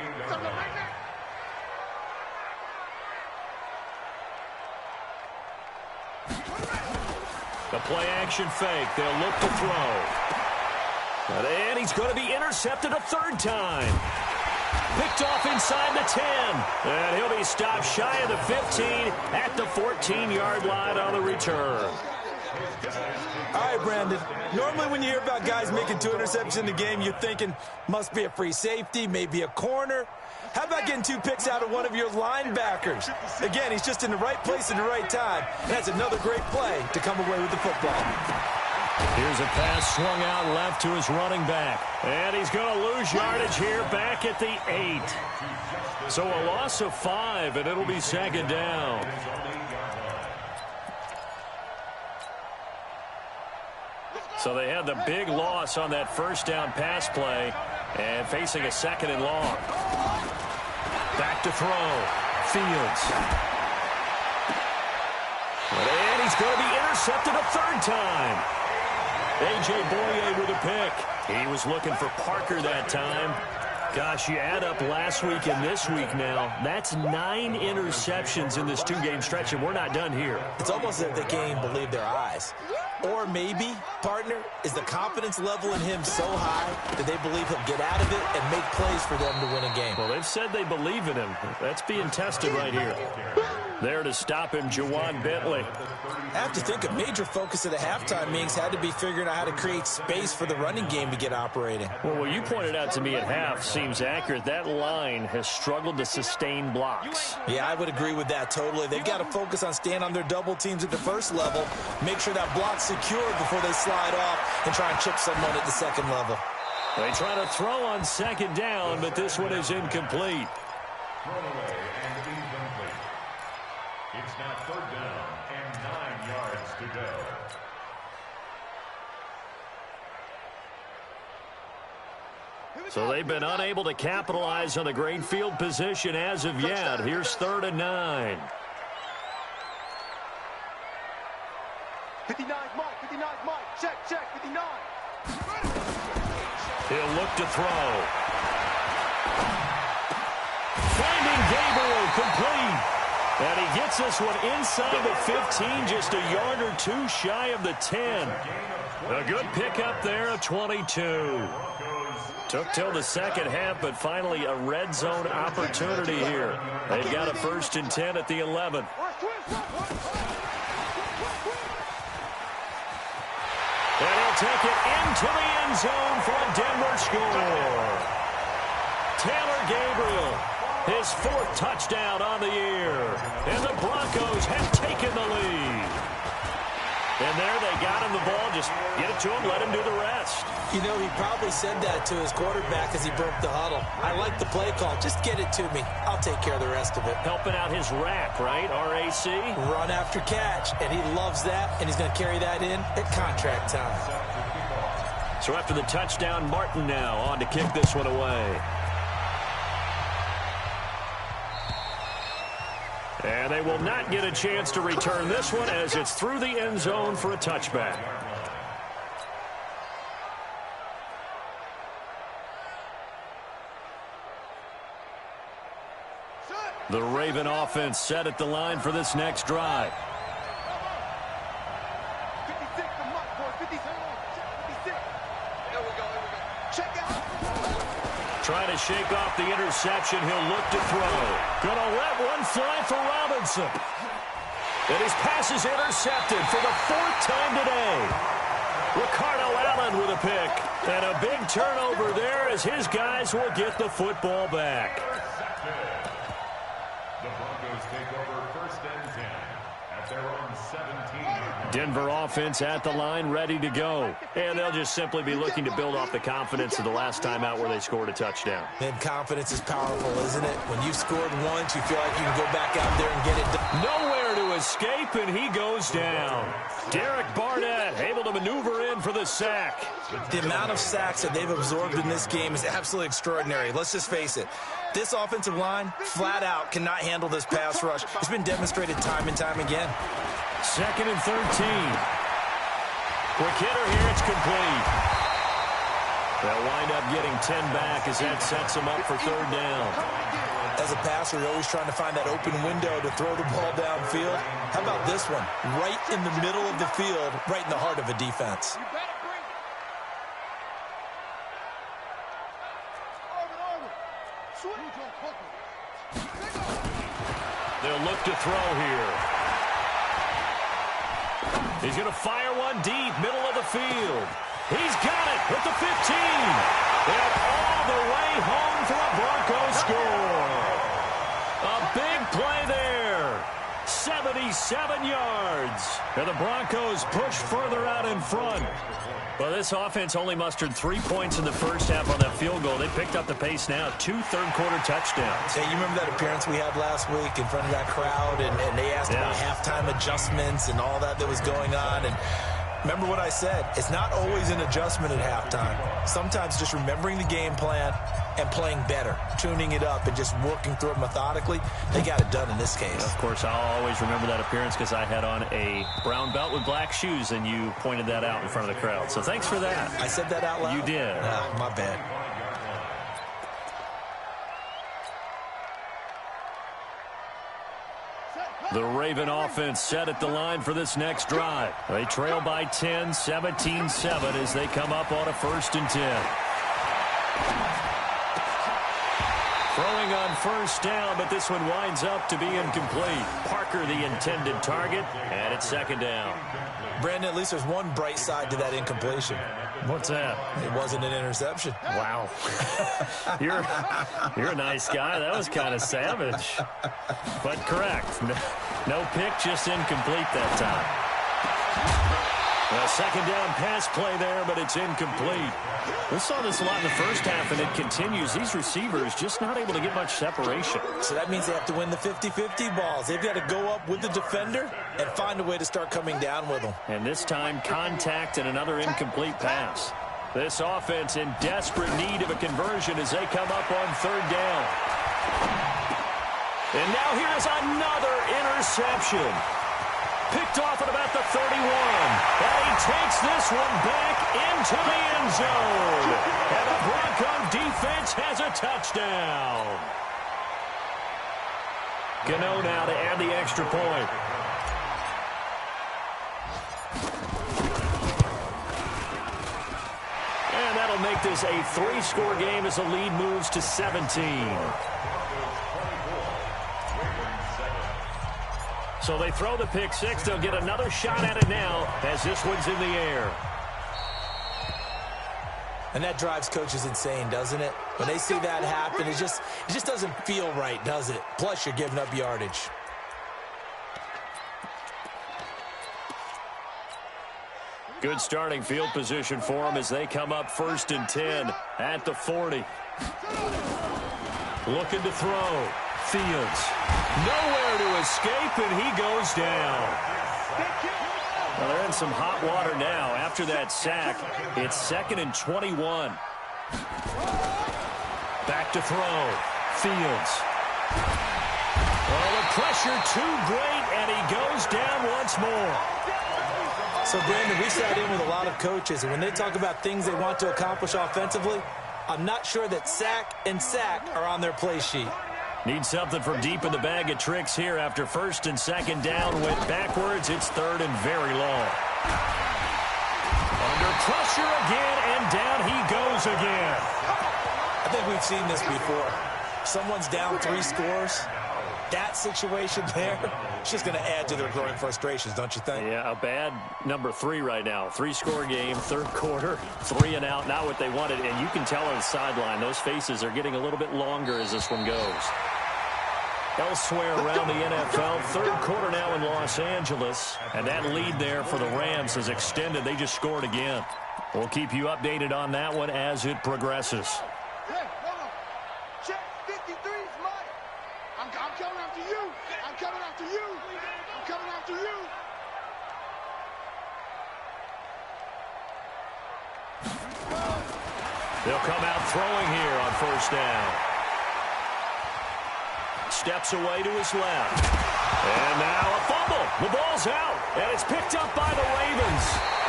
The play-action fake. They'll look to throw. And he's going to be intercepted a 3rd time. Picked off inside the 10. And he'll be stopped shy of the 15 at the 14-yard line on the return. All right, Brandon. Normally when you hear about guys making 2 interceptions in the game, you're thinking must be a free safety, maybe a corner. How about getting 2 picks out of one of your linebackers? Again, he's just in the right place at the right time. And that's another great play to come away with the football. Here's a pass swung out left to his running back. And he's going to lose yardage here back at the 8. So a loss of 5, and it'll be second down. So they had the big loss on that first down pass play and facing a 2nd and long. Back to throw. Fields. And he's going to be intercepted a 3rd time. A.J. Boye with a pick. He was looking for Parker that time. Gosh, you add up last week and this week now, that's 9 interceptions in this 2-game stretch, and we're not done here. It's almost as if they can't even believe their eyes. Or maybe, partner, is the confidence level in him so high that they believe he'll get out of it and make plays for them to win a game. Well, they've said they believe in him. That's being tested right here. There to stop him, Juwan Bentley. I have to think a major focus of the halftime meetings had to be figuring out how to create space for the running game to get operating. Well, what you pointed out to me at half seems accurate. That line has struggled to sustain blocks. Yeah, I would agree with that totally. They've got to focus on staying on their double teams at the first level, make sure that block's secure before they slide off and try and chip someone at the second level. They try to throw on 2nd down, but this one is incomplete. Throwaway and incomplete. It's now 3rd down and 9 yards to go. So they've been unable to capitalize on the great field position as of yet. Here's 3rd and 9. 59, Mike, 59, Mike. Check, 59. He'll look to throw. Finding Gabriel complete. And he gets this one inside the 15, just a yard or 2 shy of the 10. A good pickup there of 22. Took till the second half, but finally a red zone opportunity here. They've got a 1st and 10 at the 11. And he'll take it into the end zone for a Denver score. Taylor Gabriel, his 4th touchdown on the year. And the Broncos have taken the lead. And there they got him the ball. Just get it to him, let him do the rest. You know, he probably said that to his quarterback as he broke the huddle. I like the play call. Just get it to me. I'll take care of the rest of it. Helping out his RAC, right? R-A-C? Run after catch, and he loves that, and he's going to carry that in at contract time. So after the touchdown, Martin now on to kick this one away. And they will not get a chance to return this one as it's through the end zone for a touchback. The Raven offense set at the line for this next drive. 56 for Mike, boy. 56. Here we go. Check out. Trying to shake off the interception. He'll look to throw. Gonna let one fly for Robinson. And his pass is intercepted for the 4th time today. Ricardo Allen with a pick. And a big turnover there as his guys will get the football back. The Broncos take over 1st and 10 at their own 17. Denver offense at the line, ready to go. And they'll just simply be looking to build off the confidence of the last time out where they scored a touchdown. And confidence is powerful, isn't it? When you've scored once, you feel like you can go back out there and get it done. Nowhere to escape, and he goes down. Derek Barnett able to maneuver in for the sack. The amount of sacks that they've absorbed in this game is absolutely extraordinary. Let's just face it. This offensive line, flat out, cannot handle this pass rush. It's been demonstrated time and time again. 2nd and 13. Quick hitter here, it's complete. They'll wind up getting 10 back as that sets them up for 3rd down. As a passer, you're always trying to find that open window to throw the ball downfield. How about this one? Right in the middle of the field, right in the heart of a defense. They'll look to throw here. He's going to fire one deep, middle of the field. He's got it at the 15. And all the way home for a Broncos score. A big play there. 77 yards. And the Broncos push further out in front. Well, this offense only mustered 3 points in the first half on that field goal. They picked up the pace now. 2 third-quarter touchdowns. Hey, you remember that appearance we had last week in front of that crowd, and they asked about halftime adjustments and all that was going on, and remember what I said. It's not always an adjustment at halftime. Sometimes just remembering the game plan and playing better, tuning it up and just working through it methodically. They got it done in this case. Of course, I'll always remember that appearance because I had on a brown belt with black shoes, and you pointed that out in front of the crowd. So thanks for that. I said that out loud? You did. My bad. The Raven offense set at the line for this next drive. They trail by 10, 17-7 as they come up on a 1st and 10. Throwing on 1st down, but this one winds up to be incomplete. Parker the intended target, and it's 2nd down. Brandon, at least there's one bright side to that incompletion. What's that? It wasn't an interception. Wow. You're a nice guy. That was kind of savage. But correct. No pick, just incomplete that time. A 2nd down pass play there, but it's incomplete. We saw this a lot in the first half, and it continues. These receivers just not able to get much separation. So that means they have to win the 50-50 balls. They've got to go up with the defender and find a way to start coming down with them. And this time, contact and another incomplete pass. This offense in desperate need of a conversion as they come up on 3rd down. And now here's another interception. Picked off at about the 31. And he takes this one back into the end zone. And the Bronco defense has a touchdown. Gano now to add the extra point. And that'll make this a 3-score game as the lead moves to 17. So they throw the pick 6. They'll get another shot at it now as this one's in the air. And that drives coaches insane, doesn't it? When they see that happen, it just doesn't feel right, does it? Plus, you're giving up yardage. Good starting field position for them as they come up 1st and 10 at the 40. Looking to throw. Fields. Nowhere to escape, and he goes down. Well, they're in some hot water now. After that sack, it's 2nd and 21. Back to throw. Fields. Well, the pressure too great, and he goes down once more. So, Brandon, we sat in with a lot of coaches, and when they talk about things they want to accomplish offensively, I'm not sure that sack and sack are on their play sheet. Need something from deep in the bag of tricks here after 1st and 2nd down. Went backwards. It's 3rd and very long. Under pressure again, and down he goes again. I think we've seen this before. Someone's down 3 scores. That situation there, it's just going to add to their growing frustrations, don't you think? Yeah, a bad number 3 right now. 3-score game, 3rd quarter, 3 and out. Not what they wanted, and you can tell on the sideline, those faces are getting a little bit longer as this one goes. Elsewhere around the NFL, 3rd quarter now in Los Angeles, and that lead there for the Rams is extended. They just scored again. We'll keep you updated on that one as it progresses. Hey, hold on. Check 53 is mine. I'm coming after you. I'm coming after you. I'm coming after you. They'll come out throwing here on 1st down. Steps away to his left. And now a fumble. The ball's out. And it's picked up by the Ravens.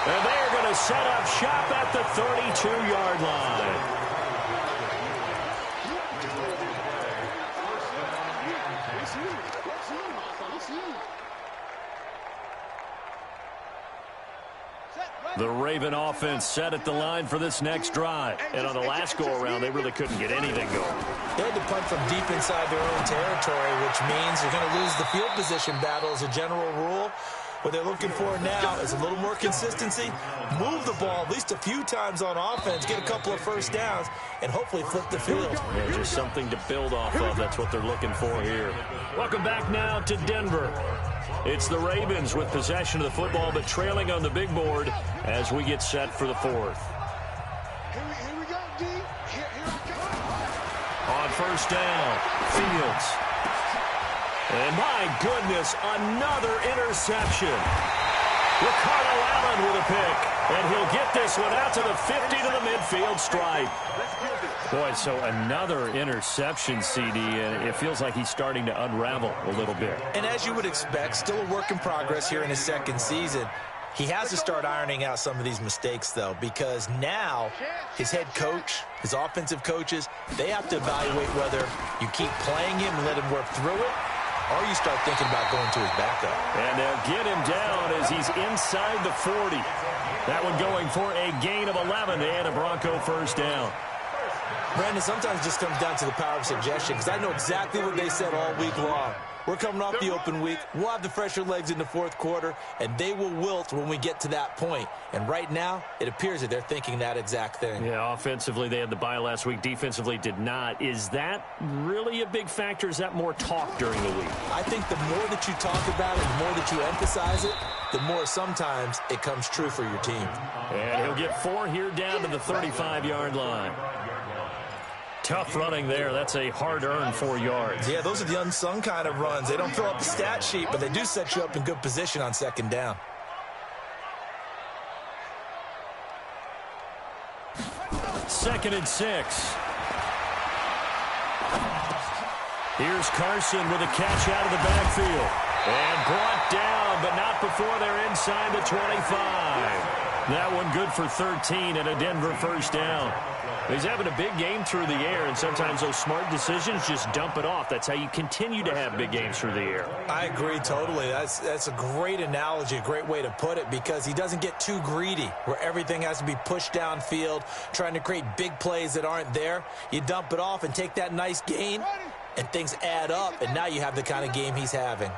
And they're going to set up shop at the 32-yard line. The Raven offense set at the line for this next drive. And on the last go-around, they really couldn't get anything going. They had to punt from deep inside their own territory, which means you're going to lose the field position battle as a general rule. What they're looking for now is a little more consistency, move the ball at least a few times on offense, get a couple of first downs, and hopefully flip the field. Yeah, just something to build off of. That's what they're looking for here. Welcome back now to Denver. It's the Ravens with possession of the football, but trailing on the big board as we get set for the fourth. Here we go, D. Here I come. On first down, Fields. And my goodness, another interception. Ricardo Allen with a pick. And he'll get this one out to the 50 to the midfield stripe. Boy, so another interception, CD, and it feels like he's starting to unravel a little bit. And as you would expect, still a work in progress here in his second season. He has to start ironing out some of these mistakes, though, because now his head coach, his offensive coaches, they have to evaluate whether you keep playing him and let him work through it, or you start thinking about going to his backup. And they'll get him down as he's inside the 40. That one going for a gain of 11 and a Bronco first down. Brandon, sometimes it just comes down to the power of suggestion, because I know exactly what they said all week long. We're coming off the open week. We'll have the fresher legs in the fourth quarter, and they will wilt when we get to that point. And right now, it appears that they're thinking that exact thing. Yeah, offensively, they had the bye last week. Defensively, did not. Is that really a big factor? Is that more talk during the week? I think the more that you talk about it, the more that you emphasize it, the more sometimes it comes true for your team. And he'll get 4 here down to the 35-yard line. Tough running there. That's a hard-earned 4 yards. Yeah, those are the unsung kind of runs. They don't fill up the stat sheet, but they do set you up in good position on second down. Second and 6. Here's Carson with a catch out of the backfield. And brought down, but not before they're inside the 25. That one good for 13 and a Denver first down. He's having a big game through the air, and sometimes those smart decisions just dump it off. That's how you continue to have big games through the air. I agree totally. That's a great analogy, a great way to put it, because he doesn't get too greedy where everything has to be pushed downfield, trying to create big plays that aren't there. You dump it off and take that nice gain, and things add up, and now you have the kind of game he's having.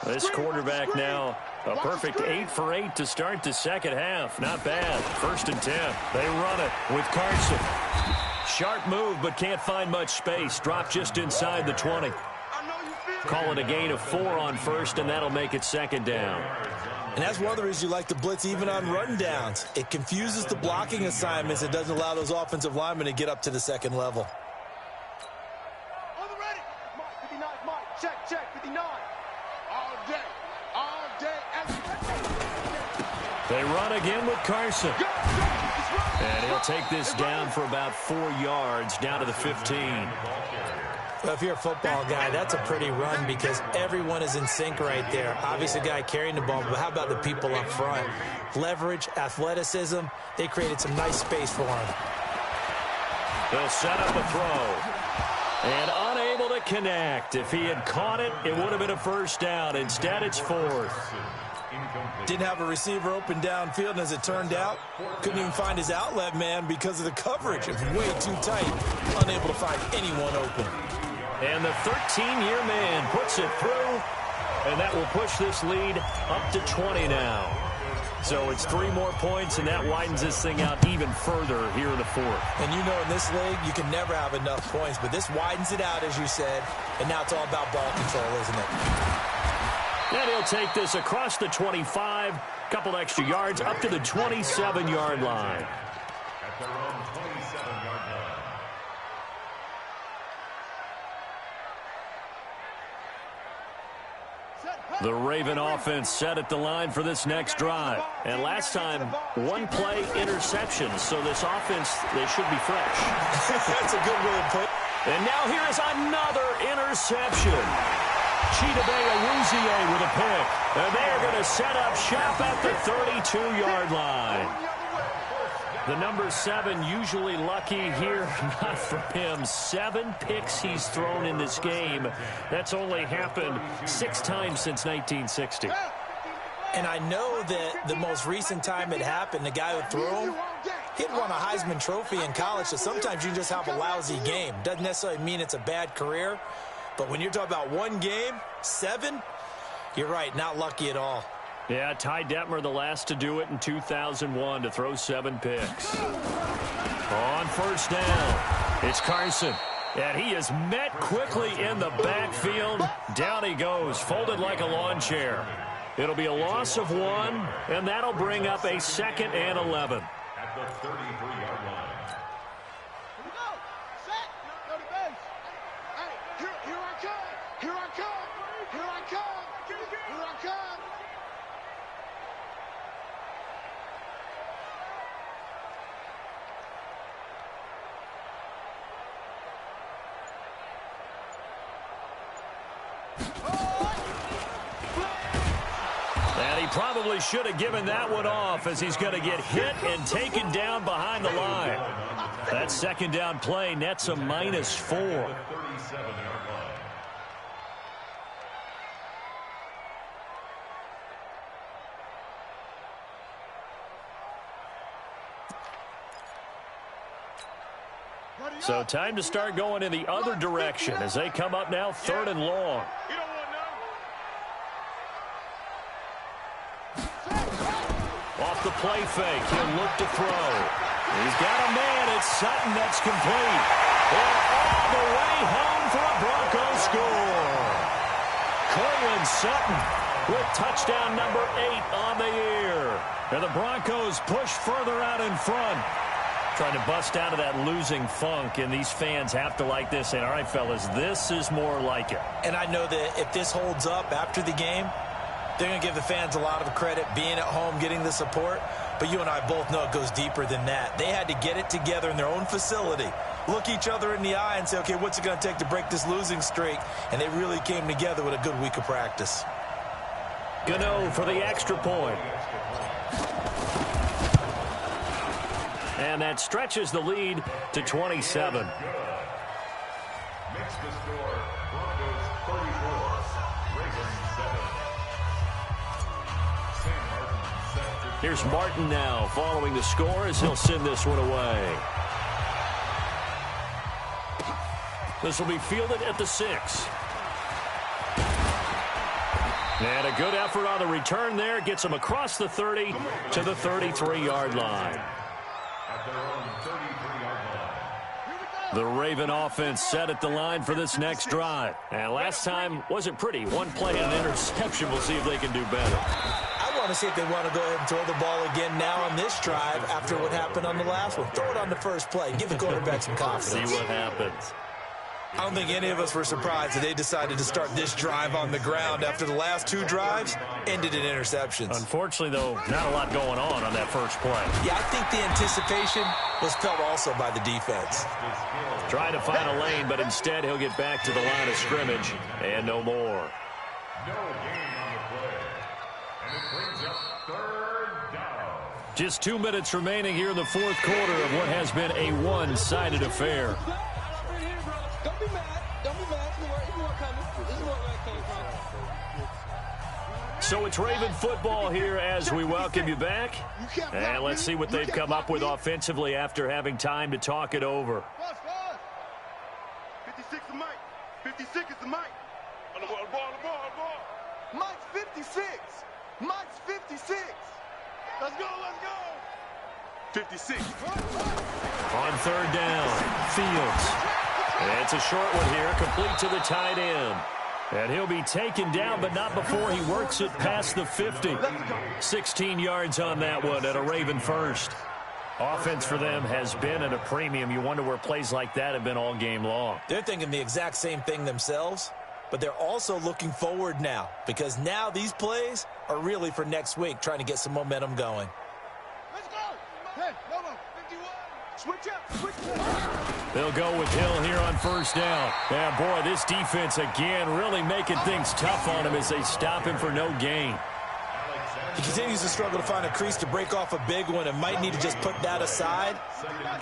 This quarterback now, a perfect 8 for 8 to start the second half. Not bad. First and 10. They run it with Carson. Sharp move, but can't find much space. Drop just inside the 20. Call it a gain of 4 on first, and that'll make it second down. And that's one of the reasons you like to blitz even on run downs. It confuses the blocking assignments. It doesn't allow those offensive linemen to get up to the second level. Check, 59. All day. They run again with Carson. And he'll take this down for about 4 yards, down to the 15. Well, if you're a football guy, that's a pretty run because everyone is in sync right there. Obviously, a guy carrying the ball, but how about the people up front? Leverage, athleticism, they created some nice space for him. They'll set up a throw. And unable to connect. If he had caught it, it would have been a first down. Instead, it's 4th. Didn't have a receiver open downfield, and as it turned out, couldn't even find his outlet man because of the coverage. It was way too tight, unable to find anyone open. And the 13-year man puts it through, and that will push this lead up to 20 now. So it's 3 more points, and that widens this thing out even further here in the 4th. And you know in this league, you can never have enough points, but this widens it out, as you said, and now it's all about ball control, isn't it? And he'll take this across the 25, couple extra yards, up to the 27-yard line. At their own 27-yard line. The Raven offense set at the line for this next drive. And last time, 1 play interception. So this offense, they should be fresh. That's a good way to put it. And now here is another interception. Chidobe Awuzie with a pick. And they are going to set up shop at the 32-yard line. The number 7 usually lucky here, not for him. 7 picks he's thrown in this game. That's only happened 6 times since 1960. And I know that the most recent time it happened, the guy who threw him, he'd won a Heisman Trophy in college, so sometimes you just have a lousy game. Doesn't necessarily mean it's a bad career, but when you're talking about 1 game, 7, you're right, not lucky at all. Yeah, Ty Detmer, the last to do it in 2001, to throw 7 picks. On first down, it's Carson. And he is met quickly in the backfield. Down he goes, folded like a lawn chair. It'll be a loss of 1, and that'll bring up a 2nd and 11. At the 33-yard line. Here we go. Set. Go to base. Hey, here I come. Here I come. Here I come. Here I come. And he probably should have given that one off, as he's going to get hit and taken down behind the line. That 2nd down play nets a -4. 37-yard line. So time to start going in the other direction as they come up now 3rd and long. You don't want none. Off the play fake, he'll look to throw. He's got a man, it's Sutton, that's complete. And all the way home for a Broncos score. Cortland Sutton with touchdown number 8 on the year. And the Broncos push further out in front. Trying to bust out of that losing funk, and these fans have to like this. And all right, fellas, this is more like it. And I know that if this holds up after the game, they're going to give the fans a lot of credit being at home, getting the support. But you and I both know it goes deeper than that. They had to get it together in their own facility, look each other in the eye and say, okay, what's it going to take to break this losing streak? And they really came together with a good week of practice. Gano for the extra point. And that stretches the lead to 27. Makes the score Broncos 34, Ravens 7. Sam Martin set to Here's Martin now following the score as he'll send this one away. This will be fielded at the 6. And a good effort on the return there. Gets him across the 30 to the 33-yard line. at their own 33-yard line. The Raven offense set at the line for this next drive. And last time wasn't pretty. One play and an interception. We'll see if they can do better. I want to see if they want to go ahead and throw the ball again now on this drive after what happened on the last one. Throw it on the first play. Give the quarterback some confidence. See what happens. I don't think any of us were surprised that they decided to start this drive on the ground after the last two drives ended in interceptions. Unfortunately, though, not a lot going on that first play. Yeah, I think the anticipation was felt also by the defense. Trying to find a lane, but instead he'll get back to the line of scrimmage and no more. No gain on the play. And it brings up third down. Just 2 minutes remaining here in the fourth quarter of what has been a one-sided affair. Don't be mad. Don't be mad. This is where it coming. This is where it came from. So it's Raven football here as we welcome you back. And let's see what they've come up with offensively after having time to talk it over. 56 is Mike. 56 is the Mike. On the ball. Mike's 56. Mike's 56. Let's go. 56. On third down, Fields. And it's a short one here, complete to the tight end. And he'll be taken down, but not before he works it past the 50. 16 yards on that one at a Raven first. Offense for them has been at a premium. You wonder where plays like that have been all game long. They're thinking the exact same thing themselves, but they're also looking forward now because now these plays are really for next week, trying to get some momentum going. Let's go. Hey, Lobo, 51. Switch up. They'll go with Hill here on first down. Yeah, boy, this defense again really making things tough on him as they stop him for no gain. He continues to struggle to find a crease to break off a big one and might need to just put that aside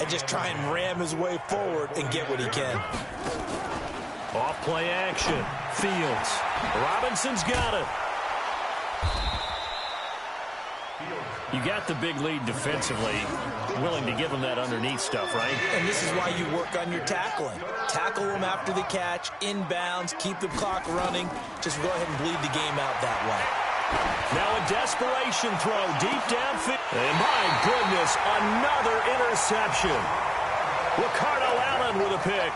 and just try and ram his way forward and get what he can. Off play action. Fields. Robinson's got it. You got the big lead defensively. Willing to give them that underneath stuff, right? And this is why you work on your tackling. Tackle them after the catch, inbounds, keep the clock running. Just go ahead and bleed the game out that way. Now a desperation throw deep downfield. And my goodness, another interception. Ricardo Allen with a pick.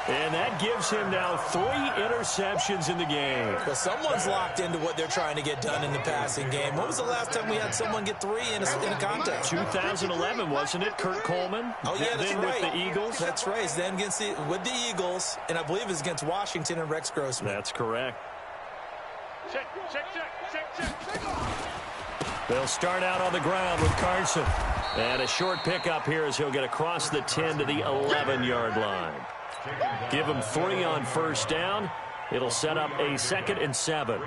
And that gives him now 3 interceptions in the game. Well, someone's locked into what they're trying to get done in the passing game. When was the last time we had someone get 3 in a contest? 2011, wasn't it, Kurt Coleman? Oh, yeah, that's then right. with the Eagles? That's right. It's then with the Eagles, and I believe it's against Washington and Rex Grossman. That's correct. Check. They'll start out on the ground with Carson. And a short pickup here as he'll get across the 10 to the 11-yard line. Give him 3 on first down. It'll set up a 2nd and 7.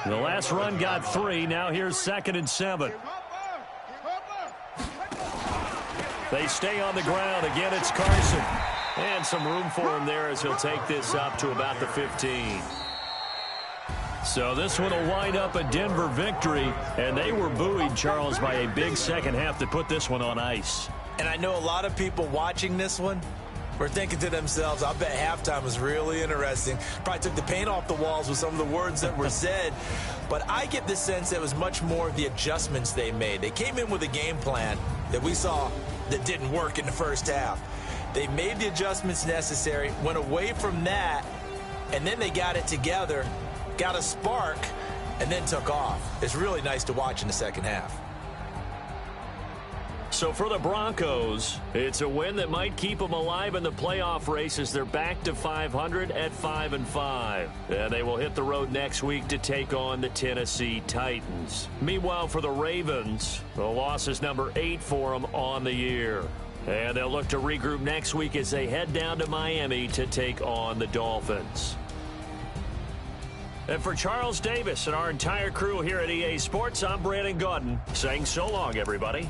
The last run got 3. Now here's 2nd and 7. They stay on the ground. Again, it's Carson. And some room for him there as he'll take this up to about the 15. So this one will wind up a Denver victory. And they were buoyed, Charles, by a big second half that put this one on ice. And I know a lot of people watching this one were thinking to themselves, I bet halftime was really interesting. Probably took the paint off the walls with some of the words that were said. But I get the sense that it was much more of the adjustments they made. They came in with a game plan that we saw that didn't work in the first half. They made the adjustments necessary, went away from that, and then they got it together, got a spark, and then took off. It's really nice to watch in the second half. So for the Broncos, it's a win that might keep them alive in the playoff race as they're back to 500 at 5-5. And they will hit the road next week to take on the Tennessee Titans. Meanwhile, for the Ravens, the loss is number 8 for them on the year. And they'll look to regroup next week as they head down to Miami to take on the Dolphins. And for Charles Davis and our entire crew here at EA Sports, I'm Brandon Gaudin saying so long, everybody.